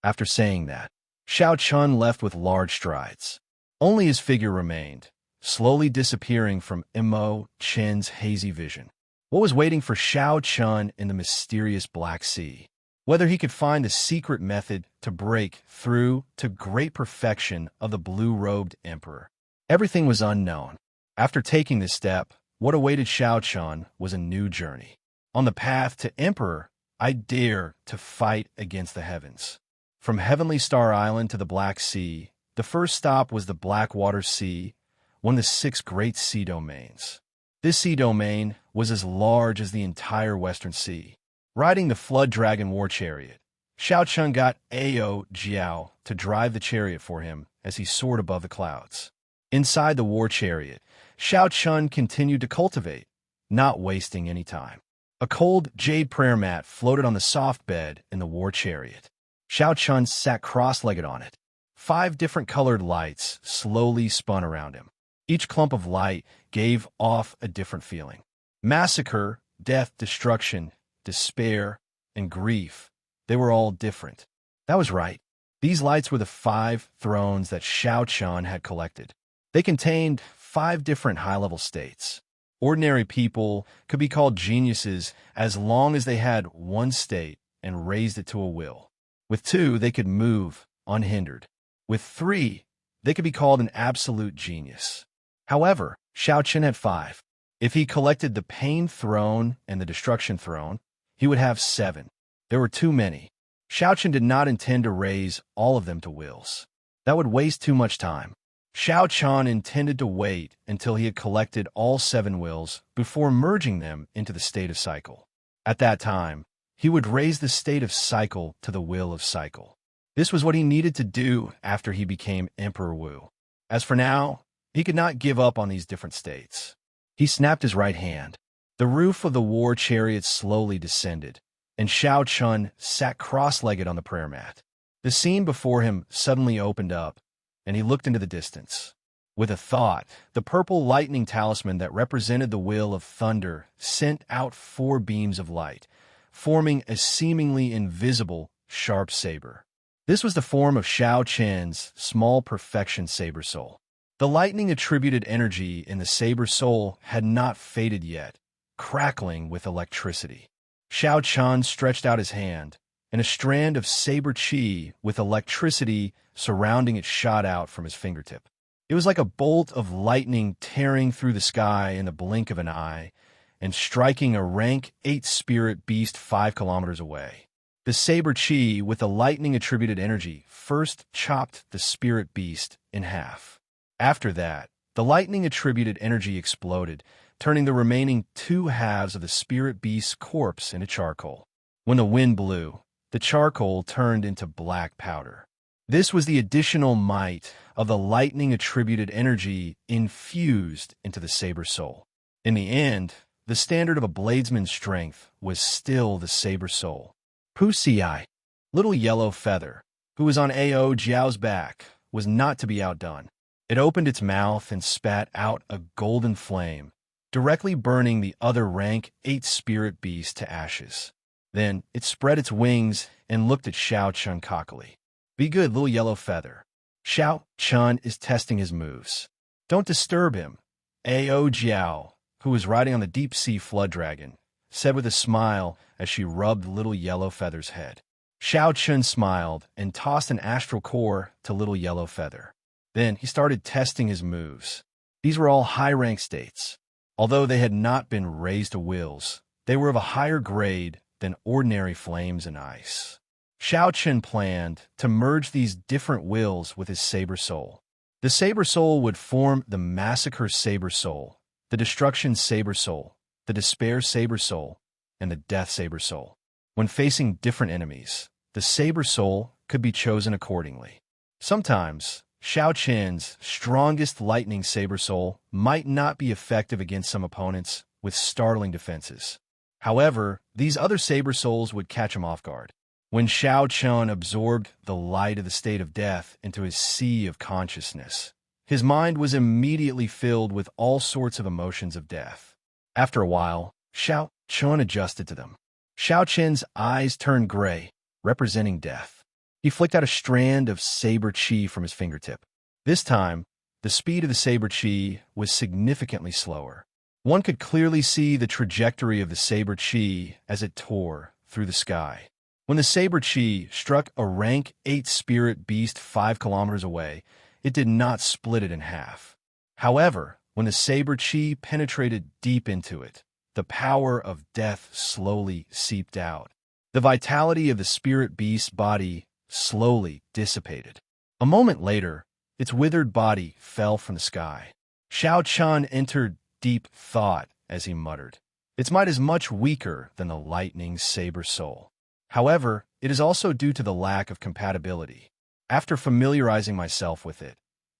After saying that, Xiao Chun left with large strides. Only his figure remained, slowly disappearing from Imo Chen's hazy vision. What was waiting for Xiao Chun in the mysterious Black Sea? Whether he could find the secret method to break through to great perfection of the blue-robed emperor. Everything was unknown. After taking this step, what awaited Xiao Chun was a new journey. On the path to emperor, I dare to fight against the heavens. From Heavenly Star Island to the Black Sea, the first stop was the Blackwater Sea, one of the 6 great sea domains. This sea domain was as large as the entire Western Sea. Riding the Flood Dragon war chariot, Xiao Chun got Ao Jiao to drive the chariot for him as he soared above the clouds. Inside the war chariot, Xiao Chun continued to cultivate, not wasting any time. A cold jade prayer mat floated on the soft bed in the war chariot. Xiao Chun sat cross-legged on it. 5 different colored lights slowly spun around him. Each clump of light gave off a different feeling. Massacre, death, destruction, despair, and grief. They were all different. That was right. These lights were the 5 thrones that Xiao Chun had collected. They contained 5 different high-level states. Ordinary people could be called geniuses as long as they had one state and raised it to a will. With 2, they could move unhindered. With 3, they could be called an absolute genius. However, Xiao Chun had 5. If he collected the Pain Throne and the Destruction Throne, he would have 7. There were too many. Xiao Chun did not intend to raise all of them to wills. That would waste too much time. Xiao Chun intended to wait until he had collected all 7 wills before merging them into the state of cycle. At that time, he would raise the state of cycle to the will of cycle. This was what he needed to do after he became Emperor Wu. As for now, he could not give up on these different states. He snapped his right hand. The roof of the war chariot slowly descended, and Xiao Chun sat cross-legged on the prayer mat. The scene before him suddenly opened up, and he looked into the distance. With a thought, the purple lightning talisman that represented the will of thunder sent out 4 beams of light, forming a seemingly invisible, sharp saber. This was the form of Xiao Chen's small perfection saber soul. The lightning-attributed energy in the saber soul had not faded yet, crackling with electricity. Xiao Chun stretched out his hand, and a strand of saber chi with electricity surrounding it shot out from his fingertip. It was like a bolt of lightning tearing through the sky in the blink of an eye and striking a rank 8 spirit beast 5 kilometers away. The saber chi with the lightning-attributed energy first chopped the spirit beast in half. After that, the lightning-attributed energy exploded, turning the remaining 2 halves of the spirit beast's corpse into charcoal. When the wind blew, the charcoal turned into black powder. This was the additional might of the lightning-attributed energy infused into the saber soul. In the end, the standard of a bladesman's strength was still the saber soul. Pusi, little yellow feather, who was on Ao Jiao's back, was not to be outdone. It opened its mouth and spat out a golden flame, directly burning the other rank 8 spirit beast to ashes. Then it spread its wings and looked at Xiao Chun cockily. "Be good, little yellow feather. Xiao Chun is testing his moves. Don't disturb him," Ao Jiao, who was riding on the deep-sea flood dragon, said with a smile as she rubbed little yellow feather's head. Xiao Chun smiled and tossed an astral core to little yellow feather. Then he started testing his moves. These were all high-rank states. Although they had not been raised to wills, they were of a higher grade than ordinary flames and ice. Xiao Chun planned to merge these different wills with his saber soul. The saber soul would form the massacre saber soul, the destruction saber soul, the despair saber soul, and the death saber soul. When facing different enemies, the saber soul could be chosen accordingly. Sometimes, Xiao Chen's strongest lightning saber soul might not be effective against some opponents with startling defenses. However, these other saber souls would catch him off guard. When Shao Chun absorbed the light of the state of death into his sea of consciousness, his mind was immediately filled with all sorts of emotions of death. After a while, Shao Chun adjusted to them. Shao Chun's eyes turned gray, representing death. He flicked out a strand of saber chi from his fingertip. This time, the speed of the saber chi was significantly slower. One could clearly see the trajectory of the saber chi as it tore through the sky. When the saber chi struck a rank 8 spirit beast 5 kilometers away, it did not split it in half. However, when the saber chi penetrated deep into it, the power of death slowly seeped out. The vitality of the spirit beast's body slowly dissipated. A moment later, its withered body fell from the sky. Shao Chun entered deep thought as he muttered, "Its might is much weaker than the lightning saber soul. However, it is also due to the lack of compatibility. After familiarizing myself with it,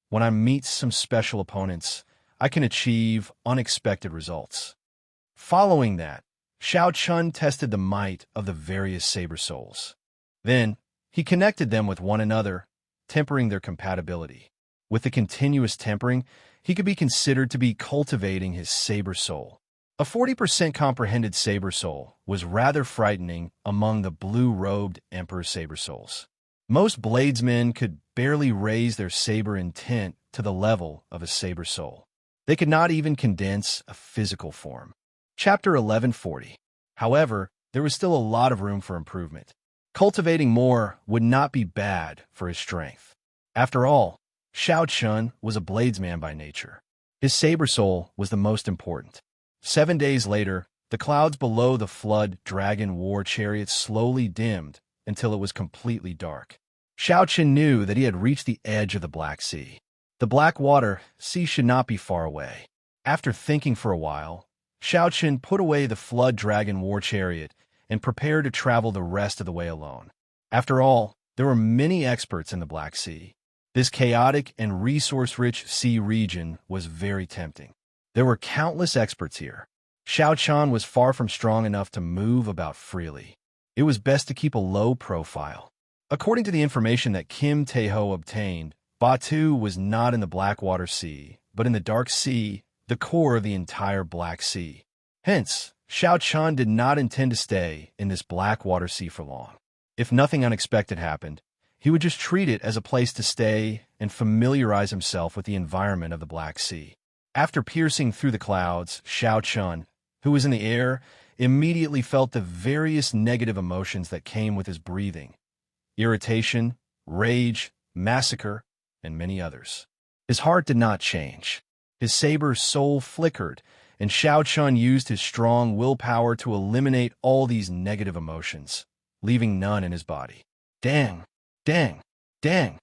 when I meet some special opponents, I can achieve unexpected results." Following that, Shao Chun tested the might of the various saber souls. Then, he connected them with one another, tempering their compatibility. With the continuous tempering, he could be considered to be cultivating his saber soul. A 40% comprehended saber soul was rather frightening among the blue-robed Emperor saber souls. Most bladesmen could barely raise their saber intent to the level of a saber soul. They could not even condense a physical form. Chapter 1140. However, there was still a lot of room for improvement. Cultivating more would not be bad for his strength. After all, Shao Chun was a bladesman by nature. His saber soul was the most important. 7 days later, the clouds below the flood dragon war chariot slowly dimmed until it was completely dark. Shao Chun knew that he had reached the edge of the Black Sea. The Black Water Sea should not be far away. After thinking for a while, Shao Chun put away the flood dragon war chariot and prepared to travel the rest of the way alone. After all, there were many experts in the Black Sea. This chaotic and resource-rich sea region was very tempting. There were countless experts here. Shao Chun was far from strong enough to move about freely. It was best to keep a low profile. According to the information that Kim Tae-ho obtained, Batu was not in the Blackwater Sea, but in the Dark Sea, the core of the entire Black Sea. Hence, Shao Chun did not intend to stay in this Blackwater Sea for long. If nothing unexpected happened, he would just treat it as a place to stay and familiarize himself with the environment of the Black Sea. After piercing through the clouds, Shao Chun, who was in the air, immediately felt the various negative emotions that came with his breathing: irritation, rage, massacre, and many others. His heart did not change. His saber soul flickered, and Shao Chun used his strong willpower to eliminate all these negative emotions, leaving none in his body. Dang, dang, dang.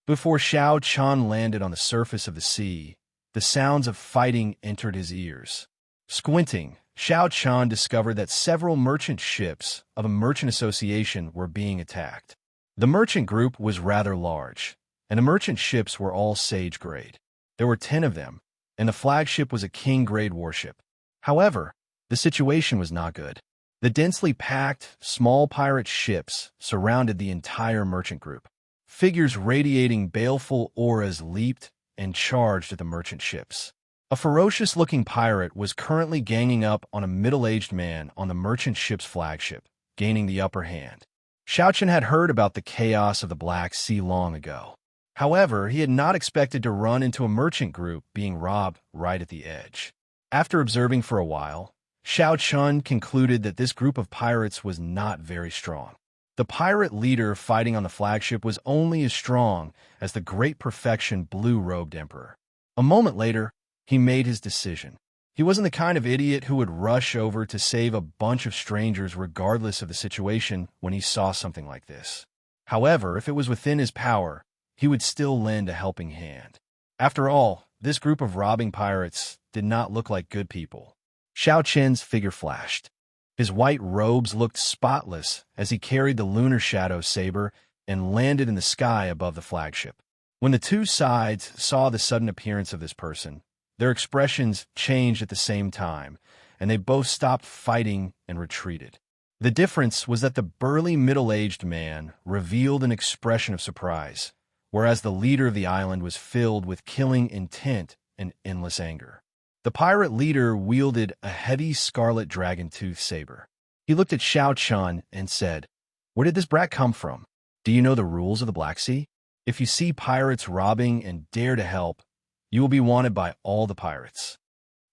Before Shao Chun landed on the surface of the sea, the sounds of fighting entered his ears. Squinting, Shao Chun discovered that several merchant ships of a merchant association were being attacked. The merchant group was rather large, and the merchant ships were all Sage-grade. There were 10 of them, and the flagship was a King-grade warship. However, the situation was not good. The densely packed, small pirate ships surrounded the entire merchant group. Figures radiating baleful auras leaped and charged at the merchant ships. A ferocious-looking pirate was currently ganging up on a middle-aged man on the merchant ship's flagship, gaining the upper hand. Shao Chun had heard about the chaos of the Black Sea long ago. However, he had not expected to run into a merchant group being robbed right at the edge. After observing for a while, Shao Chun concluded that this group of pirates was not very strong. The pirate leader fighting on the flagship was only as strong as the great perfection blue-robed emperor. A moment later, he made his decision. He wasn't the kind of idiot who would rush over to save a bunch of strangers regardless of the situation when he saw something like this. However, if it was within his power, he would still lend a helping hand. After all, this group of robbing pirates did not look like good people. Shao Chun's figure flashed. His white robes looked spotless as he carried the lunar shadow saber and landed in the sky above the flagship. When the two sides saw the sudden appearance of this person, their expressions changed at the same time, and they both stopped fighting and retreated. The difference was that the burly middle-aged man revealed an expression of surprise, whereas the leader of the island was filled with killing intent and endless anger. The pirate leader wielded a heavy scarlet dragon-tooth saber. He looked at Xiao Chun and said, "Where did this brat come from? Do you know the rules of the Black Sea? If you see pirates robbing and dare to help, you will be wanted by all the pirates."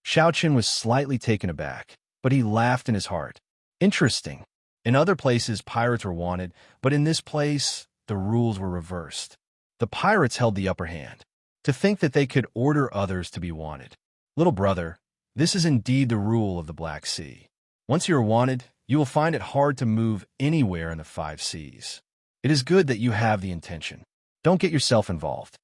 Xiao Chun was slightly taken aback, but he laughed in his heart. Interesting. In other places, pirates were wanted, but in this place, the rules were reversed. The pirates held the upper hand. To think that they could order others to be wanted. Little brother, this is indeed the rule of the Black Sea. Once you are wanted, you will find it hard to move anywhere in the 5 seas. It is good that you have the intention. Don't get yourself involved.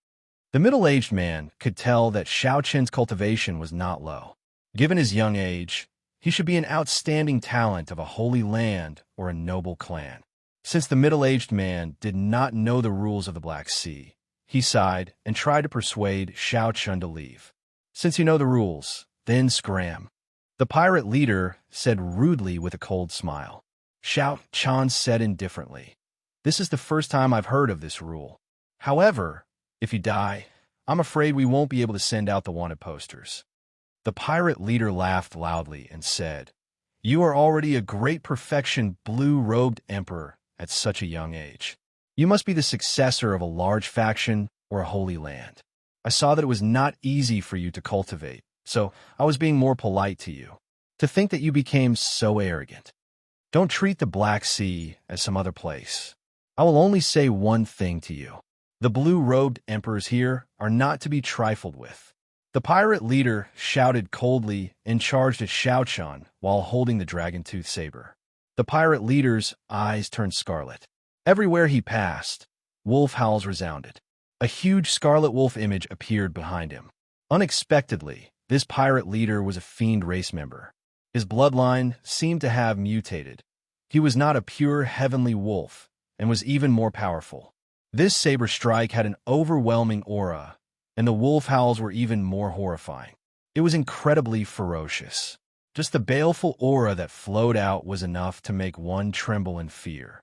The middle-aged man could tell that Xiao Chen's cultivation was not low. Given his young age, he should be an outstanding talent of a holy land or a noble clan. Since the middle-aged man did not know the rules of the Black Sea, he sighed and tried to persuade Xiao Chun to leave. "Since you know the rules, then scram," the pirate leader said rudely with a cold smile. Xiao Chun said indifferently, "This is the first time I've heard of this rule. However, if you die, I'm afraid we won't be able to send out the wanted posters." The pirate leader laughed loudly and said, "You are already a great perfection blue-robed emperor at such a young age. You must be the successor of a large faction or a holy land. I saw that it was not easy for you to cultivate, so I was being more polite to you. To think that you became so arrogant. Don't treat the Black Sea as some other place. I will only say one thing to you. The blue-robed emperors here are not to be trifled with." The pirate leader shouted coldly and charged at Xiao Chun while holding the dragon-tooth saber. The pirate leader's eyes turned scarlet. Everywhere he passed, wolf howls resounded. A huge scarlet wolf image appeared behind him. Unexpectedly, this pirate leader was a fiend race member. His bloodline seemed to have mutated. He was not a pure heavenly wolf and was even more powerful. This saber strike had an overwhelming aura, and the wolf howls were even more horrifying. It was incredibly ferocious. Just the baleful aura that flowed out was enough to make one tremble in fear.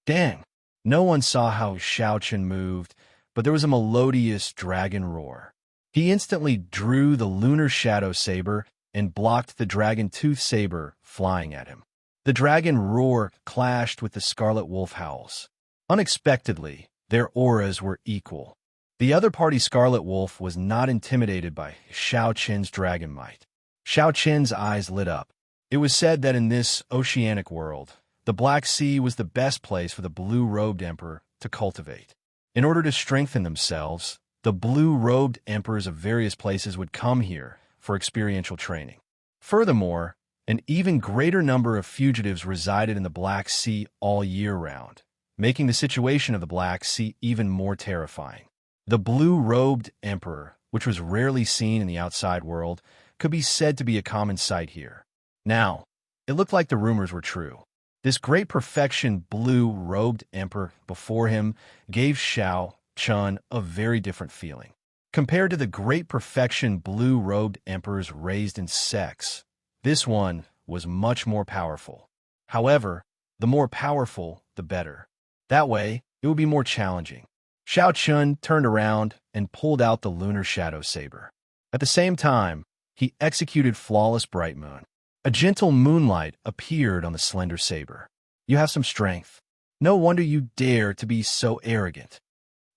Dang! No one saw how Xiao Chun moved, but there was a melodious dragon roar. He instantly drew the lunar shadow saber and blocked the dragon-tooth saber flying at him. The dragon roar clashed with the scarlet wolf howls. Unexpectedly, their auras were equal. The other party's scarlet wolf was not intimidated by Xiao Chun's dragon might. Xiao Chun's eyes lit up. It was said that in this oceanic world, the Black Sea was the best place for the blue-robed emperor to cultivate. In order to strengthen themselves, the blue-robed emperors of various places would come here for experiential training. Furthermore, an even greater number of fugitives resided in the Black Sea all year round, making the situation of the Black Sea even more terrifying. The blue-robed emperor, which was rarely seen in the outside world, could be said to be a common sight here. Now, it looked like the rumors were true. This great perfection blue-robed emperor before him gave Xiao Chun a very different feeling. Compared to the great perfection blue-robed emperors raised in sex, this one was much more powerful. However, the more powerful, the better. That way, it would be more challenging. Xiao Chun turned around and pulled out the lunar shadow saber. At the same time, he executed flawless bright moon. A gentle moonlight appeared on the slender saber. "You have some strength. No wonder you dare to be so arrogant."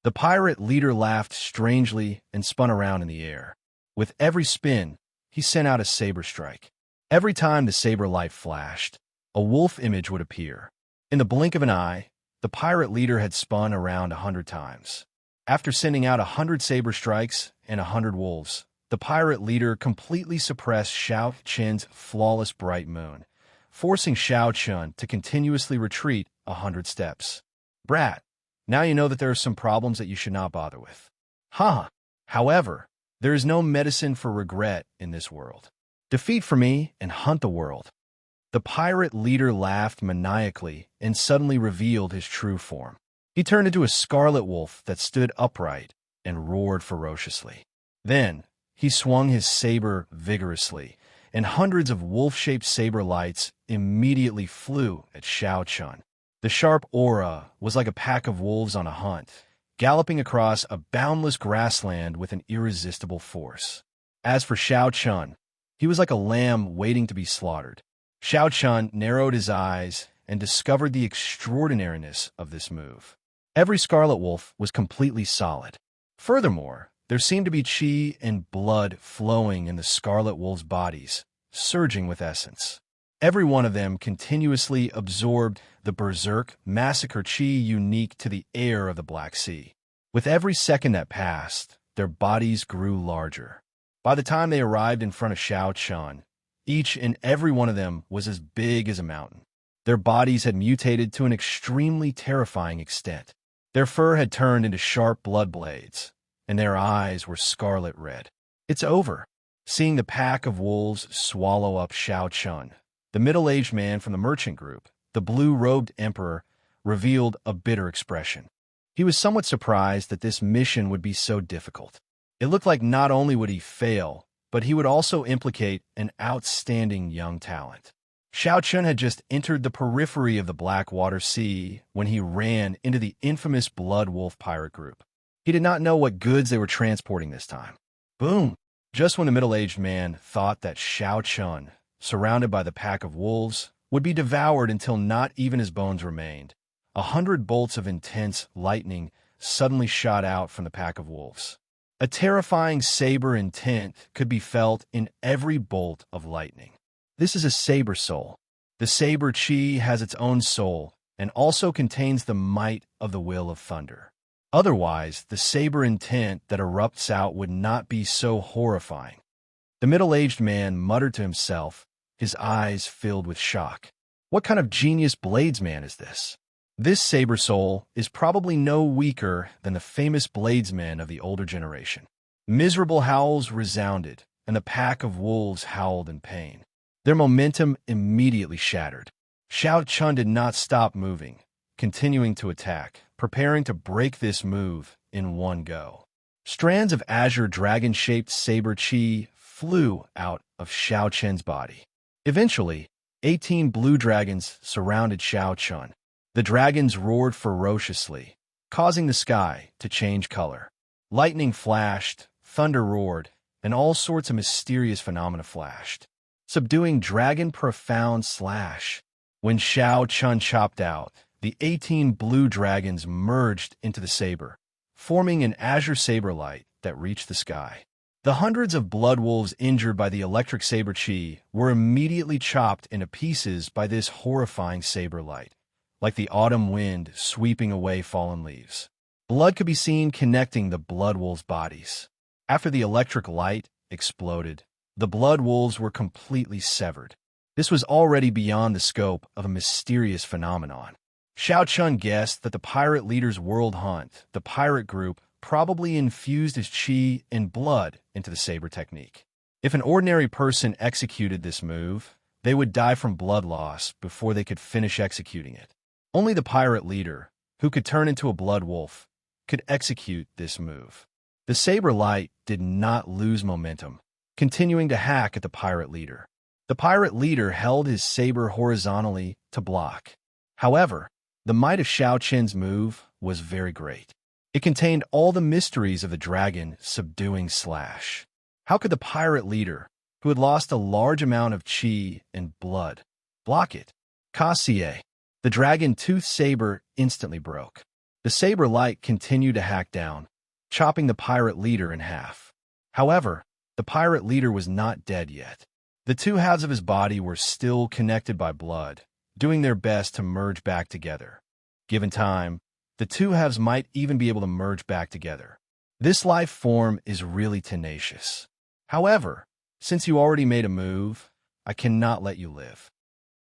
The pirate leader laughed strangely and spun around in the air. With every spin, he sent out a saber strike. Every time the saber light flashed, a wolf image would appear. In the blink of an eye, the pirate leader had spun around 100 times. After sending out 100 saber strikes and 100 wolves, the pirate leader completely suppressed Xiao Chun's flawless bright moon, forcing Xiao Chun to continuously retreat 100 steps. "Brat, now you know that there are some problems that you should not bother with. Huh. However, there is no medicine for regret in this world. Defeat for me and hunt the world." The pirate leader laughed maniacally and suddenly revealed his true form. He turned into a scarlet wolf that stood upright and roared ferociously. Then, he swung his saber vigorously, and hundreds of wolf-shaped saber lights immediately flew at Xiao Chun. The sharp aura was like a pack of wolves on a hunt, galloping across a boundless grassland with an irresistible force. As for Xiao Chun, he was like a lamb waiting to be slaughtered. Xiao Chun narrowed his eyes and discovered the extraordinariness of this move. Every scarlet wolf was completely solid. Furthermore, there seemed to be qi and blood flowing in the scarlet wolves' bodies, surging with essence. Every one of them continuously absorbed the berserk massacre qi unique to the air of the Black Sea. With every second that passed, their bodies grew larger. By the time they arrived in front of Xiao Chun, each and every one of them was as big as a mountain. Their bodies had mutated to an extremely terrifying extent. Their fur had turned into sharp blood blades, and their eyes were scarlet red. It's over. Seeing the pack of wolves swallow up Xiao Chun, the middle-aged man from the merchant group, the blue-robed emperor, revealed a bitter expression. He was somewhat surprised that this mission would be so difficult. It looked like not only would he fail, but he would also implicate an outstanding young talent. Xiao Chun had just entered the periphery of the Blackwater Sea when he ran into the infamous Blood Wolf pirate group. He did not know what goods they were transporting this time. Boom! Just when the middle-aged man thought that Xiao Chun, surrounded by the pack of wolves, would be devoured until not even his bones remained, 100 bolts of intense lightning suddenly shot out from the pack of wolves. A terrifying saber intent could be felt in every bolt of lightning. This is a saber soul. The saber chi has its own soul and also contains the might of the will of thunder. Otherwise, the saber intent that erupts out would not be so horrifying. The middle-aged man muttered to himself, his eyes filled with shock. What kind of genius bladesman is this? This saber soul is probably no weaker than the famous bladesmen of the older generation. Miserable howls resounded, and the pack of wolves howled in pain. Their momentum immediately shattered. Xiao Chun did not stop moving, continuing to attack, preparing to break this move in one go. Strands of azure dragon-shaped saber chi flew out of Xiao Chun's body. Eventually, 18 blue dragons surrounded Xiao Chun. The dragons roared ferociously, causing the sky to change color. Lightning flashed, thunder roared, and all sorts of mysterious phenomena flashed, subduing dragon profound slash. When Xiao Chun chopped out, the 18 blue dragons merged into the saber, forming an azure saber light that reached the sky. The hundreds of blood wolves injured by the electric saber chi were immediately chopped into pieces by this horrifying saber light, like the autumn wind sweeping away fallen leaves. Blood could be seen connecting the blood wolves' bodies. After the electric light exploded, the blood wolves were completely severed. This was already beyond the scope of a mysterious phenomenon. Xiao Chun guessed that the pirate leader's world hunt, the pirate group, probably infused his chi and blood into the saber technique. If an ordinary person executed this move, they would die from blood loss before they could finish executing it. Only the pirate leader, who could turn into a blood wolf, could execute this move. The saber light did not lose momentum, continuing to hack at the pirate leader. The pirate leader held his saber horizontally to block. However, the might of Xiao Chun's move was very great. It contained all the mysteries of the dragon subduing slash. How could the pirate leader, who had lost a large amount of chi and blood, block it? Kasie. The dragon-toothed saber instantly broke. The saber light continued to hack down, chopping the pirate leader in half. However, the pirate leader was not dead yet. The two halves of his body were still connected by blood, doing their best to merge back together. Given time, the two halves might even be able to merge back together. This life form is really tenacious. However, since you already made a move, I cannot let you live.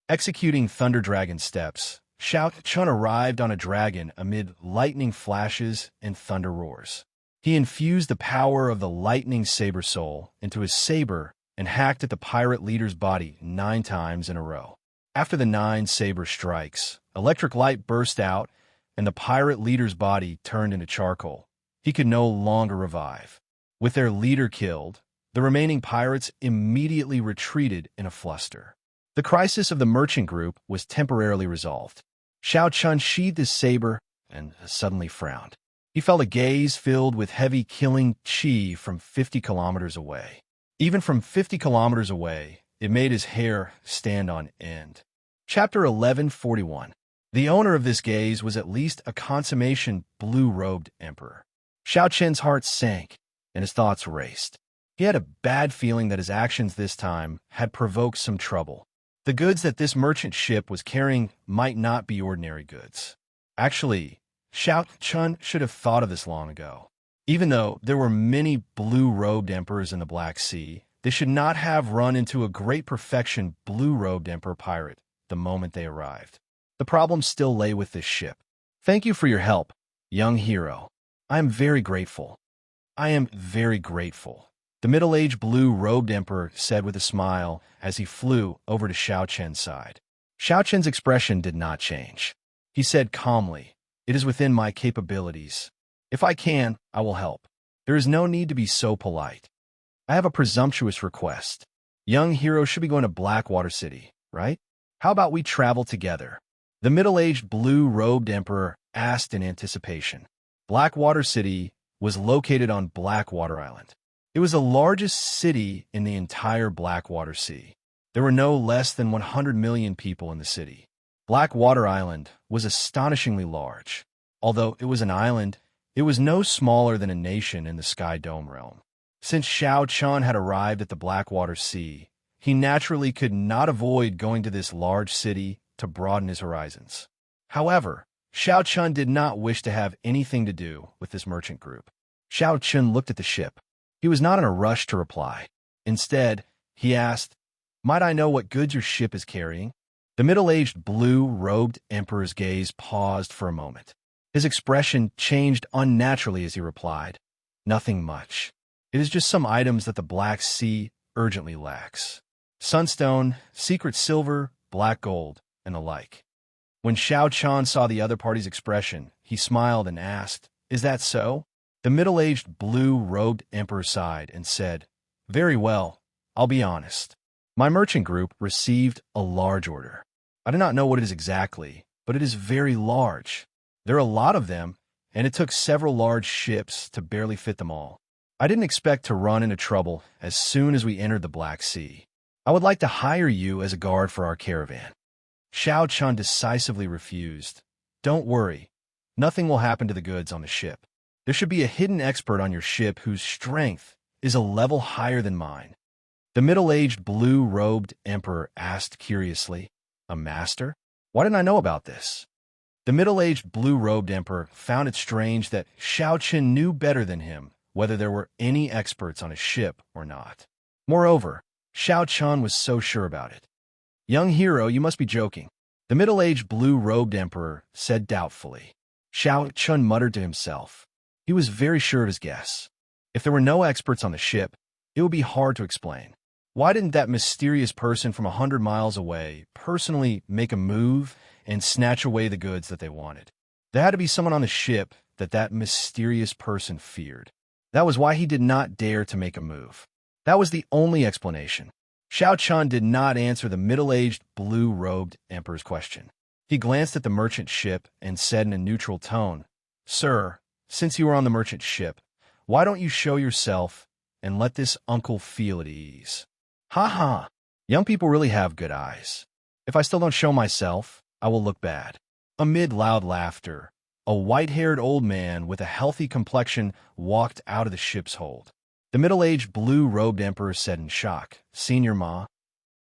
Executing Thunder Dragon steps, Xiao Chun arrived on a dragon amid lightning flashes and thunder roars. He infused the power of the lightning saber soul into his saber and hacked at the pirate leader's body 9 times in a row. After the 9 saber strikes, electric light burst out and the pirate leader's body turned into charcoal. He could no longer revive. With their leader killed, The remaining pirates immediately retreated in a fluster. The crisis of the merchant group was temporarily resolved. Xiao Chun sheathed his saber and suddenly frowned. He felt a gaze filled with heavy killing chi from 50 kilometers away. Even from 50 kilometers away, it made his hair stand on end. Chapter 1141. The owner of this gaze was at least a consummation blue-robed emperor. Xiao Chen's heart sank, and his thoughts raced. He had a bad feeling that his actions this time had provoked some trouble. The goods that this merchant ship was carrying might not be ordinary goods. Actually, Xiao Chun should have thought of this long ago. Even though there were many blue-robed emperors in the Black Sea, they should not have run into a great perfection blue-robed emperor pirate the moment they arrived. The problem still lay with this ship. Thank you for your help, young hero. I am very grateful. I am very grateful, the middle-aged blue-robed emperor said with a smile as he flew over to Xiao Chen's side. Xiao Chen's expression did not change. He said calmly, "It is within my capabilities. If I can, I will help. There is no need to be so polite. I have a presumptuous request. Young hero should be going to Blackwater City, right? How about we travel together?" The middle-aged blue-robed emperor asked in anticipation. Blackwater City was located on Blackwater Island. It was the largest city in the entire Blackwater Sea. There were no less than 100 million people in the city. Blackwater Island was astonishingly large. Although it was an island, it was no smaller than a nation in the Sky Dome realm. Since Xiao Chun had arrived at the Blackwater Sea, he naturally could not avoid going to this large city to broaden his horizons. However, Xiao Chun did not wish to have anything to do with this merchant group. Xiao Chun looked at the ship. He was not in a rush to reply. Instead, he asked, "Might I know what goods your ship is carrying?" The middle-aged blue-robed emperor's gaze paused for a moment. His expression changed unnaturally as he replied, "Nothing much. It is just some items that the Black Sea urgently lacks. Sunstone, secret silver, black gold, and the like." When Xiao Chun saw the other party's expression, he smiled and asked, "Is that so?" The middle-aged blue-robed emperor sighed and said, "Very well, I'll be honest. My merchant group received a large order. I do not know what it is exactly, but it is very large. There are a lot of them, and it took several large ships to barely fit them all. I didn't expect to run into trouble as soon as we entered the Black Sea. I would like to hire you as a guard for our caravan." Xiao Chun decisively refused. "Don't worry. Nothing will happen to the goods on the ship. There should be a hidden expert on your ship whose strength is a level higher than mine." The middle-aged blue-robed emperor asked curiously, "A master? Why didn't I know about this?" The middle-aged blue-robed emperor found it strange that Xiao Chun knew better than him whether there were any experts on his ship or not. Moreover, Xiao Chun was so sure about it. "Young hero, you must be joking," the middle-aged blue-robed emperor said doubtfully. Xiao Chun muttered to himself. He was very sure of his guess. If there were no experts on the ship, it would be hard to explain. Why didn't that mysterious person from 100 miles away personally make a move and snatch away the goods that they wanted? There had to be someone on the ship that mysterious person feared. That was why he did not dare to make a move. That was the only explanation. Xiao Chun did not answer the middle-aged blue-robed emperor's question. He glanced at the merchant ship and said in a neutral tone, "Sir, since you are on the merchant ship, why don't you show yourself and let this uncle feel at ease?" "Ha ha! Young people really have good eyes. If I still don't show myself, I will look bad." Amid loud laughter, a white-haired old man with a healthy complexion walked out of the ship's hold. The middle-aged blue-robed emperor said in shock, "Senior Ma."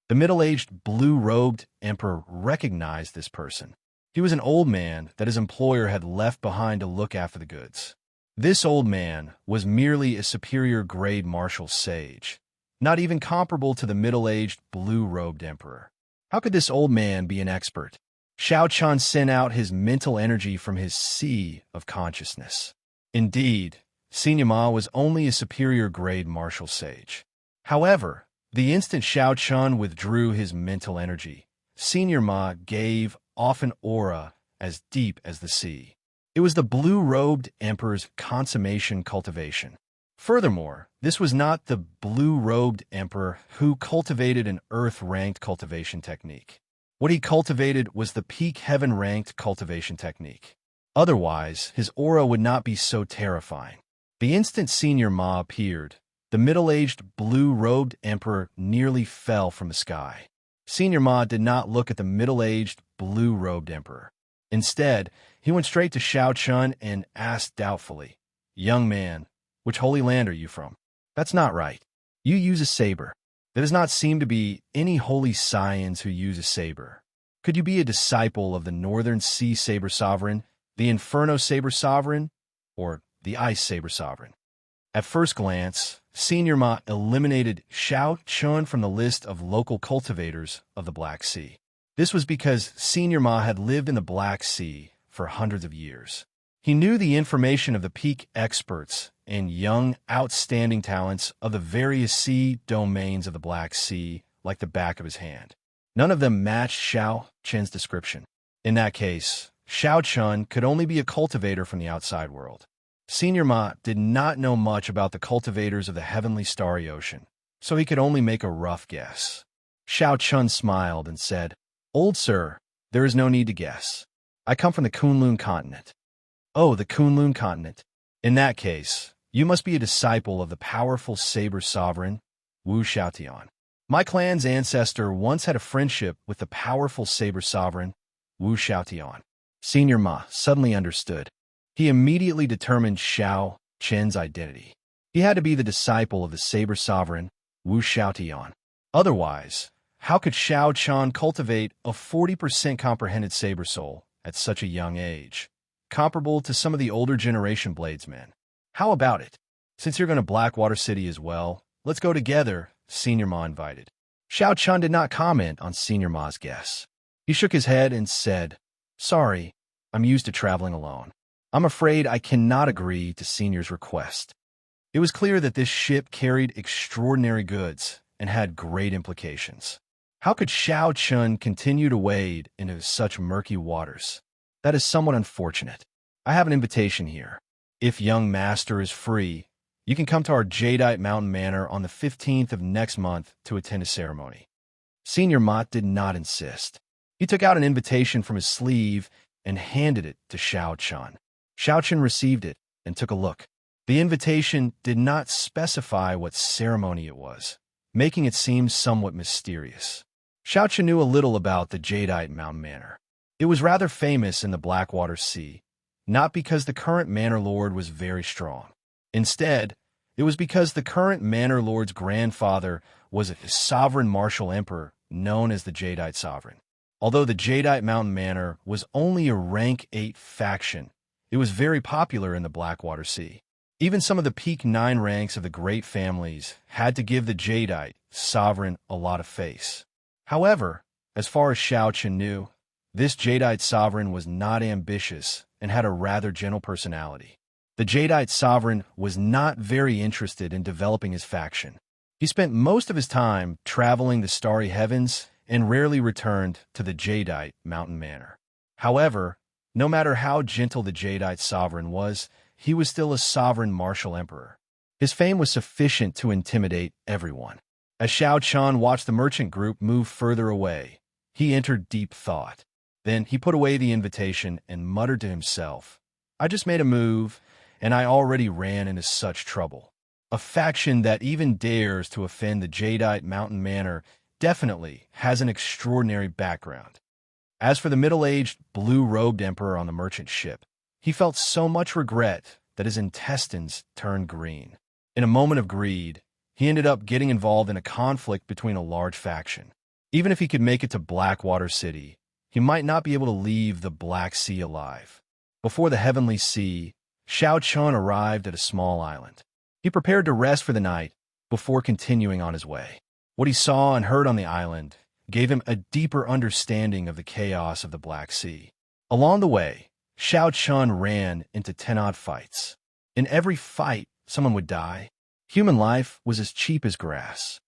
The middle-aged blue-robed emperor recognized this person. He was an old man that his employer had left behind to look after the goods. This old man was merely a superior-grade martial sage, not even comparable to the middle-aged blue-robed emperor. How could this old man be an expert? Xiao Chun sent out his mental energy from his sea of consciousness. Indeed, Senior Ma was only a superior-grade martial sage. However, the instant Xiao Chun withdrew his mental energy, Senior Ma gave off an aura as deep as the sea. It was the blue-robed emperor's consummation cultivation. Furthermore, this was not the blue-robed emperor who cultivated an earth-ranked cultivation technique. What he cultivated was the peak heaven-ranked cultivation technique. Otherwise, his aura would not be so terrifying. The instant Senior Ma appeared, the middle-aged blue-robed emperor nearly fell from the sky. Senior Ma did not look at the middle-aged blue-robed emperor. Instead, he went straight to Xiao Chun and asked doubtfully, "Young man, which holy land are you from?" "That's not right. You use a saber. There does not seem to be any holy scions who use a saber. Could you be a disciple of the Northern Sea Saber Sovereign, the Inferno Saber Sovereign, or the Ice Saber Sovereign?" At first glance, Senior Ma eliminated Xiao Chun from the list of local cultivators of the Black Sea. This was because Senior Ma had lived in the Black Sea for hundreds of years. He knew the information of the peak experts and young, outstanding talents of the various sea domains of the Black Sea like the back of his hand. None of them matched Xiao Chun's description. In that case, Xiao Chun could only be a cultivator from the outside world. Senior Ma did not know much about the cultivators of the heavenly starry ocean, so he could only make a rough guess. Xiao Chun smiled and said, "Old sir, there is no need to guess. I come from the Kunlun continent." "Oh, the Kunlun continent. In that case, you must be a disciple of the powerful saber sovereign, Wu Xiaotian. My clan's ancestor once had a friendship with the powerful saber sovereign, Wu Xiaotian." Senior Ma suddenly understood. He immediately determined Xiao Chun's identity. He had to be the disciple of the saber sovereign, Wu Xiaotian. Otherwise, how could Xiao Chun cultivate a 40% comprehended saber soul at such a young age, comparable to some of the older generation bladesmen? "How about it? Since you're going to Blackwater City as well, let's go together," Senior Ma invited. Xiao Chun did not comment on Senior Ma's guess. He shook his head and said, "Sorry, I'm used to traveling alone. I'm afraid I cannot agree to Senior's request." It was clear that this ship carried extraordinary goods and had great implications. How could Xiao Chun continue to wade into such murky waters? That is somewhat unfortunate. I have an invitation here. If young master is free, you can come to our Jadeite Mountain Manor on the 15th of next month to attend a ceremony. Senior Ma did not insist. He took out an invitation from his sleeve and handed it to Xiao Chun. Xiao Chun received it and took a look. The invitation did not specify what ceremony it was, making it seem somewhat mysterious. Xiao Chun knew a little about the Jadeite Mountain Manor. It was rather famous in the Blackwater Sea, not because the current manor lord was very strong. Instead, it was because the current manor lord's grandfather was a sovereign martial emperor known as the Jadeite Sovereign. Although the Jadeite Mountain Manor was only a rank 8 faction, it was very popular in the Blackwater Sea. Even some of the peak 9 ranks of the great families had to give the Jadeite Sovereign a lot of face. However, as far as Xiao Chun knew, this Jadeite Sovereign was not ambitious and had a rather gentle personality. The Jadeite Sovereign was not very interested in developing his faction. He spent most of his time traveling the starry heavens and rarely returned to the Jadeite Mountain Manor. However, no matter how gentle the Jadeite Sovereign was, he was still a sovereign martial emperor. His fame was sufficient to intimidate everyone. As Xiao Chun watched the merchant group move further away, he entered deep thought. Then he put away the invitation and muttered to himself, "I just made a move, and I already ran into such trouble. A faction that even dares to offend the Jadeite Mountain Manor definitely has an extraordinary background." As for the middle-aged, blue-robed emperor on the merchant ship, he felt so much regret that his intestines turned green. In a moment of greed, he ended up getting involved in a conflict between a large faction. Even if he could make it to Blackwater City, he might not be able to leave the Black Sea alive. Before the Heavenly Sea, Xiao Chun arrived at a small island. He prepared to rest for the night before continuing on his way. What he saw and heard on the island gave him a deeper understanding of the chaos of the Black Sea. Along the way, Xiao Chun ran into 10-odd fights. In every fight, someone would die. Human life was as cheap as grass.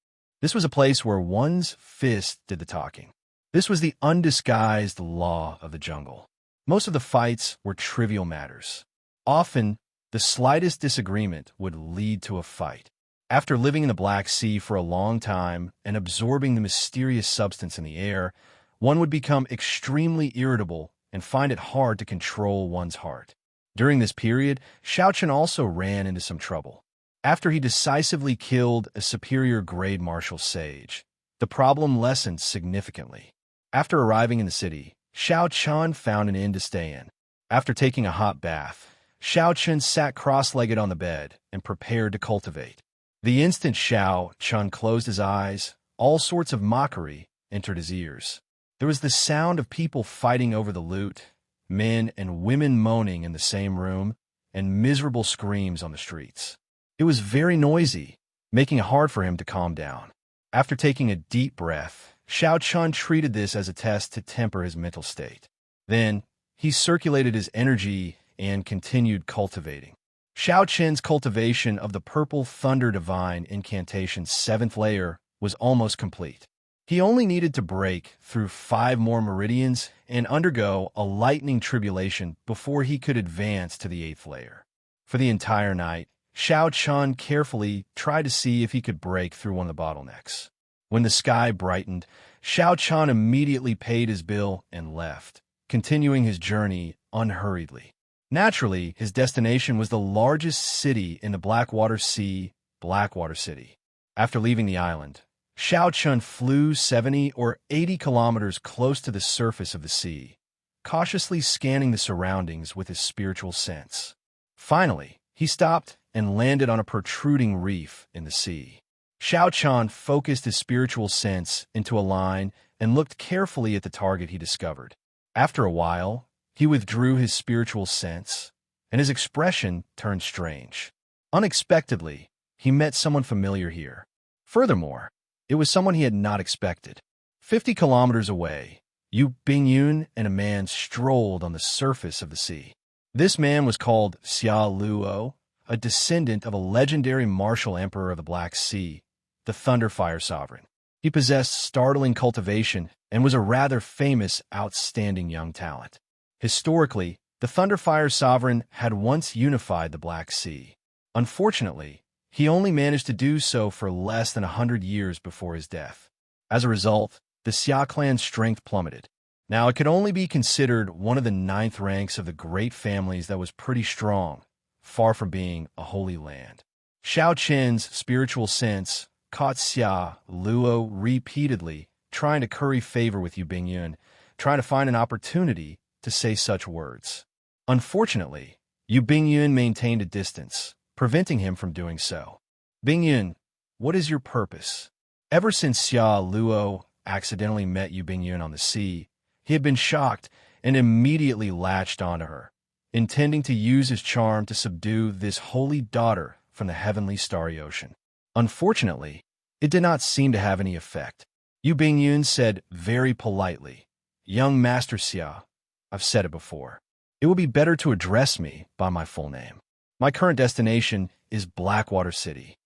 This was a place where one's fist did the talking. This was the undisguised law of the jungle. Most of the fights were trivial matters. Often, The slightest disagreement would lead to a fight. After living in the Black Sea for a long time and absorbing the mysterious substance in the air, one would become extremely irritable and find it hard to control one's heart. During this period, Xiaochen also ran into some trouble. After he decisively killed a superior grade martial sage, the problem lessened significantly. After arriving in the city, Xiao Chun found an inn to stay in. After taking a hot bath, Xiao Chun sat cross-legged on the bed and prepared to cultivate. The instant Xiao Chun closed his eyes, all sorts of mockery entered his ears. There was the sound of people fighting over the loot, men and women moaning in the same room, and miserable screams on the streets. It was very noisy, making it hard for him to calm down. After taking a deep breath, Xiao Chun treated this as a test to temper his mental state. Then, he circulated his energy and continued cultivating. Xiao Chen's cultivation of the Purple Thunder Divine Incantation's 7th layer was almost complete. He only needed to break through 5 more meridians and undergo a lightning tribulation before he could advance to the 8th layer. For the entire night, Xiao Chun carefully tried to see if he could break through one of the bottlenecks. When the sky brightened, Xiao Chun immediately paid his bill and left, continuing his journey unhurriedly. Naturally, his destination was the largest city in the Blackwater Sea, Blackwater City. After leaving the island, Xiao Chun flew 70 or 80 kilometers close to the surface of the sea, cautiously scanning the surroundings with his spiritual sense. Finally, he stopped and landed on a protruding reef in the sea. Xiao Chun focused his spiritual sense into a line and looked carefully at the target he discovered. After a while, he withdrew his spiritual sense, and his expression turned strange. Unexpectedly, he met someone familiar here. Furthermore, it was someone he had not expected. 50 kilometers away, Yu Bingyun and a man strolled on the surface of the sea. This man was called Xia Luo, a descendant of a legendary martial emperor of the Black Sea, the Thunderfire Sovereign. He possessed startling cultivation and was a rather famous, outstanding young talent. Historically, the Thunderfire Sovereign had once unified the Black Sea. Unfortunately, he only managed to do so for less than 100 years before his death. As a result, the Xia clan's strength plummeted. Now, it could only be considered one of the 9th ranks of the great families that was pretty strong, far from being a holy land. Xiao Chen's spiritual sense caught Xia Luo repeatedly, trying to curry favor with Yu Bingyun, trying to find an opportunity to say such words. Unfortunately, Yu Bingyun maintained a distance, preventing him from doing so. Bingyun, what is your purpose? Ever since Xia Luo accidentally met Yu Bingyun on the sea, he had been shocked and immediately latched onto her, intending to use his charm to subdue this holy daughter from the heavenly starry ocean. Unfortunately, it did not seem to have any effect. Yu Bingyun said very politely, "Young Master Xia, I've said it before. It will be better to address me by my full name. My current destination is Blackwater City."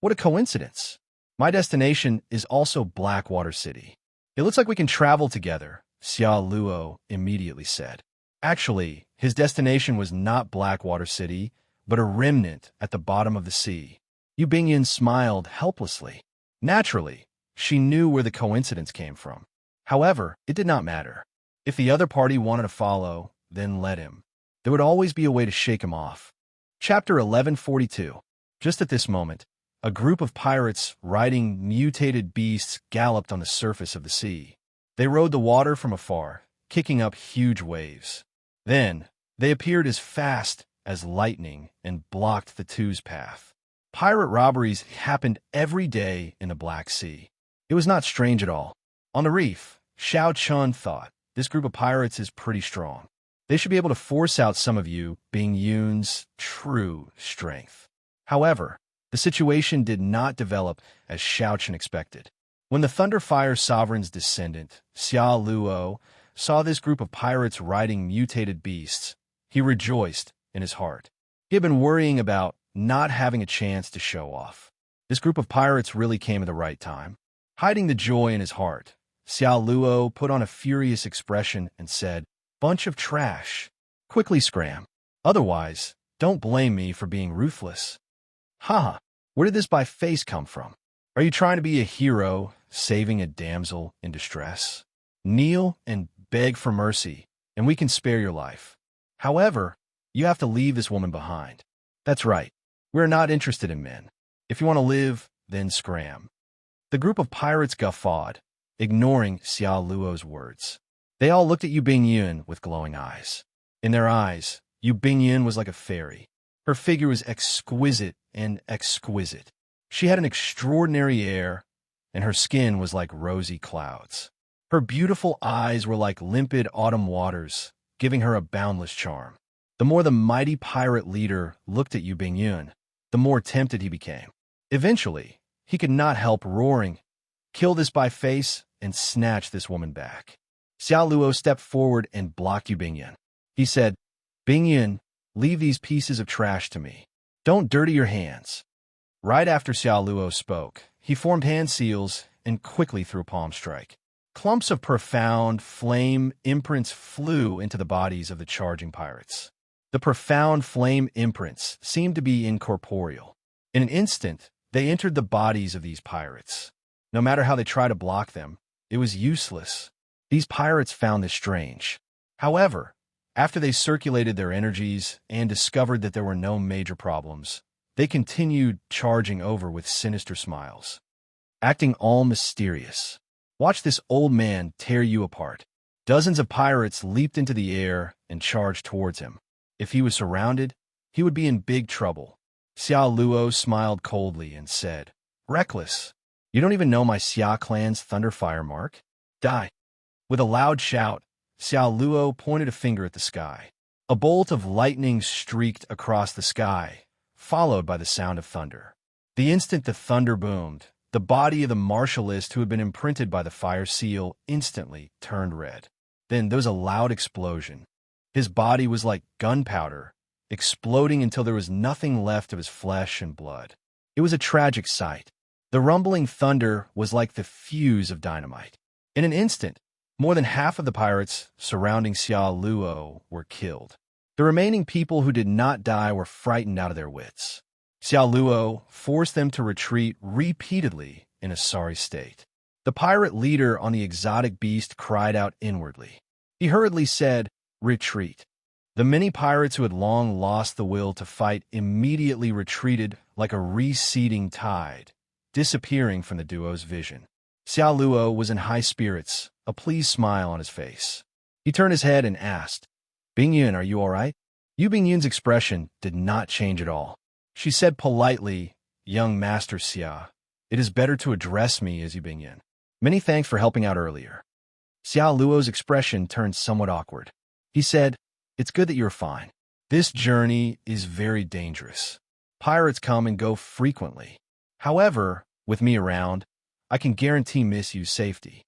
What a coincidence. My destination is also Blackwater City. It looks like we can travel together, Xia Luo immediately said. Actually, his destination was not Blackwater City, but a remnant at the bottom of the sea. Yu Bingyun smiled helplessly. Naturally, she knew where the coincidence came from. However, it did not matter. If the other party wanted to follow, then let him. There would always be a way to shake him off. Chapter 1142. Just at this moment, a group of pirates riding mutated beasts galloped on the surface of the sea. They rode the water from afar, kicking up huge waves. Then, they appeared as fast as lightning and blocked the two's path. Pirate robberies happened every day in the Black Sea. It was not strange at all. On the reef, Xiao Chun thought, this group of pirates is pretty strong. They should be able to force out some of Yu Bingyun's true strength. However, the situation did not develop as Xiao Chun expected. When the Thunderfire Sovereign's descendant, Xia Luo, saw this group of pirates riding mutated beasts, he rejoiced in his heart. He had been worrying about not having a chance to show off. This group of pirates really came at the right time. Hiding the joy in his heart, Xia Luo put on a furious expression and said, "Bunch of trash. Quickly scram. Otherwise, Don't blame me for being ruthless. Haha, where did this by face come from? Are you trying to be a hero, saving a damsel in distress? Kneel and beg for mercy, and we can spare your life. However, you have to leave this woman behind. That's right. We're not interested in men. If you want to live, then scram. The group of pirates guffawed, ignoring Xiao Luo's words. They all looked at Yu Bingyun with glowing eyes. In their eyes, Yu Bingyun was like a fairy. Her figure was exquisite and exquisite. She had an extraordinary air, and her skin was like rosy clouds. Her beautiful eyes were like limpid autumn waters, giving her a boundless charm. The more the mighty pirate leader looked at Yu Bingyun, the more tempted he became. Eventually, he could not help roaring, "Kill this by face and snatch this woman back." Xiao Luo stepped forward and blocked Yu Bingyun. He said, "Bingyun, leave these pieces of trash to me. Don't dirty your hands." Right after Xiao Luo spoke, he formed hand seals and quickly threw a palm strike. Clumps of profound flame imprints flew into the bodies of the charging pirates. The profound flame imprints seemed to be incorporeal. In an instant, they entered the bodies of these pirates. No matter how they tried to block them, it was useless. These pirates found this strange. However, after they circulated their energies and discovered that there were no major problems, they continued charging over with sinister smiles, acting all mysterious. Watch this old man tear you apart. Dozens of pirates leaped into the air and charged towards him. If he was surrounded, he would be in big trouble. Xiao Luo smiled coldly and said, "Reckless, you don't even know my Xia clan's Thunderfire mark? Die." With a loud shout, Xiao Luo pointed a finger at the sky. A bolt of lightning streaked across the sky, followed by the sound of thunder. The instant the thunder boomed, the body of the martialist who had been imprinted by the fire seal instantly turned red. Then there was a loud explosion. His body was like gunpowder, exploding until there was nothing left of his flesh and blood. It was a tragic sight. The rumbling thunder was like the fuse of dynamite. In an instant, more than half of the pirates surrounding Xiao Luo were killed. The remaining people who did not die were frightened out of their wits. Xiao Luo forced them to retreat repeatedly in a sorry state. The pirate leader on the exotic beast cried out inwardly. He hurriedly said, "Retreat." The many pirates who had long lost the will to fight immediately retreated like a receding tide, disappearing from the duo's vision. Xiao Luo was in high spirits, a pleased smile on his face. He turned his head and asked, "Bingyun, are you all right?" Yu Bingyun's expression did not change at all. She said politely, "Young Master Xia, it is better to address me as Yu Bingyun. Many thanks for helping out earlier." Xiao Luo's expression turned somewhat awkward. He said, "It's good that you're fine. This journey is very dangerous. Pirates come and go frequently. However, with me around, I can guarantee Miss Yu's safety."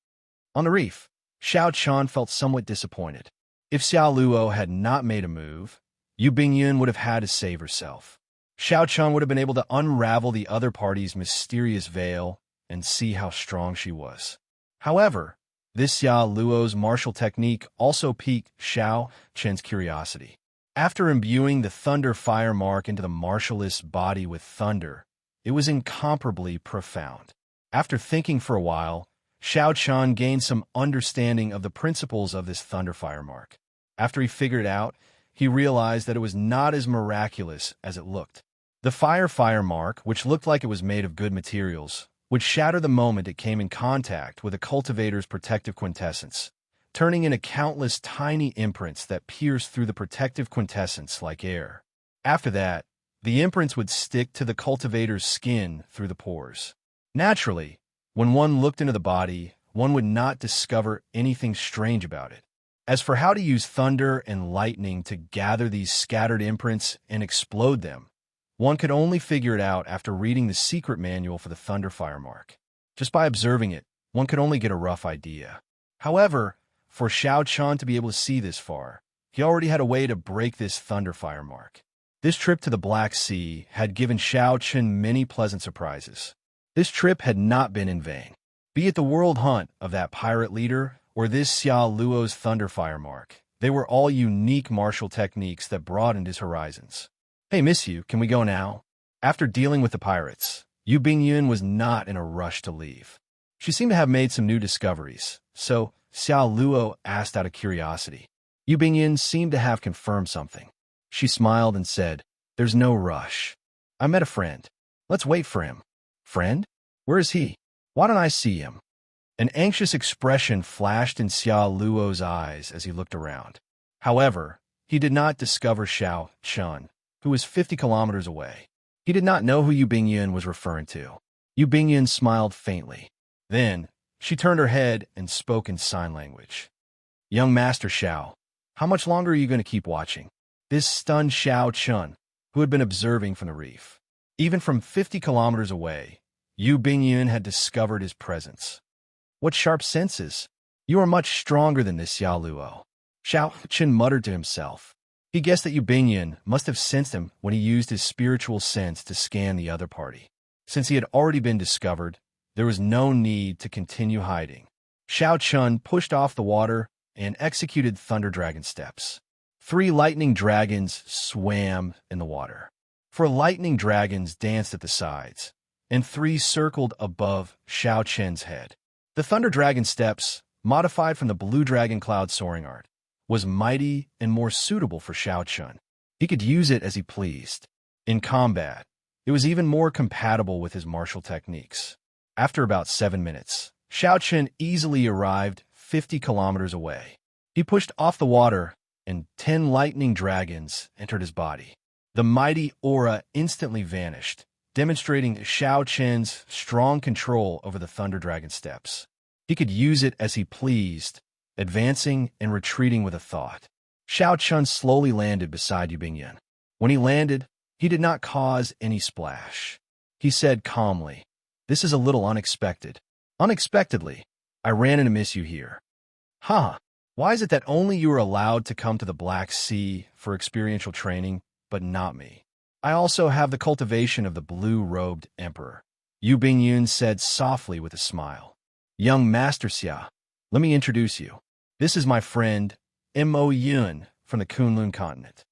On the reef, Xiao Chan felt somewhat disappointed. If Xiao Luo had not made a move, Yu Bingyun would have had to save herself. Xiao Chan would have been able to unravel the other party's mysterious veil and see how strong she was. However, this Xiao Luo's martial technique also piqued Xiao Chen's curiosity. After imbuing the thunder fire mark into the martialist's body with thunder, it was incomparably profound. After thinking for a while, Xiao Chan gained some understanding of the principles of this thunder fire mark. After he figured it out, he realized that it was not as miraculous as it looked. The fire mark, which looked like it was made of good materials, would shatter the moment it came in contact with a cultivator's protective quintessence, turning into countless tiny imprints that pierced through the protective quintessence like air. After that, the imprints would stick to the cultivator's skin through the pores. Naturally, when one looked into the body, one would not discover anything strange about it. As for how to use thunder and lightning to gather these scattered imprints and explode them, one could only figure it out after reading the secret manual for the thunder fire mark. Just by observing it, one could only get a rough idea. However, for Xiao Chan to be able to see this far, he already had a way to break this thunder fire mark. This trip to the Black Sea had given Xiao Chen many pleasant surprises. This trip had not been in vain. Be it the world hunt of that pirate leader or this Xiao Luo's thunder fire mark, they were all unique martial techniques that broadened his horizons. Hey, miss you, can we go now? After dealing with the pirates, Yu Bingyun was not in a rush to leave. She seemed to have made some new discoveries, so Xiao Luo asked out of curiosity. Yu Bingyun seemed to have confirmed something. She smiled and said, "There's no rush. I met a friend. Let's wait for him." "Friend? Where is he? Why don't I see him?" An anxious expression flashed in Xiao Luo's eyes as he looked around. However, he did not discover Xiao Chun, who was 50 kilometers away. He did not know who Yu Bingyun was referring to. Yu Bingyun smiled faintly. Then, she turned her head and spoke in sign language. "Young Master Xiao, how much longer are you going to keep watching?" This stunned Xiao Chun, who had been observing from the reef. Even from 50 kilometers away, Yu Bingyun had discovered his presence. "What sharp senses! You are much stronger than this, Xiao Luo." Xiao Chun muttered to himself. He guessed that Yu Bingyun must have sensed him when he used his spiritual sense to scan the other party. Since he had already been discovered, there was no need to continue hiding. Xiao Chun pushed off the water and executed Thunder Dragon steps. 3 lightning dragons swam in the water. 4 lightning dragons danced at the sides, and 3 circled above Xiao Chen's head. The Thunder Dragon steps, modified from the Blue Dragon Cloud soaring art, was mighty and more suitable for Xiao Chun. He could use it as he pleased. In combat, it was even more compatible with his martial techniques. After about 7 minutes, Xiao Chun easily arrived 50 kilometers away. He pushed off the water, and 10 lightning dragons entered his body. The mighty aura instantly vanished, demonstrating Xiao Chen's strong control over the Thunder Dragon steps. He could use it as he pleased, advancing and retreating with a thought. Xiao Chun slowly landed beside Yu Bingyun. When he landed, he did not cause any splash. He said calmly, "This is a little unexpected. Unexpectedly, I ran into miss you here." "Huh, why is it that only you are allowed to come to the Black Sea for experiential training, but not me? I also have the cultivation of the blue-robed emperor," Yu Bingyun said softly with a smile. "Young Master Xia, let me introduce you. This is my friend, Mo Yun, from the Kunlun continent."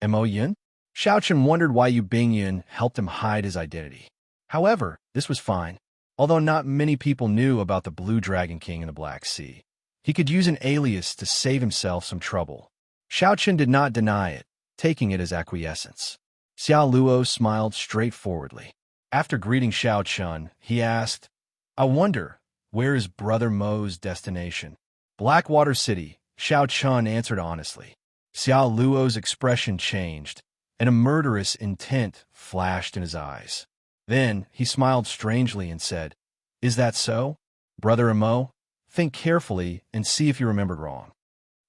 Mo Yun? Xiao Chun wondered why Yu Bingyun helped him hide his identity. However, this was fine. Although not many people knew about the Blue Dragon King in the Black Sea, he could use an alias to save himself some trouble. Xiao Chun did not deny it, taking it as acquiescence. Xiao Luo smiled straightforwardly. After greeting Xiao Chun, he asked, "I wonder, where is Brother Mo's destination?" "Blackwater City," Xiao Chun answered honestly. Xiao Luo's expression changed, and a murderous intent flashed in his eyes. Then he smiled strangely and said, "Is that so? Brother Mo, think carefully and see if you remembered wrong."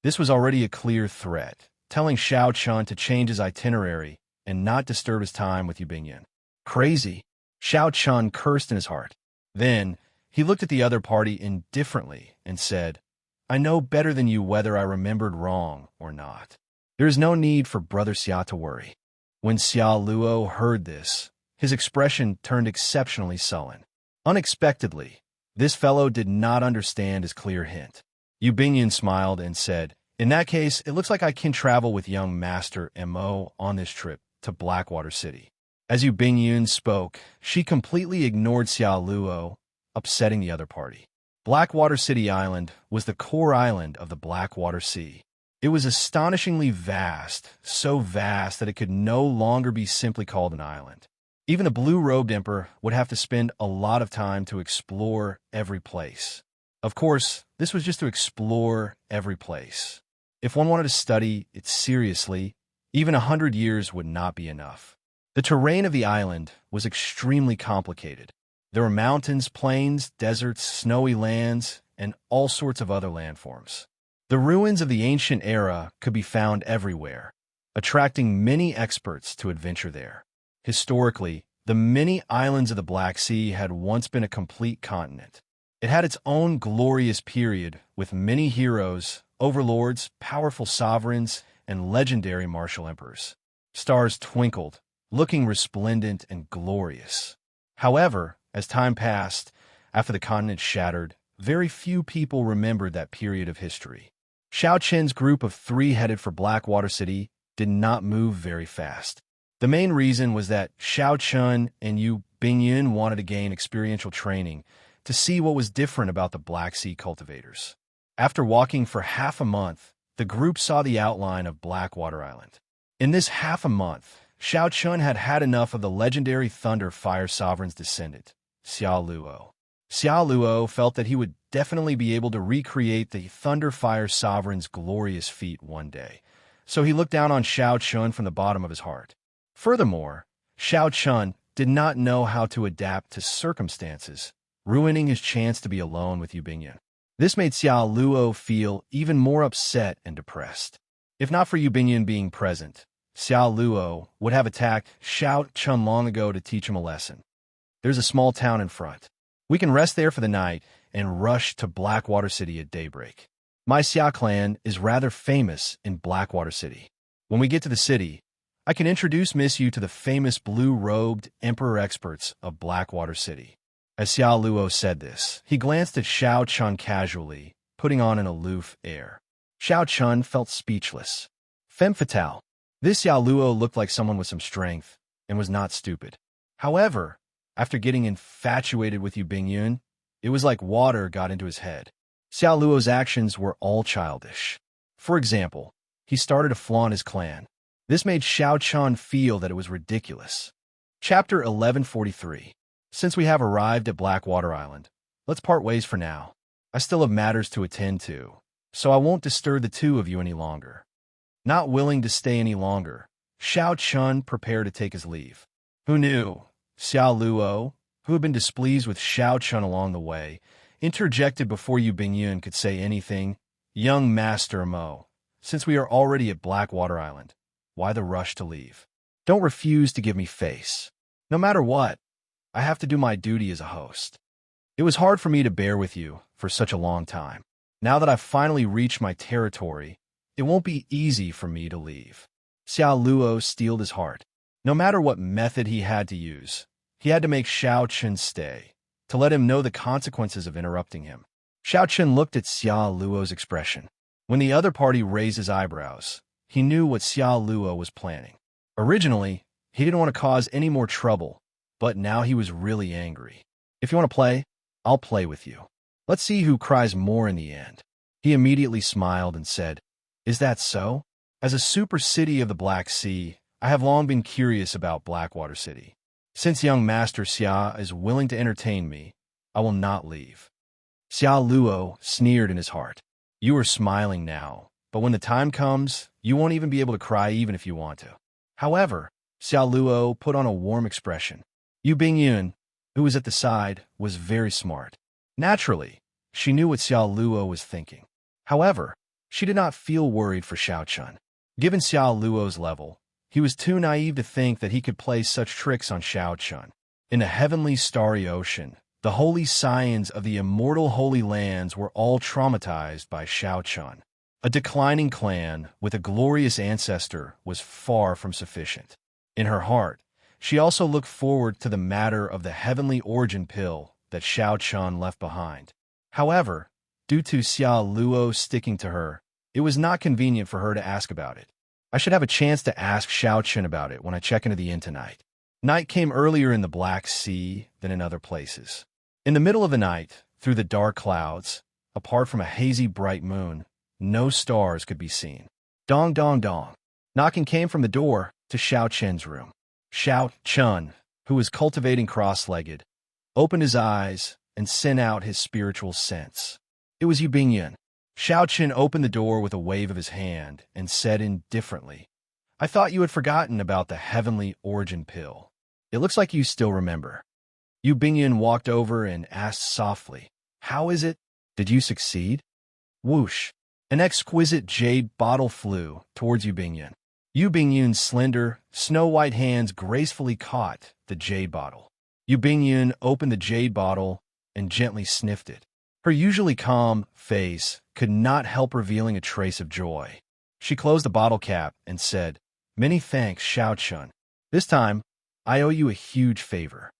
This was already a clear threat, telling Xiao Chun to change his itinerary and not disturb his time with Yu Bingyun. Crazy! Xiao Chun cursed in his heart. Then he looked at the other party indifferently and said, "I know better than you whether I remembered wrong or not. There is no need for Brother Xia to worry." When Xiao Luo heard this, his expression turned exceptionally sullen. Unexpectedly, this fellow did not understand his clear hint. Yu Bingyun smiled and said, "In that case, it looks like I can travel with young Master Mo on this trip to Blackwater City." As Yu Bingyun spoke, she completely ignored Xiao Luo, upsetting the other party. Blackwater City Island was the core island of the Blackwater Sea. It was astonishingly vast, so vast that it could no longer be simply called an island. Even the blue-robed emperor would have to spend a lot of time to explore every place. Of course, this was just to explore every place. If one wanted to study it seriously, even 100 years would not be enough. The terrain of the island was extremely complicated. There were mountains, plains, deserts, snowy lands, and all sorts of other landforms. The ruins of the ancient era could be found everywhere, attracting many experts to adventure there. Historically, the many islands of the Black Sea had once been a complete continent. It had its own glorious period with many heroes, overlords, powerful sovereigns, and legendary martial emperors. Stars twinkled, looking resplendent and glorious. However, as time passed, after the continent shattered, very few people remembered that period of history. Xiao Chen's group of 3 headed for Blackwater City did not move very fast. The main reason was that Xiao Chun and Yu Bingyun wanted to gain experiential training to see what was different about the Black Sea cultivators. After walking for half a month, the group saw the outline of Blackwater Island. In this half a month, Xiao Chun had had enough of the legendary Thunder Fire Sovereign's descendant, Xiao Luo. Xiao Luo felt that he would definitely be able to recreate the Thunder Fire Sovereign's glorious feat one day, so he looked down on Xiao Chun from the bottom of his heart. Furthermore, Xiao Chun did not know how to adapt to circumstances, ruining his chance to be alone with Yu Bingyun. This made Xiao Luo feel even more upset and depressed. If not for Yu Bingyun being present, Xiao Luo would have attacked Xiao Chun long ago to teach him a lesson. There's a small town in front. We can rest there for the night and rush to Blackwater City at daybreak. My Xia clan is rather famous in Blackwater City. When we get to the city, I can introduce Miss Yu to the famous blue-robed emperor experts of Blackwater City. As Xiao Luo said this, he glanced at Xiao Chun casually, putting on an aloof air. Xiao Chun felt speechless. Femme fatale. This Xiao Luo looked like someone with some strength and was not stupid. However, after getting infatuated with Yu Bingyun, it was like water got into his head. Xiao Luo's actions were all childish. For example, he started to flaunt his clan. This made Xiao Chun feel that it was ridiculous. Chapter 1143. Since we have arrived at Blackwater Island, let's part ways for now. I still have matters to attend to, so I won't disturb the two of you any longer. Not willing to stay any longer, Xiao Chun prepared to take his leave. Who knew? Xiao Luo, who had been displeased with Xiao Chun along the way, interjected before Yu Bingyun could say anything. Young Master Mo, since we are already at Blackwater Island, why the rush to leave? Don't refuse to give me face. No matter what, I have to do my duty as a host. It was hard for me to bear with you for such a long time. Now that I've finally reached my territory, it won't be easy for me to leave. Xiao Luo steeled his heart. No matter what method he had to use, he had to make Xiao Chun stay, to let him know the consequences of interrupting him. Xiao Chun looked at Xiao Luo's expression. When the other party raised his eyebrows, he knew what Xiao Luo was planning. Originally, he didn't want to cause any more trouble, but now he was really angry. If you want to play, I'll play with you. Let's see who cries more in the end. He immediately smiled and said, Is that so? As a super city of the Black Sea, I have long been curious about Blackwater City. Since young Master Xia is willing to entertain me, I will not leave. Xiao Luo sneered in his heart. You are smiling now, but when the time comes, you won't even be able to cry even if you want to. However, Xiao Luo put on a warm expression. Yu Bingyun, who was at the side, was very smart. Naturally, she knew what Xiao Luo was thinking. However, she did not feel worried for Xiao Chun. Given Xiao Luo's level, he was too naive to think that he could play such tricks on Xiao Chun. In the heavenly starry ocean, the holy scions of the immortal holy lands were all traumatized by Xiao Chun. A declining clan with a glorious ancestor was far from sufficient. In her heart, she also looked forward to the matter of the heavenly origin pill that Xiao Chun left behind. However, due to Xiao Luo sticking to her, it was not convenient for her to ask about it. I should have a chance to ask Xiao Chun about it when I check into the inn tonight. Night came earlier in the Black Sea than in other places. In the middle of the night, through the dark clouds, apart from a hazy bright moon, no stars could be seen. Dong dong dong. Knocking came from the door to Xiao Chun's room. Xiao Chun, who was cultivating cross-legged, opened his eyes and sent out his spiritual sense. It was Yu Bingyun. Xiao Chun opened the door with a wave of his hand and said indifferently, I thought you had forgotten about the heavenly origin pill. It looks like you still remember. Yu Bingyun walked over and asked softly, How is it? Did you succeed? Whoosh. An exquisite jade bottle flew towards Yu Bingyun. Yu Bingyun's slender, snow-white hands gracefully caught the jade bottle. Yu Bingyun opened the jade bottle and gently sniffed it. Her usually calm face could not help revealing a trace of joy. She closed the bottle cap and said, Many thanks, Xiao Chun. This time, I owe you a huge favor.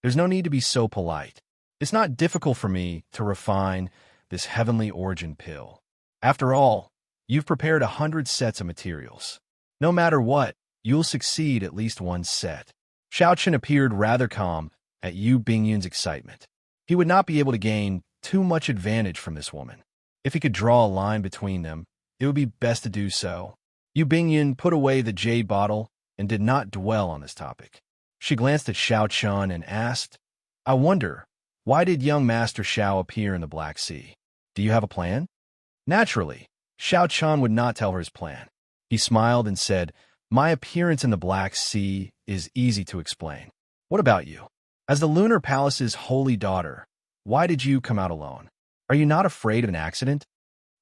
There's no need to be so polite. It's not difficult for me to refine this heavenly origin pill. After all, you've prepared 100 sets of materials. No matter what, you'll succeed at least one set. Xiao Chen appeared rather calm at Yu Bingyun's excitement. He would not be able to gain too much advantage from this woman. If he could draw a line between them, it would be best to do so. Yu Bingyun put away the jade bottle and did not dwell on this topic. She glanced at Xiao Chun and asked, I wonder, why did young Master Xiao appear in the Black Sea? Do you have a plan? Naturally, Xiao Chun would not tell her his plan. He smiled and said, My appearance in the Black Sea is easy to explain. What about you? As the Lunar Palace's holy daughter, why did you come out alone? Are you not afraid of an accident?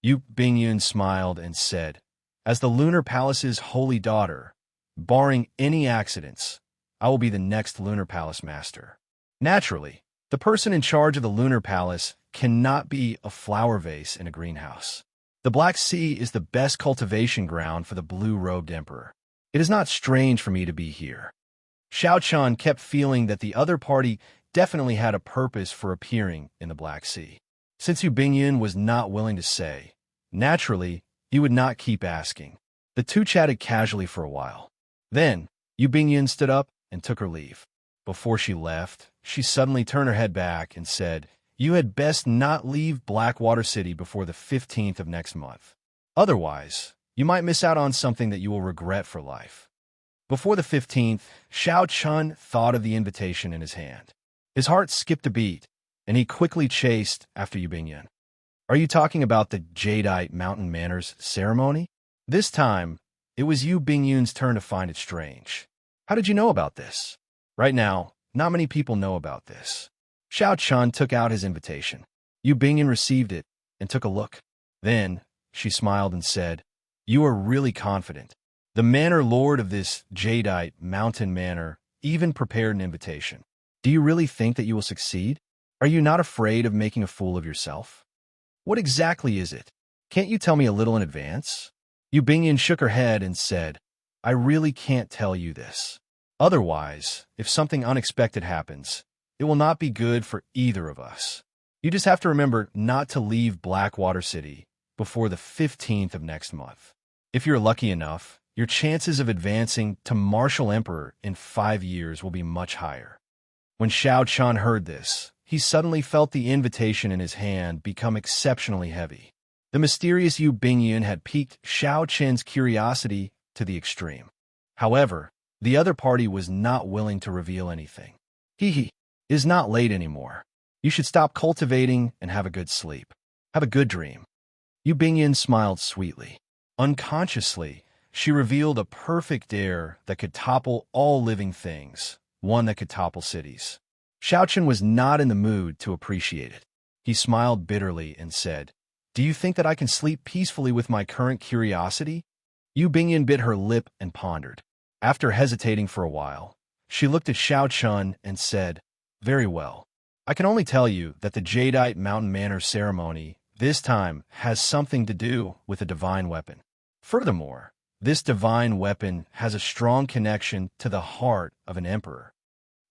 Yu Bingyun smiled and said, As the Lunar Palace's holy daughter, barring any accidents, I will be the next Lunar Palace master. Naturally, the person in charge of the Lunar Palace cannot be a flower vase in a greenhouse. The Black Sea is the best cultivation ground for the blue-robed emperor. It is not strange for me to be here. Xiao Chun kept feeling that the other party definitely had a purpose for appearing in the Black Sea. Since Yu Bingyun was not willing to say, naturally, he would not keep asking. The two chatted casually for a while. Then, Yu Bingyun stood up and took her leave. Before she left, she suddenly turned her head back and said, You had best not leave Blackwater City before the 15th of next month. Otherwise, you might miss out on something that you will regret for life. Before the 15th, Xiao Chun thought of the invitation in his hand. His heart skipped a beat, and he quickly chased after Yu Bingyun. Are you talking about the Jadeite Mountain Manners ceremony? This time, it was Yu Bingyun's turn to find it strange. How did you know about this? Right now, not many people know about this. Xiao Chun took out his invitation. Yu Bingyun received it and took a look. Then, she smiled and said, You are really confident. The manor lord of this Jadeite mountain manor even prepared an invitation. Do you really think that you will succeed? Are you not afraid of making a fool of yourself? What exactly is it? Can't you tell me a little in advance? Yu Bingyun shook her head and said, I really can't tell you this. Otherwise, if something unexpected happens, it will not be good for either of us. You just have to remember not to leave Blackwater City before the 15th of next month. If you're lucky enough, your chances of advancing to Martial Emperor in 5 years will be much higher. When Xiao Chun heard this, he suddenly felt the invitation in his hand become exceptionally heavy. The mysterious Yu Bingyun had piqued Xiao Chen's curiosity to the extreme. However, the other party was not willing to reveal anything. It is not late anymore. You should stop cultivating and have a good sleep. Have a good dream. Yu Bingyun smiled sweetly. Unconsciously, she revealed a perfect air that could topple all living things, one that could topple cities. Xiao Chen was not in the mood to appreciate it. He smiled bitterly and said, Do you think that I can sleep peacefully with my current curiosity? Yu Bingyun bit her lip and pondered. After hesitating for a while, she looked at Xiao Chun and said, Very well. I can only tell you that the Jadeite Mountain Manor ceremony this time has something to do with a divine weapon. Furthermore, this divine weapon has a strong connection to the heart of an emperor.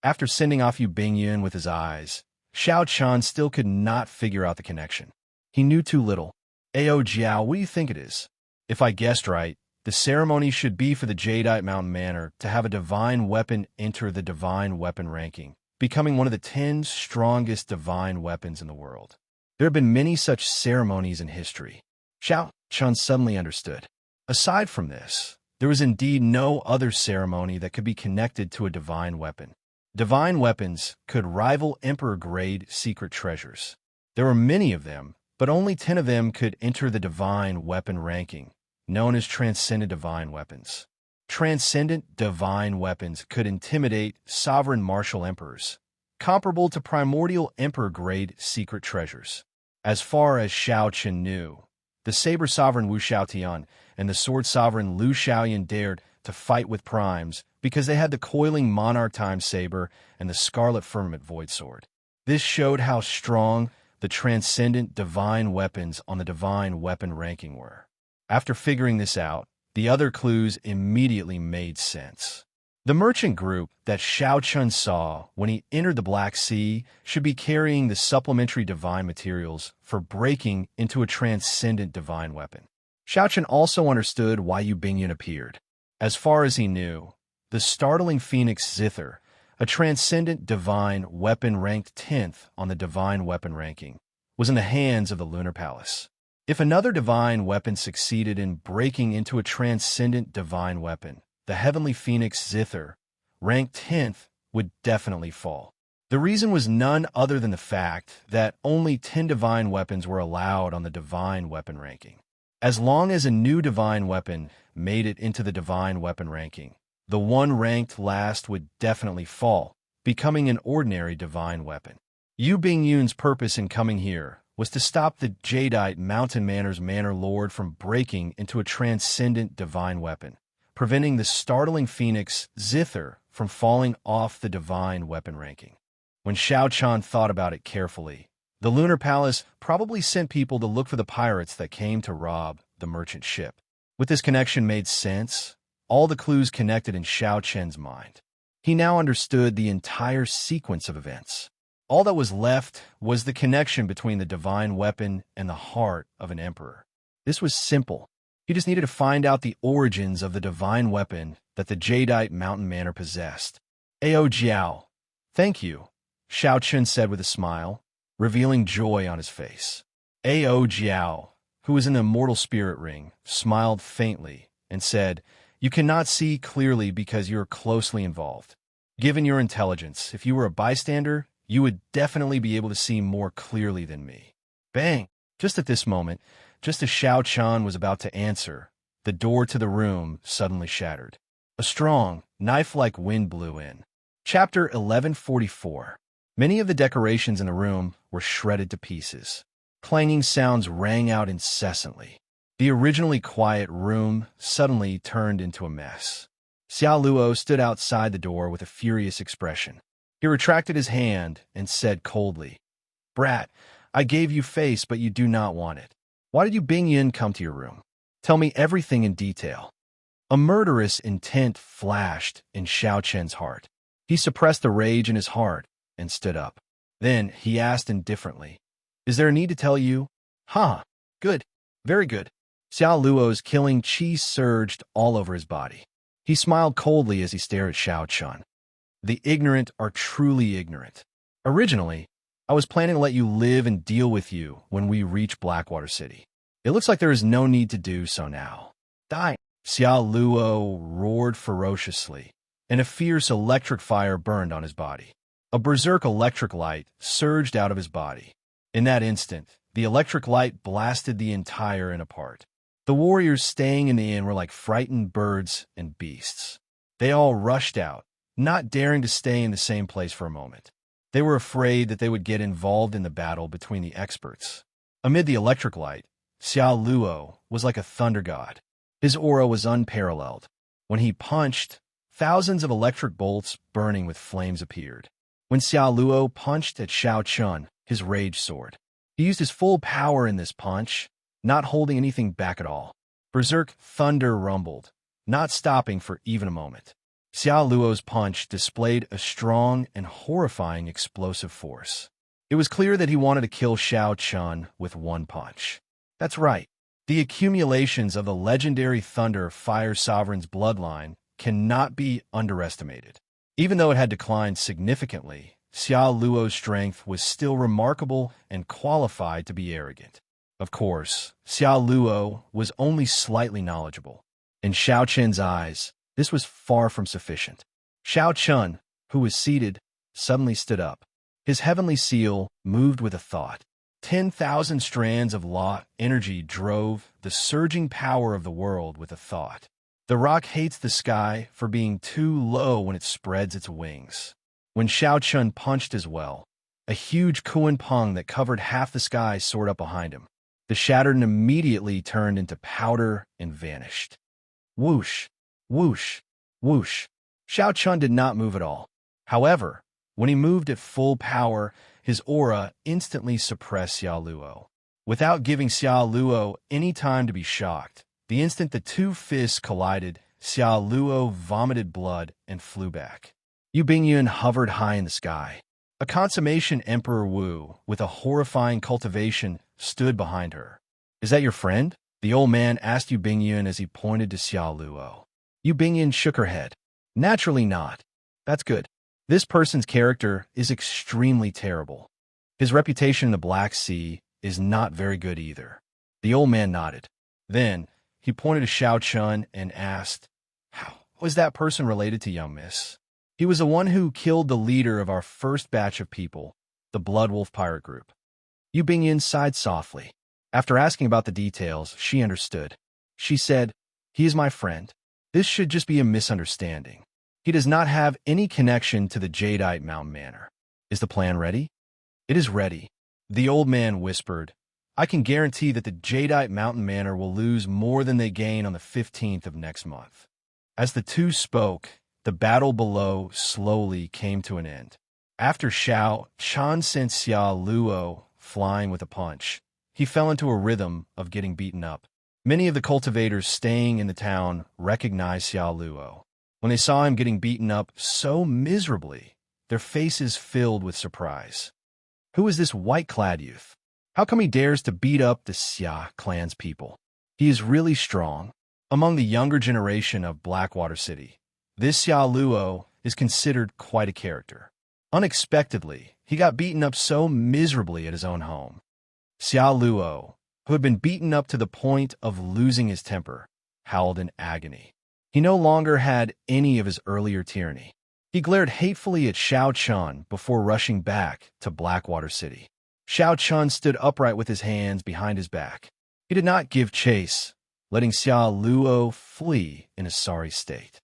After sending off Yu Bingyun with his eyes, Xiao Chun still could not figure out the connection. He knew too little. Ao Jiao, what do you think it is? If I guessed right, the ceremony should be for the Jadeite Mountain Manor to have a divine weapon enter the divine weapon ranking, becoming one of the 10 strongest divine weapons in the world. There have been many such ceremonies in history. Xiao Chun suddenly understood. Aside from this, there was indeed no other ceremony that could be connected to a divine weapon. Divine weapons could rival emperor-grade secret treasures. There were many of them, but only 10 of them could enter the divine weapon ranking, known as transcendent divine weapons. Transcendent divine weapons could intimidate sovereign martial emperors, comparable to primordial emperor-grade secret treasures. As far as Xiao Chen knew, the saber sovereign Wu Xiaotian and the sword sovereign Lu Xiaoyan dared to fight with primes because they had the coiling monarch time saber and the scarlet firmament void sword. This showed how strong the transcendent divine weapons on the divine weapon ranking were. After figuring this out, the other clues immediately made sense. The merchant group that Xiao Chun saw when he entered the Black Sea should be carrying the supplementary divine materials for breaking into a transcendent divine weapon. Xiao Chun also understood why Yu Bingyun appeared. As far as he knew, the startling phoenix zither, a transcendent divine weapon ranked 10th on the divine weapon ranking, was in the hands of the Lunar Palace. If another divine weapon succeeded in breaking into a transcendent divine weapon, the heavenly phoenix zither, ranked 10th, would definitely fall. The reason was none other than the fact that only 10 divine weapons were allowed on the divine weapon ranking. As long as a new divine weapon made it into the divine weapon ranking, the one ranked last would definitely fall, becoming an ordinary divine weapon. Yu Bingyun's purpose in coming here was to stop the Jadeite Mountain Manor's Manor Lord from breaking into a transcendent divine weapon, preventing the startling phoenix zither from falling off the divine weapon ranking. When Xiao Chan thought about it carefully, the Lunar Palace probably sent people to look for the pirates that came to rob the merchant ship. With this connection made sense, all the clues connected in Xiao Chen's mind. He now understood the entire sequence of events. All that was left was the connection between the divine weapon and the heart of an emperor. This was simple. He just needed to find out the origins of the divine weapon that the Jadeite Mountain Manor possessed. Ao Jiao. Thank you, Xiao Chen said with a smile, revealing joy on his face. Ao Jiao, who was in the immortal spirit ring, smiled faintly and said, "You cannot see clearly because you are closely involved. Given your intelligence, if you were a bystander, you would definitely be able to see more clearly than me." Bang! Just at this moment, just as Xiao Chan was about to answer, the door to the room suddenly shattered. A strong, knife-like wind blew in. Chapter 1144. Many of the decorations in the room were shredded to pieces. Clanging sounds rang out incessantly. The originally quiet room suddenly turned into a mess. Xiao Luo stood outside the door with a furious expression. He retracted his hand and said coldly, "Brat, I gave you face, but you do not want it. Why did you Bingyun come to your room? Tell me everything in detail." A murderous intent flashed in Xiao Chen's heart. He suppressed the rage in his heart and stood up. Then he asked indifferently, "Is there a need to tell you?" "Huh, good, very good." Xiao Luo's killing chi surged all over his body. He smiled coldly as he stared at Xiao Chen. "The ignorant are truly ignorant. Originally, I was planning to let you live and deal with you when we reach Blackwater City. It looks like there is no need to do so now. Die!" Xiao Luo roared ferociously, and a fierce electric fire burned on his body. A berserk electric light surged out of his body. In that instant, the electric light blasted the entire inn apart. The warriors staying in the inn were like frightened birds and beasts. They all rushed out, not daring to stay in the same place for a moment. They were afraid that they would get involved in the battle between the experts. Amid the electric light, Xiao Luo was like a thunder god. His aura was unparalleled. When he punched, thousands of electric bolts burning with flames appeared. When Xiao Luo punched at Xiao Chun, his rage soared. He used his full power in this punch, not holding anything back at all. Berserk thunder rumbled, not stopping for even a moment. Xiao Luo's punch displayed a strong and horrifying explosive force. It was clear that he wanted to kill Xiao Chun with one punch. That's right. The accumulations of the legendary Thunder Fire Sovereign's bloodline cannot be underestimated. Even though it had declined significantly, Xiao Luo's strength was still remarkable and qualified to be arrogant. Of course, Xiao Luo was only slightly knowledgeable. In Xiao Chen's eyes, this was far from sufficient. Xiao Chun, who was seated, suddenly stood up. His heavenly seal moved with a thought. 10,000 strands of law energy drove the surging power of the world with a thought. The rock hates the sky for being too low when it spreads its wings. When Xiao Chun punched as well, a huge Kuan Peng that covered half the sky soared up behind him. The shattered immediately turned into powder and vanished. Whoosh, whoosh, whoosh. Xiao Chun did not move at all. However, when he moved at full power, his aura instantly suppressed Xiao Luo. Without giving Xiao Luo any time to be shocked, the instant the two fists collided, Xiao Luo vomited blood and flew back. Yu Bingyun hovered high in the sky. A consummation Emperor Wu, with a horrifying cultivation, stood behind her. "Is that your friend?" the old man asked Yu Bingyun as he pointed to Xiao Luo. Yu Bingyan shook her head. Naturally not. That's good. This person's character is extremely terrible. His reputation in the Black Sea is not very good either. The old man nodded. Then, he pointed to Xiao Chun and asked, how was that person related to young miss? He was the one who killed the leader of our first batch of people, the Blood Wolf pirate group. Yu Bingyan sighed softly. After asking about the details, she understood. She said, he is my friend. This should just be a misunderstanding. He does not have any connection to the Jadeite Mountain Manor. Is the plan ready? It is ready. The old man whispered, I can guarantee that the Jadeite Mountain Manor will lose more than they gain on the 15th of next month. As the two spoke, the battle below slowly came to an end. After Xiao Chan sent Xia Luo flying with a punch, he fell into a rhythm of getting beaten up. Many of the cultivators staying in the town recognized Xia Luo. When they saw him getting beaten up so miserably, their faces filled with surprise. Who is this white-clad youth? How come he dares to beat up the Xia clan's people? He is really strong. Among the younger generation of Blackwater City, this Xia Luo is considered quite a character. Unexpectedly, he got beaten up so miserably at his own home. Xia Luo, who had been beaten up to the point of losing his temper, howled in agony. He no longer had any of his earlier tyranny. He glared hatefully at Xiao Chun before rushing back to Blackwater City. Xiao Chun stood upright with his hands behind his back. He did not give chase, letting Xia Luo flee in a sorry state.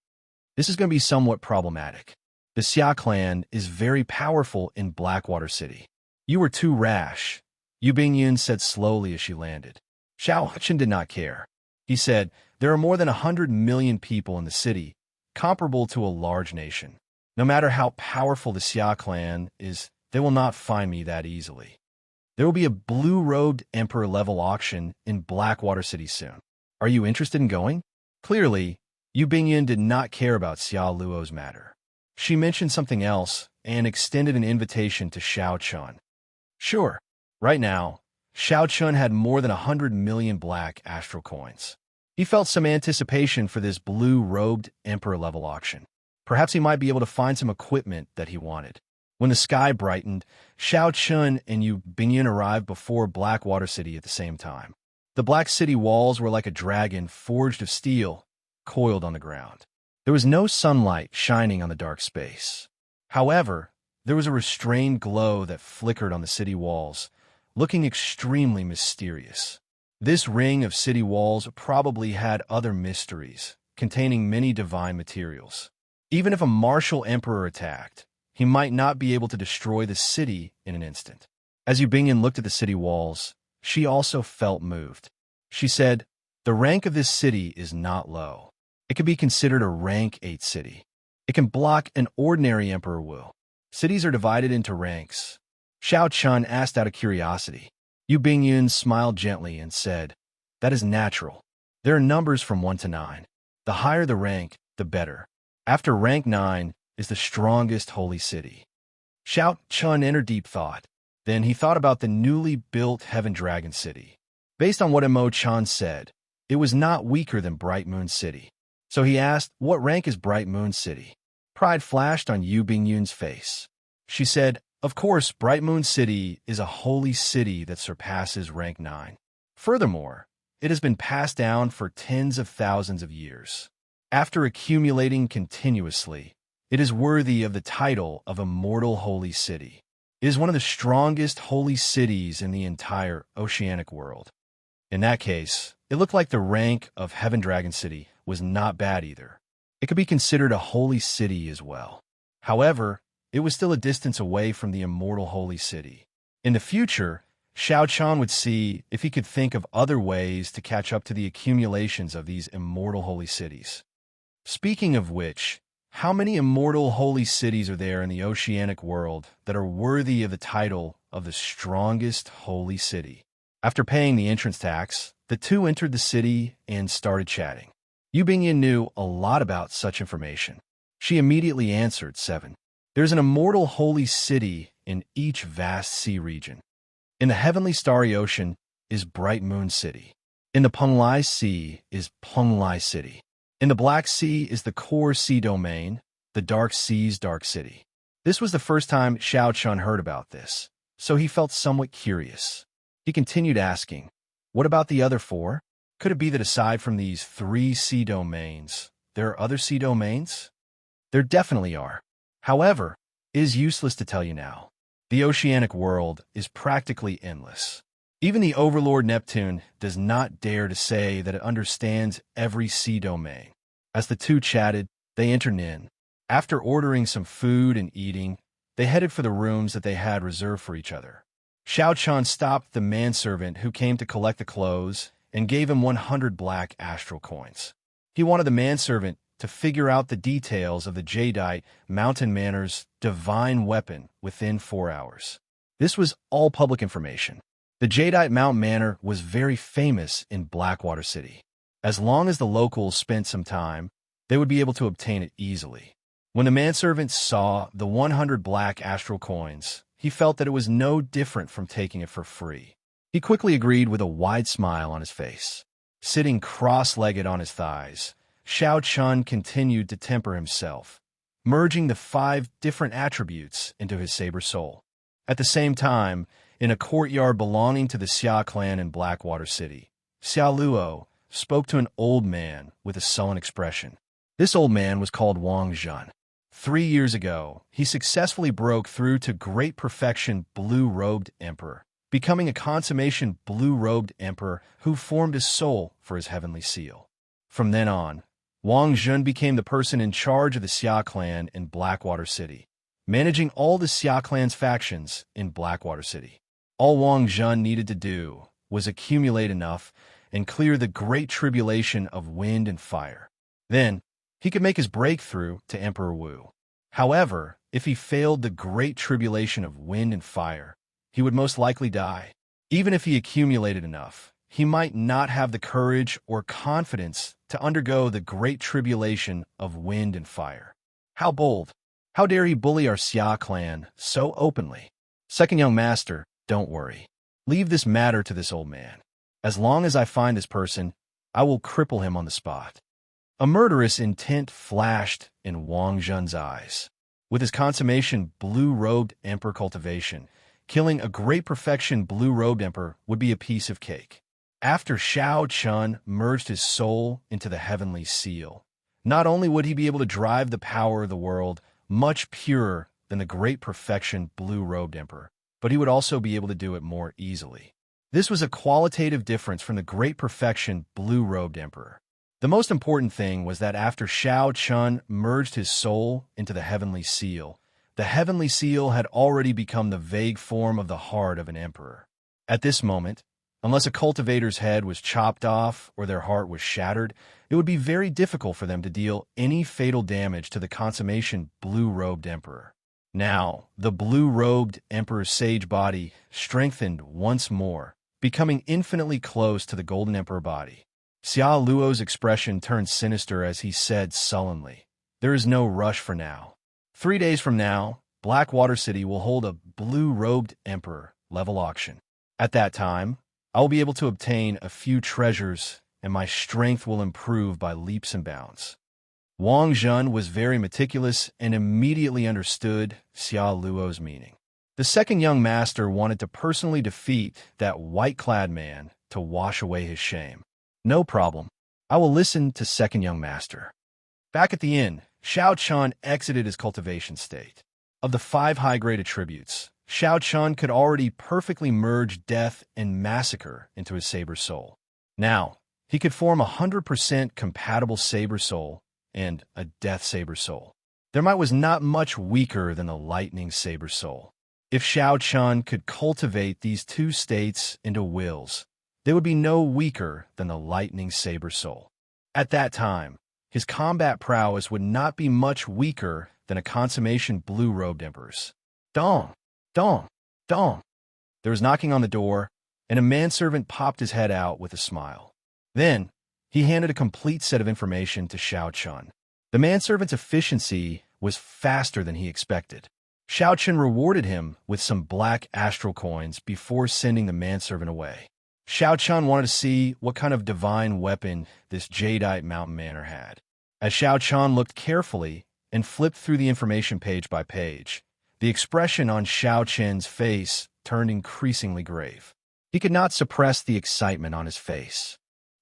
This is going to be somewhat problematic. The Xia clan is very powerful in Blackwater City. You were too rash, Yu Bingyun said slowly as she landed. Xiao Chun did not care. He said, there are more than 100 million people in the city, comparable to a large nation. No matter how powerful the Xia clan is, they will not find me that easily. There will be a blue-robed emperor-level auction in Blackwater City soon. Are you interested in going? Clearly, Yu Bingyun did not care about Xia Luo's matter. She mentioned something else and extended an invitation to Xiao Chun. Sure. Right now, Xiao Chun had more than 100 million black astral coins. He felt some anticipation for this blue-robed emperor-level auction. Perhaps he might be able to find some equipment that he wanted. When the sky brightened, Xiao Chun and Yu Bingyun arrived before Blackwater City at the same time. The Black City walls were like a dragon forged of steel, coiled on the ground. There was no sunlight shining on the dark space. However, there was a restrained glow that flickered on the city walls, looking extremely mysterious. This ring of city walls probably had other mysteries, containing many divine materials. Even if a martial emperor attacked, he might not be able to destroy the city in an instant. As Yu Bingyun looked at the city walls, she also felt moved. She said, the rank of this city is not low. It could be considered a rank 8 city. It can block an ordinary Emperor Wu. Cities are divided into ranks. Xiao Chun asked out of curiosity. Yu Bingyun smiled gently and said, that is natural. There are numbers from 1 to 9. The higher the rank, the better. After rank 9 is the strongest holy city. Xiao Chun entered deep thought. Then he thought about the newly built Heaven Dragon City. Based on what Mo Chan said, it was not weaker than Bright Moon City. So he asked, what rank is Bright Moon City? Pride flashed on Yu Bingyun's face. She said, of course, Bright Moon City is a holy city that surpasses rank 9. Furthermore, it has been passed down for tens of thousands of years. After accumulating continuously, it is worthy of the title of Immortal Holy City. It is one of the strongest holy cities in the entire oceanic world. In that case, it looked like the rank of Heaven Dragon City was not bad either. It could be considered a holy city as well. However, it was still a distance away from the Immortal Holy City. In the future, Xiao Chun would see if he could think of other ways to catch up to the accumulations of these immortal holy cities. Speaking of which, how many immortal holy cities are there in the oceanic world that are worthy of the title of the strongest holy city? After paying the entrance tax, the two entered the city and started chatting. Yu Bingyun knew a lot about such information. She immediately answered 7. There's an immortal holy city in each vast sea region. In the heavenly starry ocean is Bright Moon City. In the Penglai Sea is Penglai City. In the Black Sea is the core sea domain, the Dark Sea's Dark City. This was the first time Xiao Chun heard about this, so he felt somewhat curious. He continued asking, what about the other four? Could it be that aside from these 3 sea domains, there are other sea domains? There definitely are. However, it is useless to tell you now. The oceanic world is practically endless. Even the overlord Neptune does not dare to say that it understands every sea domain. As the two chatted, they entered in. After ordering some food and eating, they headed for the rooms that they had reserved for each other. Xiao Chun stopped the manservant who came to collect the clothes and gave him 100 black astral coins. He wanted the manservant to figure out the details of the jadeite mountain manor's divine weapon within 4 hours. This was all public information. The jadeite mountain manor was very famous in Blackwater City. As long as the locals spent some time, they would be able to obtain it easily. When the manservant saw the 100 black astral coins, he felt that it was no different from taking it for free. He quickly agreed with a wide smile on his face. Sitting cross-legged on his thighs, Xiao Chun continued to temper himself, merging the 5 different attributes into his saber soul. At the same time, in a courtyard belonging to the Xia clan in Blackwater City, Xia Luo spoke to an old man with a sullen expression. This old man was called Wang Zhen. 3 years ago, he successfully broke through to great perfection blue-robed emperor, becoming a consummation blue-robed emperor who formed his soul for his heavenly seal. From then on, Wang Zhen became the person in charge of the Xia clan in Blackwater City, managing all the Xia clan's factions in Blackwater City. All Wang Zhen needed to do was accumulate enough and clear the great tribulation of wind and fire. Then, he could make his breakthrough to Emperor Wu. However, if he failed the great tribulation of wind and fire, he would most likely die. Even if he accumulated enough, he might not have the courage or confidence to undergo the great tribulation of wind and fire. How bold! How dare he bully our Xia clan so openly? Second young master, don't worry. Leave this matter to this old man. As long as I find this person, I will cripple him on the spot. A murderous intent flashed in Wang Zhen's eyes. With his consummation blue-robed emperor cultivation, killing a great perfection blue-robed emperor would be a piece of cake. After Xiao Chun merged his soul into the heavenly seal, not only would he be able to drive the power of the world much purer than the great perfection blue-robed emperor, but he would also be able to do it more easily. This was a qualitative difference from the great perfection blue-robed emperor. The most important thing was that after Xiao Chun merged his soul into the heavenly seal had already become the vague form of the heart of an emperor. At this moment, unless a cultivator's head was chopped off or their heart was shattered, it would be very difficult for them to deal any fatal damage to the consummation blue-robed emperor. Now, the blue-robed emperor's sage body strengthened once more, becoming infinitely close to the golden emperor body. Xia Luo's expression turned sinister as he said sullenly, "There is no rush for now. 3 days from now, Blackwater City will hold a blue-robed emperor level auction. At that time, I will be able to obtain a few treasures and my strength will improve by leaps and bounds." Wang Zhen was very meticulous and immediately understood Xia Luo's meaning. The second young master wanted to personally defeat that white-clad man to wash away his shame. No problem. I will listen to second young master. Back at the inn, Xiao Chun exited his cultivation state. Of the 5 high-grade attributes, Xiao Chun could already perfectly merge death and massacre into his saber soul. Now, he could form a 100% compatible saber soul and a death saber soul. Their might was not much weaker than the lightning saber soul. If Xiao Chun could cultivate these 2 states into wills, they would be no weaker than the lightning saber soul. At that time, his combat prowess would not be much weaker than a consummation blue-robed emperor's. Dong! Dong! Dong! There was knocking on the door, and a manservant popped his head out with a smile. Then, he handed a complete set of information to Xiao Chun. The manservant's efficiency was faster than he expected. Xiao Chun rewarded him with some black astral coins before sending the manservant away. Xiao Chun wanted to see what kind of divine weapon this jadeite mountain manor had. As Xiao Qian looked carefully and flipped through the information page by page, the expression on Xiao Qian's face turned increasingly grave. He could not suppress the excitement on his face.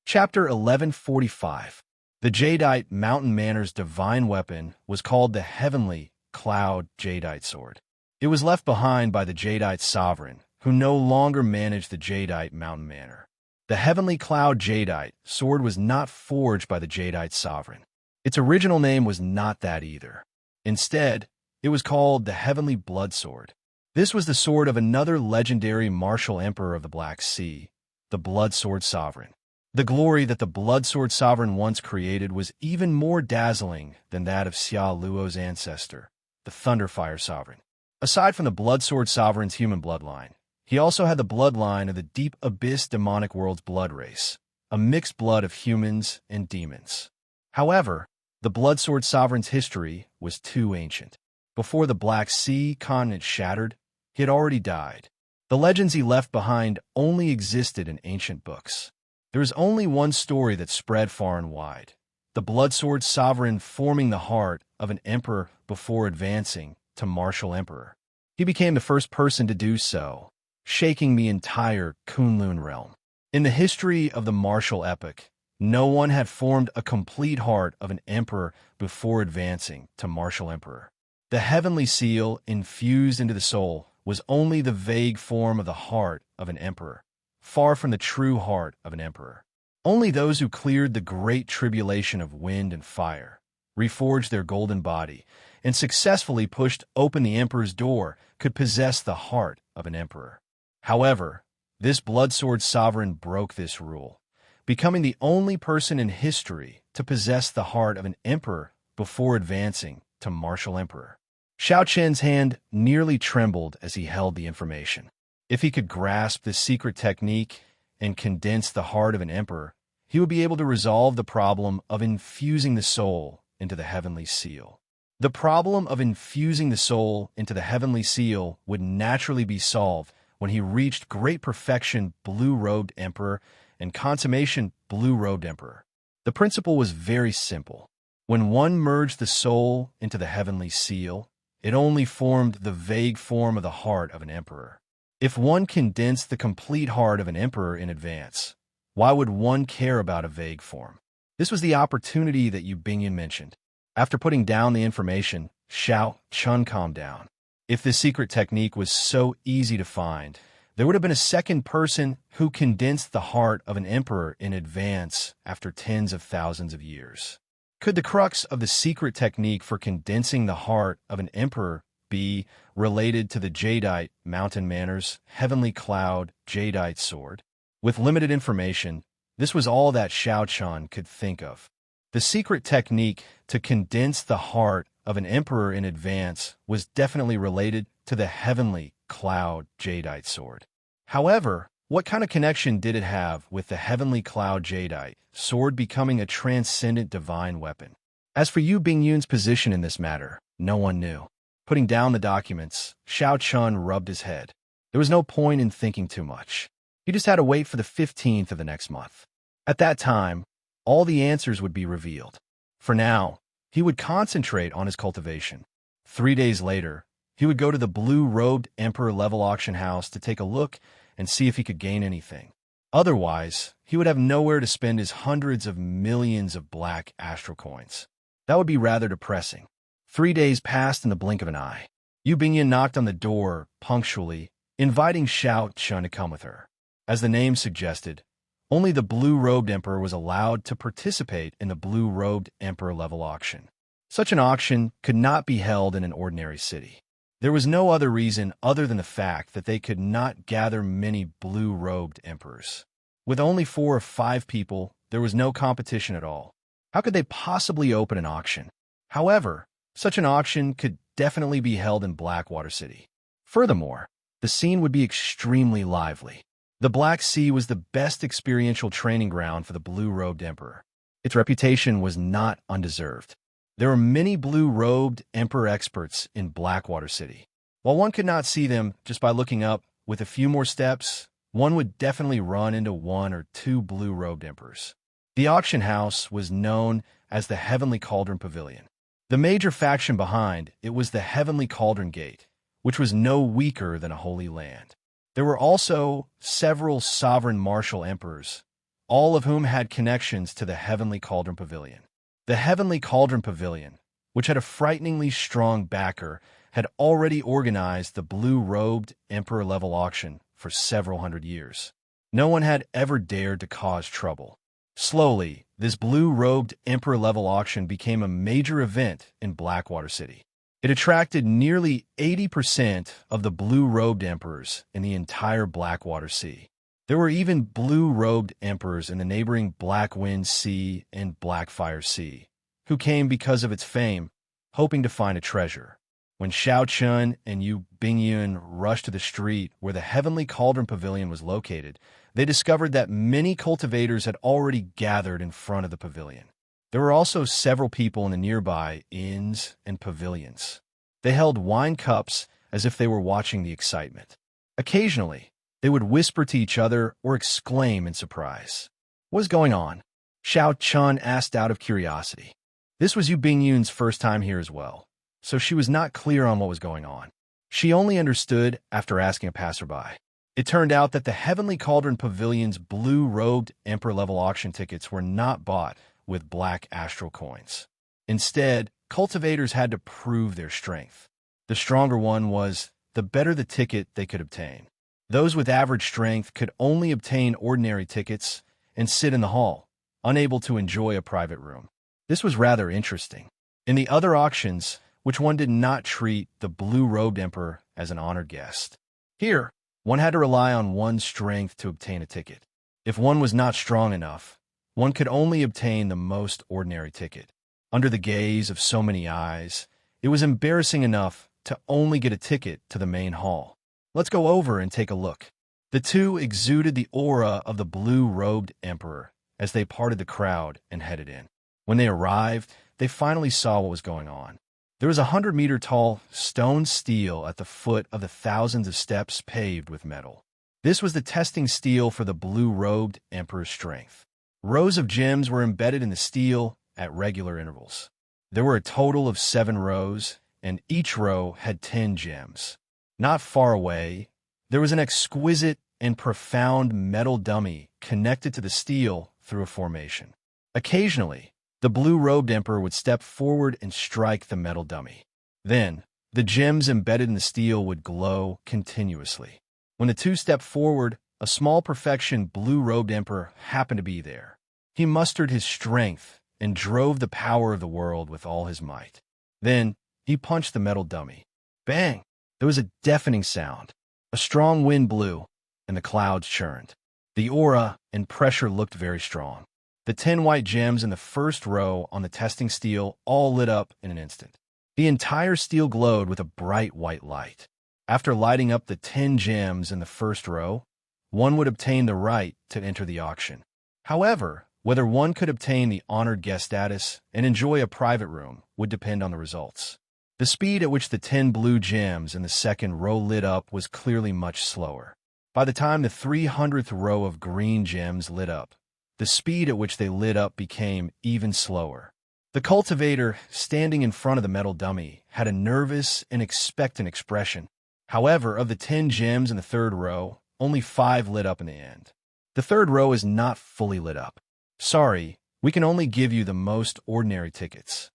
Chapter 1145. The Jadeite Mountain Manor's divine weapon was called the Heavenly Cloud Jadeite Sword. It was left behind by the Jadeite sovereign, who no longer managed the Jadeite Mountain Manor. The Heavenly Cloud Jadeite sword was not forged by the Jadeite sovereign. Its original name was not that either. Instead, it was called the Heavenly Blood Sword. This was the sword of another legendary martial emperor of the Black Sea, the Blood Sword Sovereign. The glory that the Blood Sword Sovereign once created was even more dazzling than that of Xia Luo's ancestor, the Thunderfire Sovereign. Aside from the Blood Sword Sovereign's human bloodline, he also had the bloodline of the Deep Abyss Demonic World's blood race, a mixed blood of humans and demons. However, the Blood Sword Sovereign's history was too ancient. Before the Black Sea continent shattered, he had already died. The legends he left behind only existed in ancient books. There is only one story that spread far and wide, the Blood Sword Sovereign forming the heart of an emperor before advancing to martial emperor. He became the first person to do so, shaking the entire Kunlun realm. In the history of the martial epic, no one had formed a complete heart of an emperor before advancing to martial emperor. The heavenly seal infused into the soul was only the vague form of the heart of an emperor, far from the true heart of an emperor. Only those who cleared the great tribulation of wind and fire, reforged their golden body, and successfully pushed open the emperor's door could possess the heart of an emperor. However, this Blood Sword Sovereign broke this rule, becoming the only person in history to possess the heart of an emperor before advancing to martial emperor. Xiao Qian's hand nearly trembled as he held the information. If he could grasp this secret technique and condense the heart of an emperor, he would be able to resolve the problem of infusing the soul into the heavenly seal. The problem of infusing the soul into the heavenly seal would naturally be solved when he reached great perfection blue-robed emperor and consummation blue-robed emperor. The principle was very simple. When one merged the soul into the heavenly seal, it only formed the vague form of the heart of an emperor. If one condensed the complete heart of an emperor in advance, why would one care about a vague form? This was the opportunity that Yu Bingyan mentioned. After putting down the information, Xiao Qian calmed down. If this secret technique was so easy to find, there would have been a second person who condensed the heart of an emperor in advance after tens of thousands of years. Could the crux of the secret technique for condensing the heart of an emperor be related to the Jadeite Mountain Manor's Heavenly Cloud Jadeite Sword? With limited information, this was all that Xiao Qian could think of. The secret technique to condense the heart of an emperor in advance was definitely related to the Heavenly Cloud Jadeite Sword. However, what kind of connection did it have with the Heavenly Cloud Jadeite Sword becoming a transcendent divine weapon? As for Yu Bingyun's position in this matter, no one knew. Putting down the documents, Xiao Qian rubbed his head. There was no point in thinking too much. He just had to wait for the 15th of the next month. At that time, all the answers would be revealed. For now, he would concentrate on his cultivation. 3 days later, he would go to the blue-robed Emperor level auction house to take a look and see if he could gain anything. Otherwise, he would have nowhere to spend his hundreds of millions of black astral coins. That would be rather depressing. 3 days passed in the blink of an eye. Yu Bingyan knocked on the door punctually, inviting Xiao Qian to come with her. As the name suggested, only the blue-robed emperor was allowed to participate in the blue-robed emperor level auction. Such an auction could not be held in an ordinary city. There was no other reason other than the fact that they could not gather many blue-robed emperors. With only 4 or 5 people, there was no competition at all. How could they possibly open an auction? However, such an auction could definitely be held in Blackwater City. Furthermore, the scene would be extremely lively. The Black Sea was the best experiential training ground for the blue-robed emperor. Its reputation was not undeserved. There were many blue-robed emperor experts in Blackwater City. While one could not see them just by looking up, with a few more steps, one would definitely run into 1 or 2 blue-robed emperors. The auction house was known as the Heavenly Cauldron Pavilion. The major faction behind it was the Heavenly Cauldron Gate, which was no weaker than a holy land. There were also several sovereign martial emperors, all of whom had connections to the Heavenly Cauldron Pavilion. The Heavenly Cauldron Pavilion, which had a frighteningly strong backer, had already organized the blue-robed emperor-level auction for several hundred years. No one had ever dared to cause trouble. Slowly, this blue-robed emperor-level auction became a major event in Blackwater City. It attracted nearly 80% of the blue-robed emperors in the entire Blackwater Sea. There were even blue-robed emperors in the neighboring Blackwind Sea and Blackfire Sea, who came because of its fame, hoping to find a treasure. When Xiao Chun and Yu Bingyun rushed to the street where the Heavenly Cauldron Pavilion was located, they discovered that many cultivators had already gathered in front of the pavilion. There were also several people in the nearby inns and pavilions. They held wine cups as if they were watching the excitement. Occasionally, they would whisper to each other or exclaim in surprise. "What's going on?" Xiao Chun asked out of curiosity. This was Yu Bingyun's first time here as well, so she was not clear on what was going on. She only understood after asking a passerby. It turned out that the Heavenly Cauldron Pavilion's blue-robed emperor-level auction tickets were not bought with black astral coins. Instead, cultivators had to prove their strength. The stronger one was, the better the ticket they could obtain. Those with average strength could only obtain ordinary tickets and sit in the hall, unable to enjoy a private room. This was rather interesting. In the other auctions, which one did not treat the blue-robed emperor as an honored guest. Here, one had to rely on one's strength to obtain a ticket. If one was not strong enough, one could only obtain the most ordinary ticket. Under the gaze of so many eyes, it was embarrassing enough to only get a ticket to the main hall. Let's go over and take a look. The two exuded the aura of the blue-robed emperor as they parted the crowd and headed in. When they arrived, they finally saw what was going on. There was a 100-meter-tall stone stele at the foot of the thousands of steps paved with metal. This was the testing stele for the blue-robed emperor's strength. Rows of gems were embedded in the stele at regular intervals. There were a total of 7 rows, and each row had 10 gems. Not far away, there was an exquisite and profound metal dummy connected to the stele through a formation. Occasionally, the blue-robed emperor would step forward and strike the metal dummy. Then, the gems embedded in the stele would glow continuously. When the two stepped forward, a small perfection blue-robed emperor happened to be there. He mustered his strength and drove the power of the world with all his might. Then, he punched the metal dummy. Bang! There was a deafening sound. A strong wind blew, and the clouds churned. The aura and pressure looked very strong. The 10 white gems in the first row on the testing stele all lit up in an instant. The entire stele glowed with a bright white light. After lighting up the 10 gems in the first row, one would obtain the right to enter the auction. However, whether one could obtain the honored guest status and enjoy a private room would depend on the results. The speed at which the 10 blue gems in the second row lit up was clearly much slower. By the time the 300th row of green gems lit up, the speed at which they lit up became even slower. The cultivator, standing in front of the metal dummy, had a nervous and expectant expression. However, of the 10 gems in the third row, only 5 lit up in the end. The third row is not fully lit up. Sorry, we can only give you the most ordinary tickets.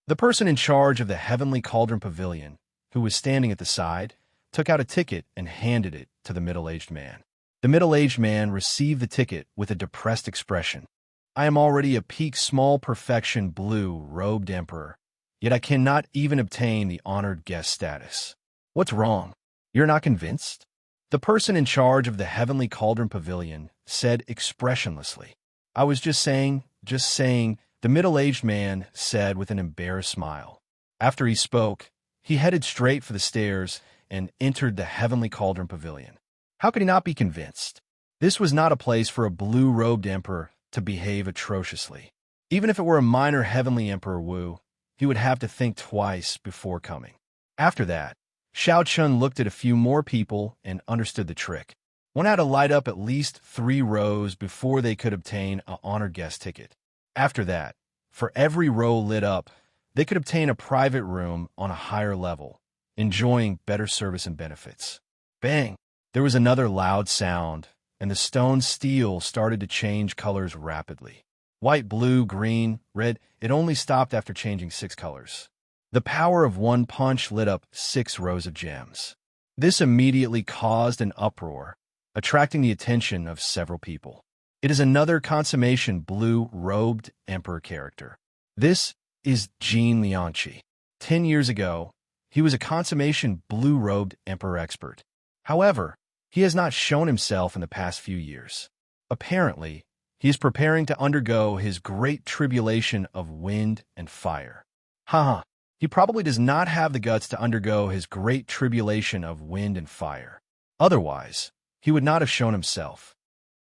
The person in charge of the Heavenly Cauldron Pavilion, who was standing at the side, took out a ticket and handed it to the middle-aged man. The middle-aged man received the ticket with a depressed expression. I am already a peak small perfection blue-robed emperor, yet I cannot even obtain the honored guest status. What's wrong? You're not convinced? The person in charge of the Heavenly Cauldron Pavilion said expressionlessly. I was just saying, the middle-aged man said with an embarrassed smile. After he spoke, he headed straight for the stairs and entered the Heavenly Cauldron Pavilion. How could he not be convinced? This was not a place for a blue-robed emperor to behave atrociously. Even if it were a minor Heavenly Emperor Wu, he would have to think twice before coming. After that, Xiao Chun looked at a few more people and understood the trick. One had to light up at least 3 rows before they could obtain an honored guest ticket. After that, for every row lit up, they could obtain a private room on a higher level, enjoying better service and benefits. Bang! There was another loud sound, and the stone steel started to change colors rapidly. White, blue, green, red, it only stopped after changing 6 colors. The power of one punch lit up 6 rows of gems. This immediately caused an uproar, attracting the attention of several people. It is another consummation blue-robed emperor character. This is Jin Liangqi. 10 years ago, he was a consummation blue-robed emperor expert. However, he has not shown himself in the past few years. Apparently, he is preparing to undergo his great tribulation of wind and fire. Haha, he probably does not have the guts to undergo his great tribulation of wind and fire. Otherwise, he would not have shown himself.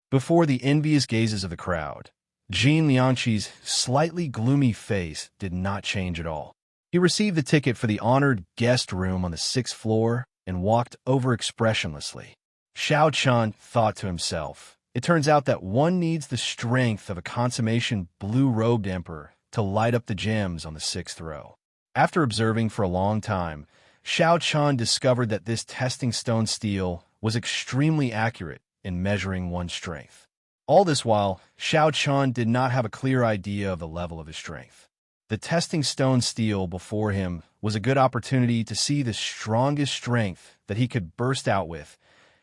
Before the envious gazes of the crowd, Jin Liangqi's slightly gloomy face did not change at all. He received the ticket for the honored guest room on the 6th floor and walked over expressionlessly. Xiao Chun thought to himself, it turns out that one needs the strength of a consummation blue-robed emperor to light up the gems on the 6th row. After observing for a long time, Xiao Chun discovered that this testing stone steel was extremely accurate in measuring one's strength. All this while, Xiao Chun did not have a clear idea of the level of his strength. The testing stone steel before him was a good opportunity to see the strongest strength that he could burst out with,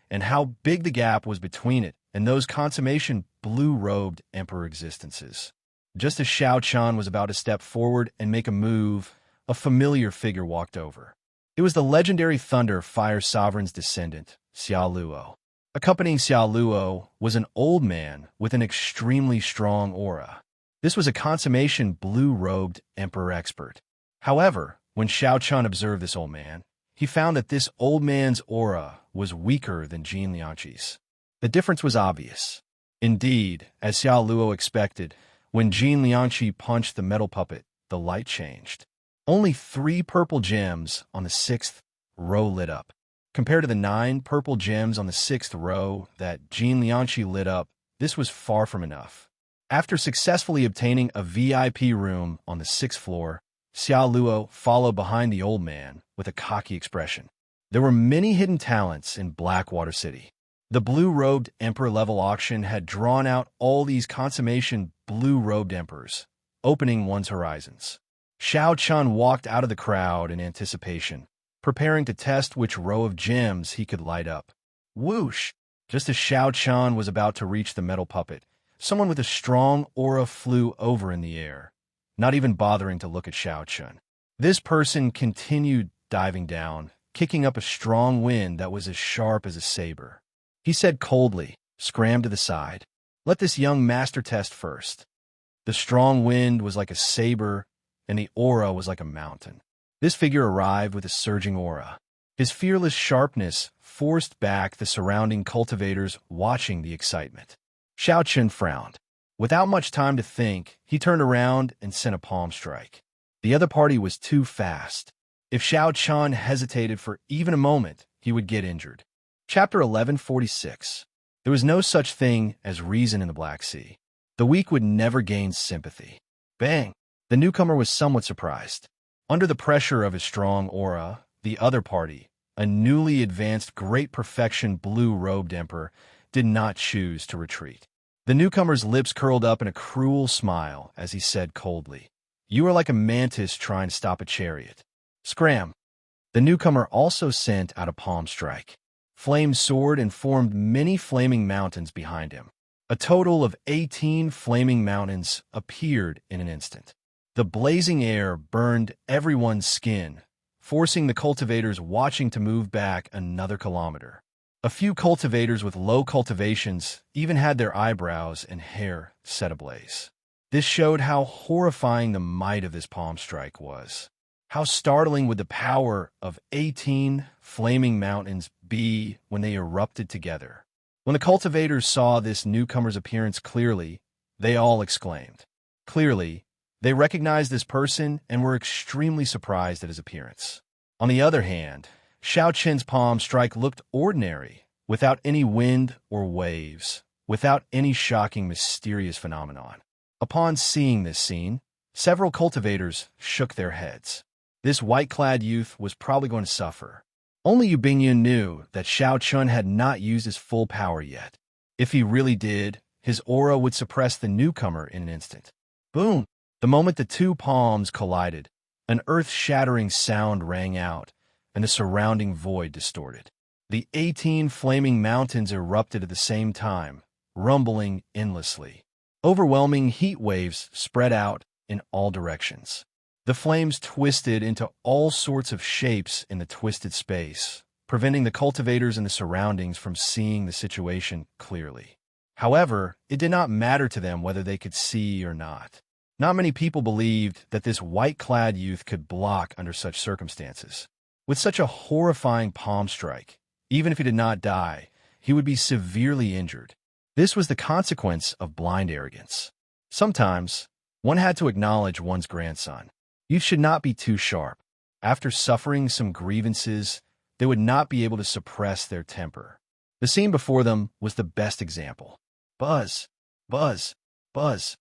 and how big the gap was between it and those consummation blue-robed emperor existences. Just as Xiao Chun was about to step forward and make a move, a familiar figure walked over. It was the legendary Thunder Fire Sovereign's descendant, Xiao Luo. Accompanying Xiao Luo was an old man with an extremely strong aura. This was a consummation blue-robed emperor expert. However, when Xiao Chun observed this old man, he found that this old man's aura was weaker than Jin Liangqi's. The difference was obvious. Indeed, as Xiao Luo expected, when Jin Liangqi punched the metal puppet, the light changed. Only 3 purple gems on the 6th row lit up. Compared to the 9 purple gems on the 6th row that Jin Liangqi lit up, this was far from enough. After successfully obtaining a VIP room on the 6th floor, Xiao Luo followed behind the old man with a cocky expression. There were many hidden talents in Blackwater City. The blue-robed emperor-level auction had drawn out all these consummation blue-robed emperors, opening one's horizons. Xiao Chun walked out of the crowd in anticipation, preparing to test which row of gems he could light up. Whoosh! Just as Xiao Chun was about to reach the metal puppet, someone with a strong aura flew over in the air, not even bothering to look at Xiao Chun. This person continued diving down, kicking up a strong wind that was as sharp as a saber. He said coldly, "Scram to the side. Let this young master test first." The strong wind was like a saber, and the aura was like a mountain. This figure arrived with a surging aura. His fearless sharpness forced back the surrounding cultivators watching the excitement. Xiao Chun frowned. Without much time to think, he turned around and sent a palm strike. The other party was too fast. If Xiao Chun hesitated for even a moment, he would get injured. Chapter 1146. There was no such thing as reason in the Black Sea. The weak would never gain sympathy. Bang! The newcomer was somewhat surprised. Under the pressure of his strong aura, the other party, a newly advanced great perfection blue-robed emperor, did not choose to retreat. The newcomer's lips curled up in a cruel smile as he said coldly, "You are like a mantis trying to stop a chariot." Scram! The newcomer also sent out a palm strike. Flame soared and formed many flaming mountains behind him. A total of 18 flaming mountains appeared in an instant. The blazing air burned everyone's skin, forcing the cultivators watching to move back another kilometer. A few cultivators with low cultivations even had their eyebrows and hair set ablaze. This showed how horrifying the might of this palm strike was. How startling would the power of 18 flaming mountains be when they erupted together? When the cultivators saw this newcomer's appearance clearly, they all exclaimed. Clearly, they recognized this person and were extremely surprised at his appearance. On the other hand, Xiao Chen's palm strike looked ordinary, without any wind or waves, without any shocking, mysterious phenomenon. Upon seeing this scene, several cultivators shook their heads. This white-clad youth was probably going to suffer. Only Yu Bingyun knew that Shao Chun had not used his full power yet. If he really did, his aura would suppress the newcomer in an instant. Boom! The moment the two palms collided, an earth-shattering sound rang out, and the surrounding void distorted. The 18 flaming mountains erupted at the same time, rumbling endlessly. Overwhelming heat waves spread out in all directions. The flames twisted into all sorts of shapes in the twisted space, preventing the cultivators and the surroundings from seeing the situation clearly. However, it did not matter to them whether they could see or not. Not many people believed that this white-clad youth could block under such circumstances. With such a horrifying palm strike, even if he did not die, he would be severely injured. This was the consequence of blind arrogance. Sometimes, one had to acknowledge one's grandson. Youth should not be too sharp. After suffering some grievances, they would not be able to suppress their temper. The scene before them was the best example. Buzz, buzz, buzz.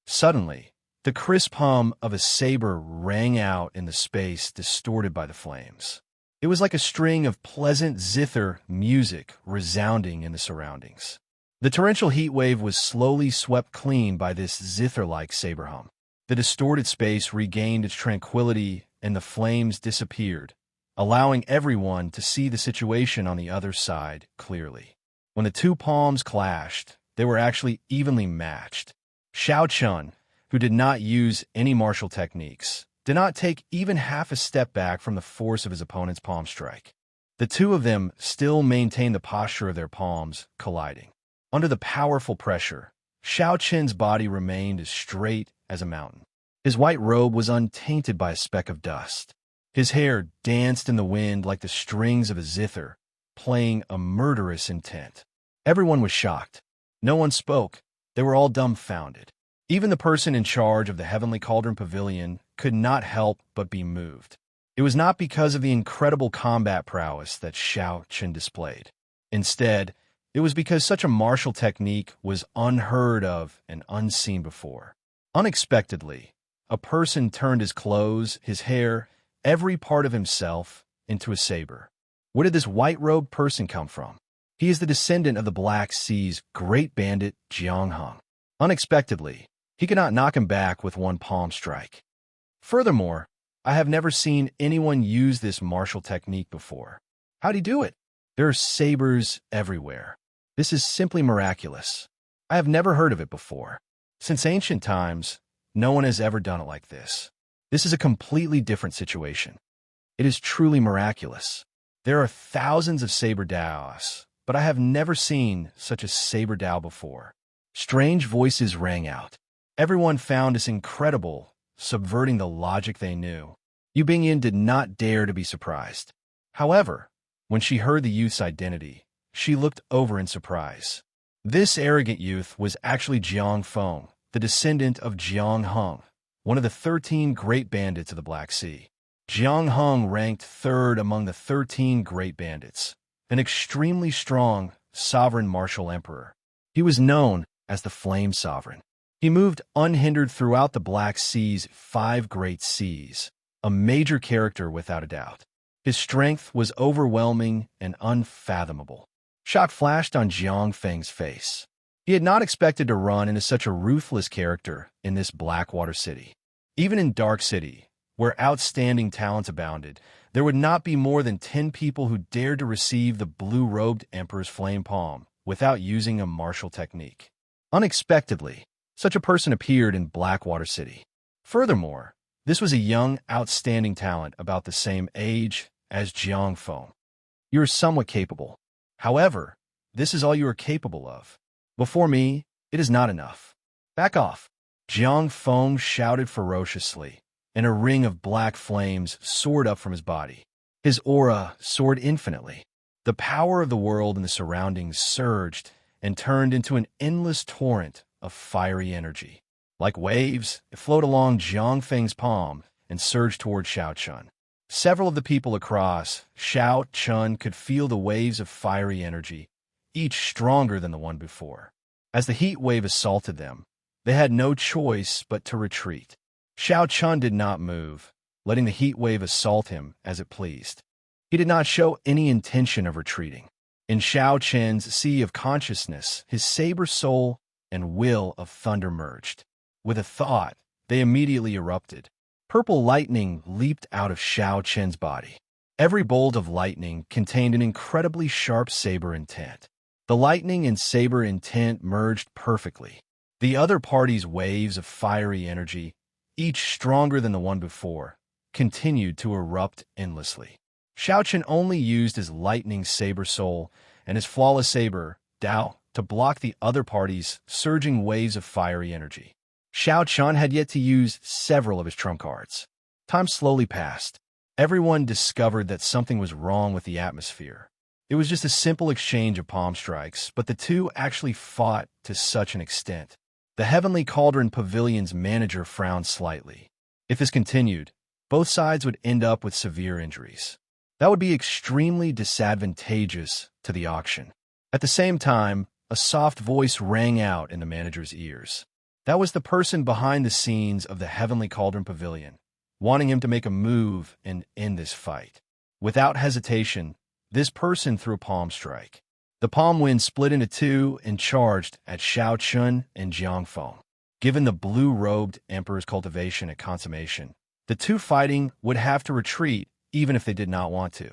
Suddenly, the crisp hum of a saber rang out in the space distorted by the flames. It was like a string of pleasant zither music resounding in the surroundings. The torrential heat wave was slowly swept clean by this zither-like saber hum. The distorted space regained its tranquility and the flames disappeared, allowing everyone to see the situation on the other side clearly. When the two palms clashed, they were actually evenly matched. Shao Chun, who did not use any martial techniques, did not take even half a step back from the force of his opponent's palm strike. The two of them still maintained the posture of their palms colliding. Under the powerful pressure, Shao Chun's body remained as straight as a mountain. His white robe was untainted by a speck of dust. His hair danced in the wind like the strings of a zither, playing a murderous intent. Everyone was shocked. No one spoke. They were all dumbfounded. Even the person in charge of the Heavenly Cauldron Pavilion could not help but be moved. It was not because of the incredible combat prowess that Shao Chun displayed. Instead, it was because such a martial technique was unheard of and unseen before. Unexpectedly, a person turned his clothes, his hair, every part of himself into a saber. Where did this white-robed person come from? He is the descendant of the Black Sea's great bandit Jiang Hung. Unexpectedly, he could not knock him back with one palm strike. Furthermore, I have never seen anyone use this martial technique before. How'd he do it? There are sabers everywhere. This is simply miraculous. I have never heard of it before. Since ancient times, no one has ever done it like this. This is a completely different situation. It is truly miraculous. There are thousands of saber daos, but I have never seen such a saber dao before. Strange voices rang out. Everyone found this incredible, subverting the logic they knew. Yu Bingyun did not dare to be surprised. However, when she heard the youth's identity, she looked over in surprise. This arrogant youth was actually Jiang Feng, the descendant of Jiang Hung, one of the 13 great bandits of the Black Sea. Jiang Hung ranked third among the 13 great bandits, an extremely strong, sovereign martial emperor. He was known as the Flame Sovereign. He moved unhindered throughout the Black Sea's 5 great seas, a major character without a doubt. His strength was overwhelming and unfathomable. Shock flashed on Jiang Feng's face. He had not expected to run into such a ruthless character in this Blackwater city. Even in Dark City, where outstanding talents abounded, there would not be more than 10 people who dared to receive the blue-robed Emperor's flame palm without using a martial technique. Unexpectedly, such a person appeared in Blackwater City. Furthermore, this was a young, outstanding talent about the same age as Jiang Feng. You are somewhat capable. However, this is all you are capable of. Before me, it is not enough. Back off. Jiang Feng shouted ferociously, and a ring of black flames soared up from his body. His aura soared infinitely. The power of the world and the surroundings surged and turned into an endless torrent of fiery energy. Like waves, it flowed along Jiang Feng's palm and surged toward Shao Chun. Several of the people across Xiao Chun could feel the waves of fiery energy, each stronger than the one before. As the heat wave assaulted them, they had no choice but to retreat. Xiao Chun did not move, letting the heat wave assault him as it pleased. He did not show any intention of retreating. In Xiao Chen's sea of consciousness, his saber soul and will of thunder merged. With a thought, they immediately erupted. Purple lightning leaped out of Xiao Chen's body. Every bolt of lightning contained an incredibly sharp saber intent. The lightning and saber intent merged perfectly. The other party's waves of fiery energy, each stronger than the one before, continued to erupt endlessly. Xiao Chen only used his lightning saber soul and his flawless saber, Dao, to block the other party's surging waves of fiery energy. Xiao Chen had yet to use several of his trump cards. Time slowly passed. Everyone discovered that something was wrong with the atmosphere. It was just a simple exchange of palm strikes, but the two actually fought to such an extent. The Heavenly Cauldron Pavilion's manager frowned slightly. If this continued, both sides would end up with severe injuries. That would be extremely disadvantageous to the auction. At the same time, a soft voice rang out in the manager's ears. That was the person behind the scenes of the Heavenly Cauldron Pavilion, wanting him to make a move and end this fight. Without hesitation, this person threw a palm strike. The palm wind split into two and charged at Xiao Chun and Jiang Feng. Given the blue-robed emperor's cultivation at consummation, the two fighting would have to retreat even if they did not want to.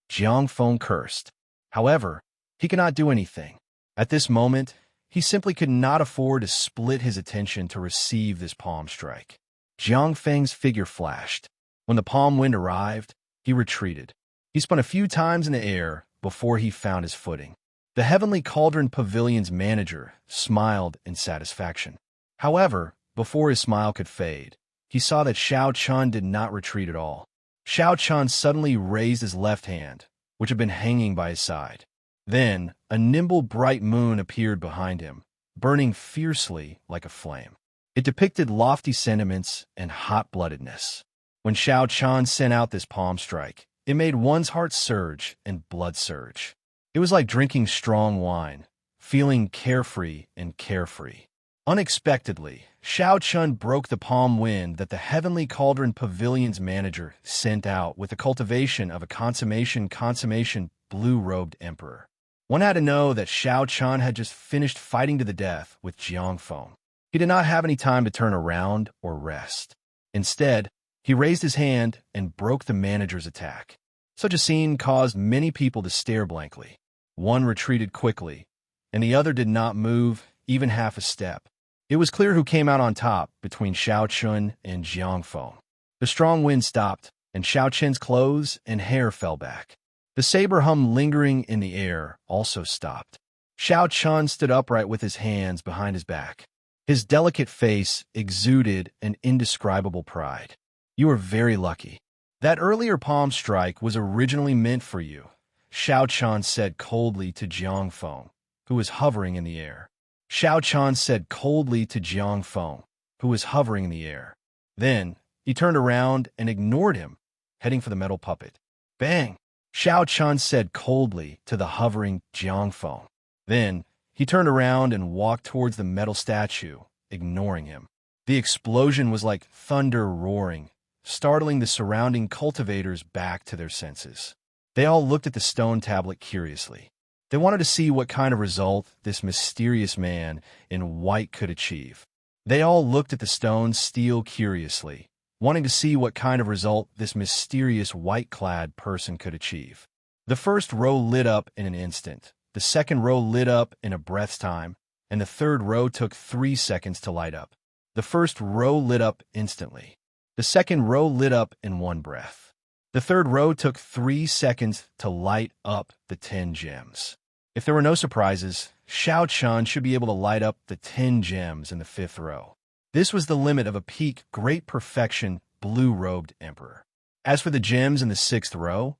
Jiang Feng cursed. However, he could not do anything. At this moment, he simply could not afford to split his attention to receive this palm strike. Jiang Feng's figure flashed. When the palm wind arrived, he retreated. He spun a few times in the air before he found his footing. The Heavenly Cauldron Pavilion's manager smiled in satisfaction. However, before his smile could fade, he saw that Xiao Chun did not retreat at all. Xiao Chun suddenly raised his left hand, which had been hanging by his side. Then, a nimble bright moon appeared behind him, burning fiercely like a flame. It depicted lofty sentiments and hot-bloodedness. When Xiao Chun sent out this palm strike, it made one's heart surge and blood surge. It was like drinking strong wine, feeling carefree and carefree. Unexpectedly, Xiao Chun broke the palm wind that the Heavenly Cauldron Pavilion's manager sent out with the cultivation of a consummation blue-robed emperor. One had to know that Xiao Chun had just finished fighting to the death with Jiang Feng. He did not have any time to turn around or rest. Instead, he raised his hand and broke the manager's attack. Such a scene caused many people to stare blankly. One retreated quickly, and the other did not move even half a step. It was clear who came out on top between Xiao Chun and Jiang Feng. The strong wind stopped, and Xiao Chen's clothes and hair fell back. The saber hum lingering in the air also stopped. Xiao Chun stood upright with his hands behind his back. His delicate face exuded an indescribable pride. You are very lucky. That earlier palm strike was originally meant for you, Xiao Chun said coldly to Jiang Feng, who was hovering in the air. Xiao Chun said coldly to Jiang Feng, who was hovering in the air. Then, he turned around and ignored him, heading for the metal puppet. Bang! Xiao Chun said coldly to the hovering Jiang Feng. Then, he turned around and walked towards the metal statue, ignoring him. The explosion was like thunder roaring, startling the surrounding cultivators back to their senses. They all looked at the stone tablet curiously. They wanted to see what kind of result this mysterious man in white could achieve. They all looked at the stone steel curiously, wanting to see what kind of result this mysterious white-clad person could achieve. The first row lit up in an instant, the second row lit up in a breath's time, and the third row took 3 seconds to light up. The first row lit up instantly. The second row lit up in one breath. The third row took 3 seconds to light up the 10 gems. If there were no surprises, Xiao Chun should be able to light up the 10 gems in the 5th row. This was the limit of a peak great perfection blue-robed emperor. As for the gems in the 6th row,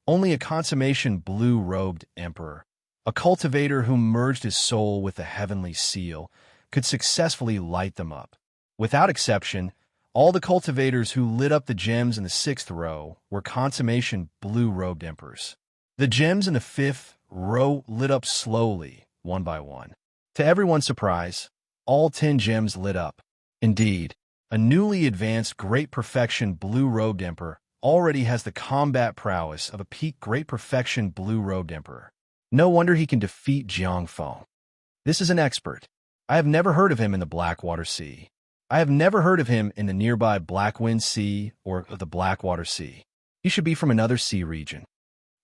only a consummation blue-robed emperor, a cultivator who merged his soul with the heavenly seal, could successfully light them up. Without exception, All the cultivators who lit up the gems in the 6th row were consummation blue-robed emperors. The gems in the 5th row lit up slowly, one by one. To everyone's surprise, all 10 gems lit up. Indeed, a newly advanced Great Perfection blue-robed emperor already has the combat prowess of a peak Great Perfection blue-robed emperor. No wonder he can defeat Jiang Feng. This is an expert. I have never heard of him in the Blackwater Sea. I have never heard of him in the nearby Blackwind Sea or the Blackwater Sea. He should be from another sea region.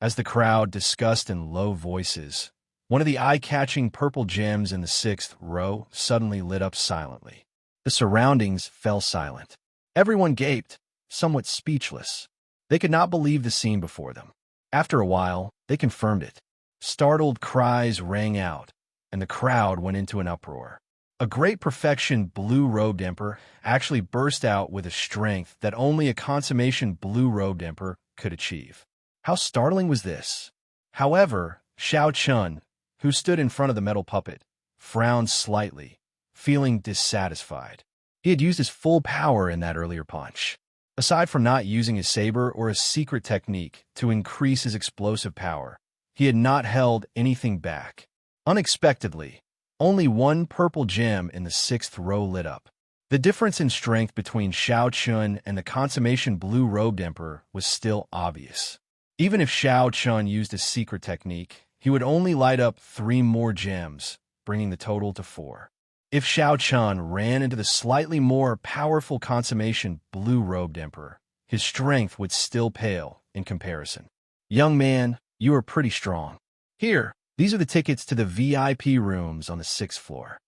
As the crowd discussed in low voices, one of the eye-catching purple gems in the 6th row suddenly lit up silently. The surroundings fell silent. Everyone gaped, somewhat speechless. They could not believe the scene before them. After a while, they confirmed it. Startled cries rang out, and the crowd went into an uproar. A Great Perfection blue-robed emperor actually burst out with a strength that only a consummation blue-robed emperor could achieve. How startling was this? However, Xiao Chun, who stood in front of the metal puppet, frowned slightly, feeling dissatisfied. He had used his full power in that earlier punch. Aside from not using his saber or a secret technique to increase his explosive power, he had not held anything back. Unexpectedly, only one purple gem in the 6th row lit up. The difference in strength between Xiao Chun and the consummation blue-robed emperor was still obvious. Even if Xiao Chun used a secret technique, he would only light up 3 more gems, bringing the total to 4. If Xiao Chun ran into the slightly more powerful consummation blue-robed emperor, his strength would still pale in comparison. Young man, you are pretty strong. Here, these are the tickets to the VIP rooms on the 6th floor.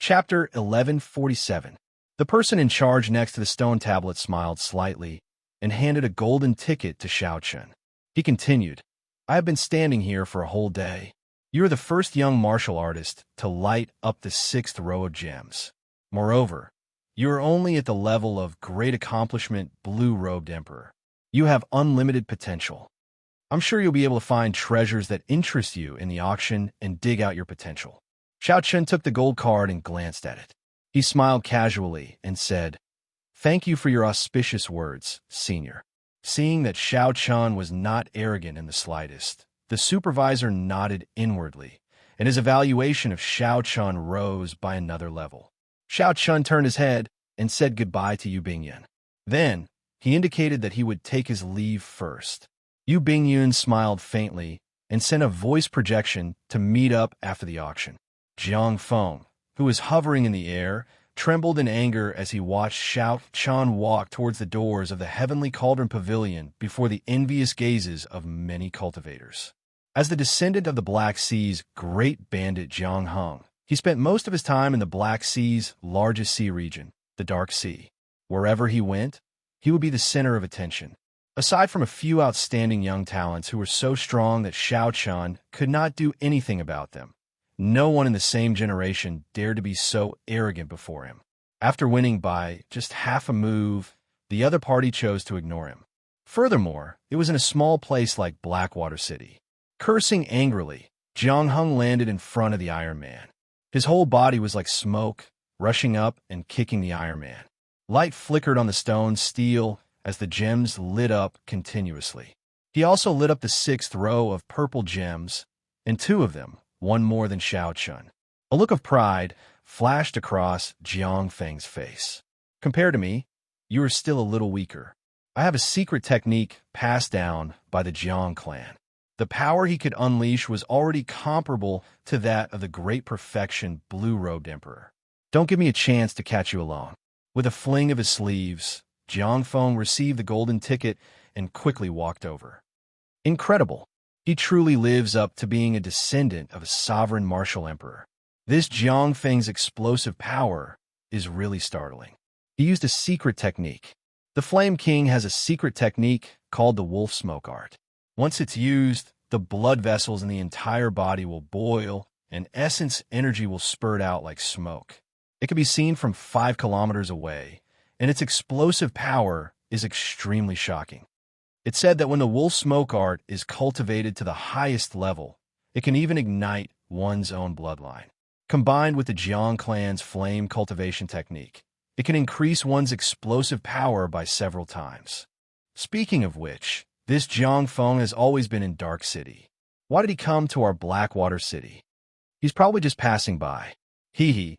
Chapter 1147. The person in charge next to the stone tablet smiled slightly and handed a golden ticket to Xiao Chun. He continued, I have been standing here for a whole day. You are the first young martial artist to light up the 6th row of gems. Moreover, you are only at the level of Great Accomplishment blue-robed emperor. You have unlimited potential. I'm sure you'll be able to find treasures that interest you in the auction and dig out your potential. Xiao Chun took the gold card and glanced at it. He smiled casually and said, Thank you for your auspicious words, senior. Seeing that Xiao Chun was not arrogant in the slightest, the supervisor nodded inwardly, and his evaluation of Xiao Chun rose by another level. Xiao Chun turned his head and said goodbye to Yu Bingyun. Then, he indicated that he would take his leave first. Yu Bingyun smiled faintly and sent a voice projection to meet up after the auction. Jiang Feng, who was hovering in the air, trembled in anger as he watched Xiao Chun walk towards the doors of the Heavenly Cauldron Pavilion before the envious gazes of many cultivators. As the descendant of the Black Sea's great bandit Jiang Heng, he spent most of his time in the Black Sea's largest sea region, the Dark Sea. Wherever he went, he would be the center of attention. Aside from a few outstanding young talents who were so strong that Xiao Chun could not do anything about them, no one in the same generation dared to be so arrogant before him. After winning by just half a move, the other party chose to ignore him. Furthermore, it was in a small place like Blackwater City. Cursing angrily, Jiang Heng landed in front of the Iron Man. His whole body was like smoke, rushing up and kicking the Iron Man. Light flickered on the stone steel as the gems lit up continuously. He also lit up the 6th row of purple gems, and 2 of them, one more than Xiao Chun. A look of pride flashed across Jiang Feng's face. Compared to me, you are still a little weaker. I have a secret technique passed down by the Jiang clan. The power he could unleash was already comparable to that of the Great Perfection blue-robed emperor. Don't give me a chance to catch you alone. With a fling of his sleeves, Jiang Feng received the golden ticket and quickly walked over. Incredible. He truly lives up to being a descendant of a sovereign martial emperor. This Jiang Feng's explosive power is really startling. He used a secret technique. The Flame King has a secret technique called the wolf smoke art. Once it's used, the blood vessels in the entire body will boil, and essence energy will spurt out like smoke. It can be seen from 5 kilometers away, and its explosive power is extremely shocking. It's said that when the wolf smoke art is cultivated to the highest level, it can even ignite one's own bloodline. Combined with the Jiang clan's flame cultivation technique, It can increase one's explosive power by several times. Speaking of which, this Jiang Feng has always been in Dark City. Why did he come to our Blackwater City? He's probably just passing by. Hee hee.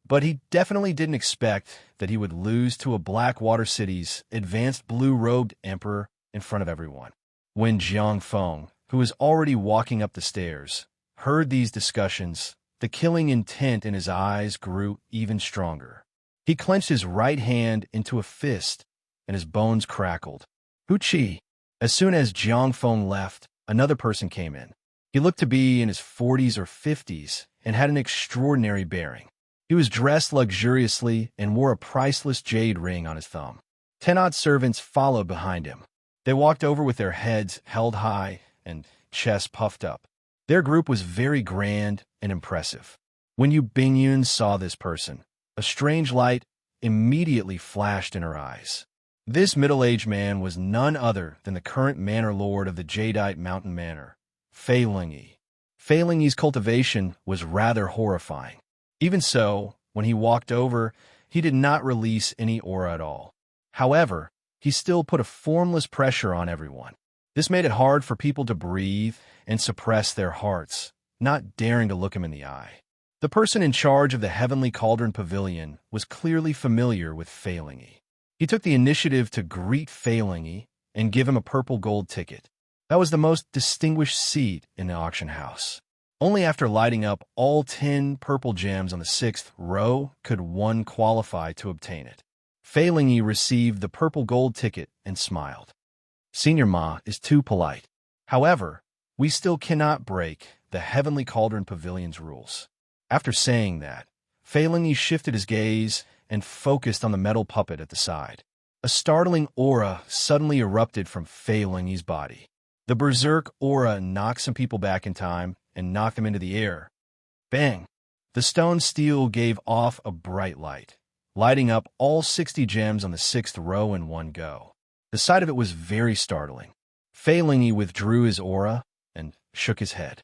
But he definitely didn't expect that he would lose to a Blackwater City's advanced blue-robed emperor in front of everyone. When Jiang Feng, who was already walking up the stairs, heard these discussions, the killing intent in his eyes grew even stronger. He clenched his right hand into a fist, and his bones crackled. Hu-chi! As soon as Jiang Feng left, another person came in. He looked to be in his 40s or 50s and had an extraordinary bearing. He was dressed luxuriously and wore a priceless jade ring on his thumb. 10 odd servants followed behind him. They walked over with their heads held high and chests puffed up. Their group was very grand and impressive. When Yu Bingyun saw this person, a strange light immediately flashed in her eyes. This middle-aged man was none other than the current manor lord of the Jadeite Mountain Manor, Fei Lingyi. Fei Lingyi's cultivation was rather horrifying. Even so, when he walked over, he did not release any aura at all. However, he still put a formless pressure on everyone. This made it hard for people to breathe and suppress their hearts, not daring to look him in the eye. The person in charge of the Heavenly Cauldron Pavilion was clearly familiar with Fei Lingyi. He took the initiative to greet Fei Lingyi and give him a purple gold ticket. That was the most distinguished seat in the auction house. Only after lighting up all 10 purple gems on the 6th row could one qualify to obtain it. Fei Lingyi received the purple gold ticket and smiled. Senior Ma is too polite. However, we still cannot break the Heavenly Cauldron Pavilion's rules. After saying that, Fei Lingyi shifted his gaze and focused on the metal puppet at the side. A startling aura suddenly erupted from Fei Lingyi's body. The berserk aura knocked some people back in time and knocked them into the air. Bang! The stone steel gave off a bright light, lighting up all 60 gems on the 6th row in one go. The sight of it was very startling. Fei Lingyi withdrew his aura and shook his head.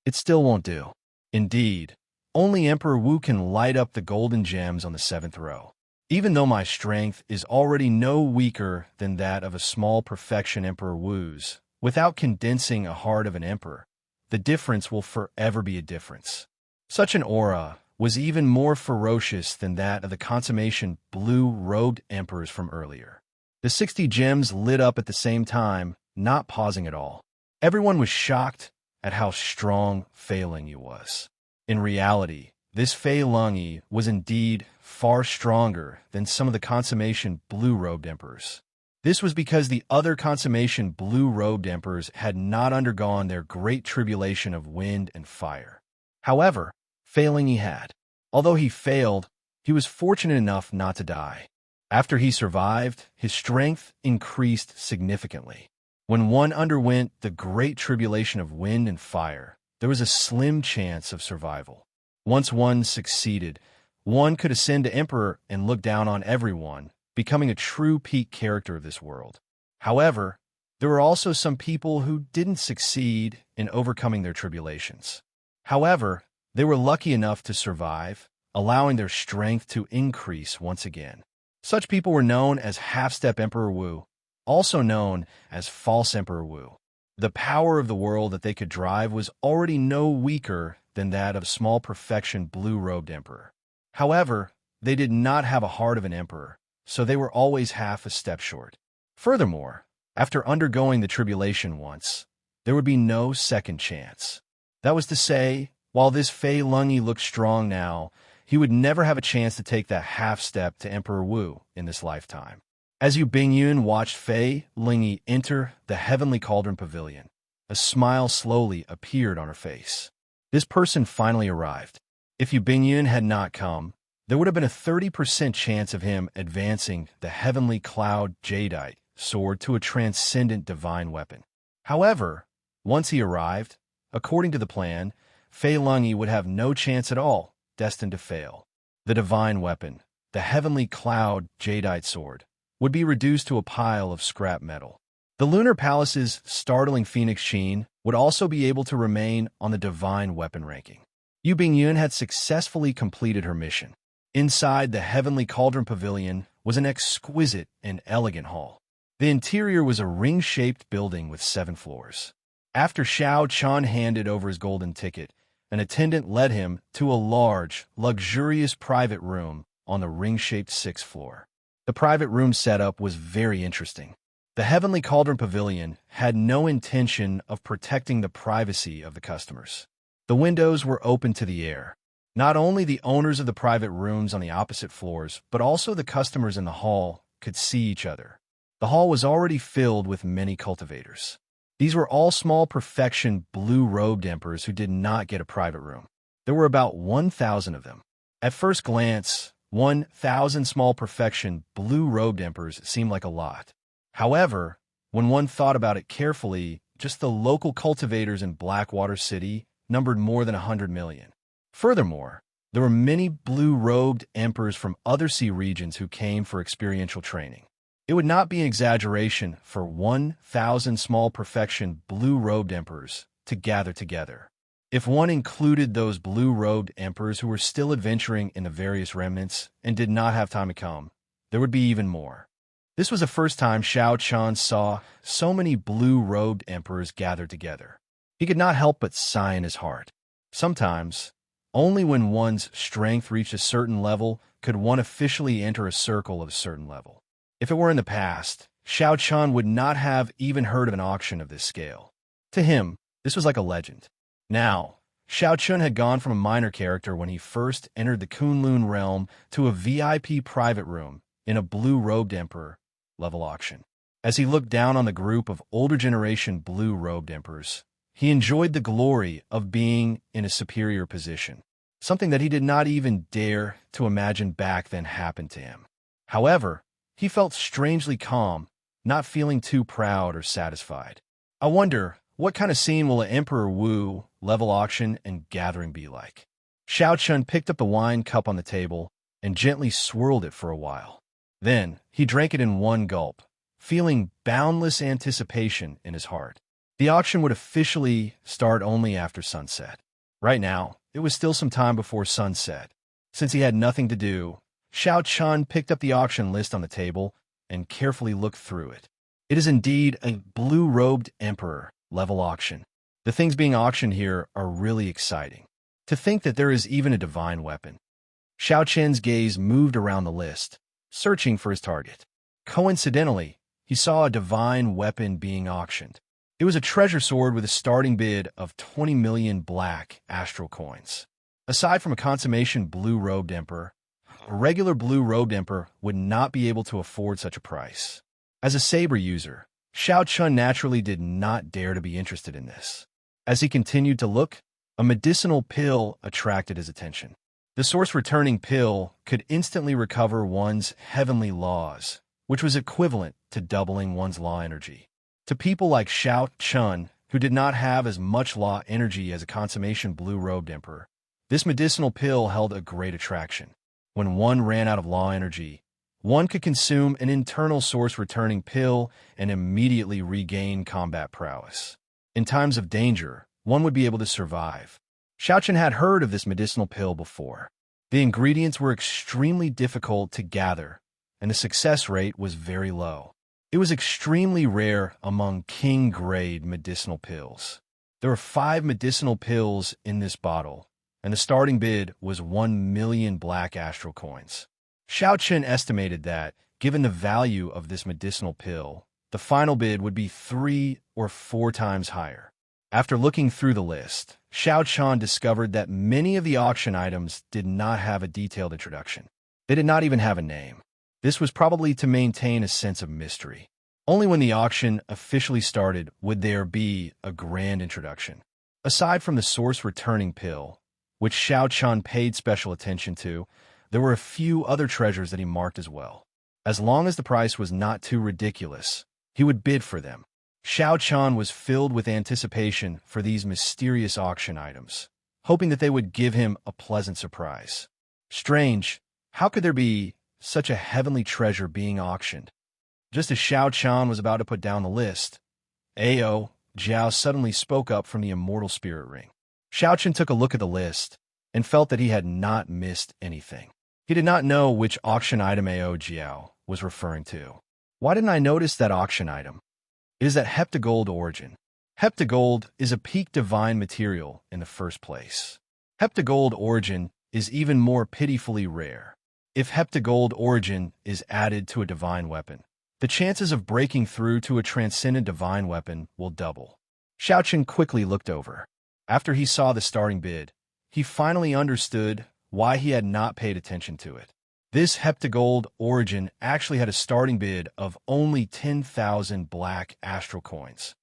It still won't do. Indeed, only Emperor Wu can light up the golden gems on the 7th row. Even though my strength is already no weaker than that of a small perfection Emperor Wu's, without condensing a heart of an emperor, the difference will forever be a difference. Such an aura was even more ferocious than that of the consummation blue-robed emperors from earlier. The 60 gems lit up at the same time, not pausing at all. Everyone was shocked at how strong Fei Lingyi was. In reality, this Fei Lingyi was indeed far stronger than some of the consummation blue-robed emperors. This was because the other consummation blue-robed emperors had not undergone their great tribulation of wind and fire. However, Fei Lingyi had. Although he failed, he was fortunate enough not to die. After he survived, his strength increased significantly. When one underwent the great tribulation of wind and fire, there was a slim chance of survival. Once one succeeded, one could ascend to emperor and look down on everyone, becoming a true peak character of this world. However, there were also some people who didn't succeed in overcoming their tribulations. However, they were lucky enough to survive, allowing their strength to increase once again. Such people were known as Half-Step Emperor Wu, also known as False Emperor Wu. The power of the world that they could drive was already no weaker than that of small perfection blue-robed emperor. However, they did not have a heart of an emperor, so they were always half a step short. Furthermore, after undergoing the tribulation once, there would be no second chance. That was to say, while this Fei Lingyi looked strong now, he would never have a chance to take that half-step to Emperor Wu in this lifetime. As Yu Bingyun watched Fei Lingyi enter the Heavenly Cauldron Pavilion, a smile slowly appeared on her face. This person finally arrived. If Yu Bingyun had not come, there would have been a 30% chance of him advancing the Heavenly Cloud Jadeite sword to a transcendent divine weapon. However, once he arrived, according to the plan, Fei Lingyi would have no chance at all, destined to fail. The divine weapon, the Heavenly Cloud Jadeite sword, would be reduced to a pile of scrap metal. The Lunar Palace's startling phoenix sheen would also be able to remain on the divine weapon ranking. Yu Bingyun had successfully completed her mission. Inside the Heavenly Cauldron Pavilion was an exquisite and elegant hall. The interior was a ring-shaped building with 7 floors. After Xiao Chan handed over his golden ticket, an attendant led him to a large, luxurious private room on the ring-shaped 6th floor. The private room setup was very interesting. The Heavenly Cauldron Pavilion had no intention of protecting the privacy of the customers. The windows were open to the air. Not only the owners of the private rooms on the opposite floors, but also the customers in the hall could see each other. The hall was already filled with many cultivators. These were all small perfection blue-robed emperors who did not get a private room. There were about 1,000 of them. At first glance, 1,000 small perfection blue-robed emperors seemed like a lot. However, when one thought about it carefully, just the local cultivators in Blackwater City numbered more than 100 million. Furthermore, there were many blue-robed emperors from other sea regions who came for experiential training. It would not be an exaggeration for 1,000 small perfection blue-robed emperors to gather together. If one included those blue-robed emperors who were still adventuring in the various remnants and did not have time to come, there would be even more. This was the first time Xiao Chan saw so many blue-robed emperors gathered together. He could not help but sigh in his heart. Sometimes, only when one's strength reached a certain level could one officially enter a circle of a certain level. If it were in the past, Xiao Chan would not have even heard of an auction of this scale. To him, this was like a legend. Now, Xiao Chun had gone from a minor character when he first entered the Kunlun realm to a VIP private room in a blue-robed emperor level auction. As he looked down on the group of older generation blue-robed emperors, he enjoyed the glory of being in a superior position, something that he did not even dare to imagine back then happened to him. However, he felt strangely calm, not feeling too proud or satisfied. I wonder, what kind of scene will an Emperor Wu level auction and gathering be like? Xiao Chun picked up the wine cup on the table and gently swirled it for a while. Then, he drank it in one gulp, feeling boundless anticipation in his heart. The auction would officially start only after sunset. Right now, it was still some time before sunset. Since he had nothing to do, Xiao Chun picked up the auction list on the table and carefully looked through it. It is indeed a blue-robed emperor level auction. The things being auctioned here are really exciting. To think that there is even a divine weapon. Xiao Chen's gaze moved around the list, searching for his target. Coincidentally, he saw a divine weapon being auctioned. It was a treasure sword with a starting bid of 20 million black astral coins. Aside from a consummation blue-robed emperor, a regular blue-robed emperor would not be able to afford such a price. As a saber user, Xiao Chun naturally did not dare to be interested in this. As he continued to look, a medicinal pill attracted his attention. The source-returning pill could instantly recover one's heavenly laws, which was equivalent to doubling one's law energy. To people like Xiao Chun, who did not have as much law energy as a consummation blue-robed emperor, this medicinal pill held a great attraction. When one ran out of law energy, one could consume an internal source-returning pill and immediately regain combat prowess. In times of danger, one would be able to survive. Xiao Chen had heard of this medicinal pill before. The ingredients were extremely difficult to gather, and the success rate was very low. It was extremely rare among king-grade medicinal pills. There were 5 medicinal pills in this bottle, and the starting bid was 1 million black astral coins. Xiao Chen estimated that, given the value of this medicinal pill, the final bid would be 3 or 4 times higher. After looking through the list, Xiao Chen discovered that many of the auction items did not have a detailed introduction. They did not even have a name. This was probably to maintain a sense of mystery. Only when the auction officially started would there be a grand introduction. Aside from the source-returning pill, which Xiao Chen paid special attention to, there were a few other treasures that he marked as well. As long as the price was not too ridiculous, he would bid for them. Xiao Chen was filled with anticipation for these mysterious auction items, hoping that they would give him a pleasant surprise. Strange, how could there be such a heavenly treasure being auctioned? Just as Xiao Chen was about to put down the list, Ao Jiao suddenly spoke up from the Immortal Spirit Ring. Xiao Chen took a look at the list and felt that he had not missed anything. He did not know which auction item Ao Jiao was referring to. Why didn't I notice that auction item? It is at heptagold origin. Heptagold is a peak divine material in the first place. Heptagold origin is even more pitifully rare. If heptagold origin is added to a divine weapon, the chances of breaking through to a transcendent divine weapon will double. Xiaochen quickly looked over. After he saw the starting bid, he finally understood why he had not paid attention to it. This heptagold origin actually had a starting bid of only 10,000 black astral coins.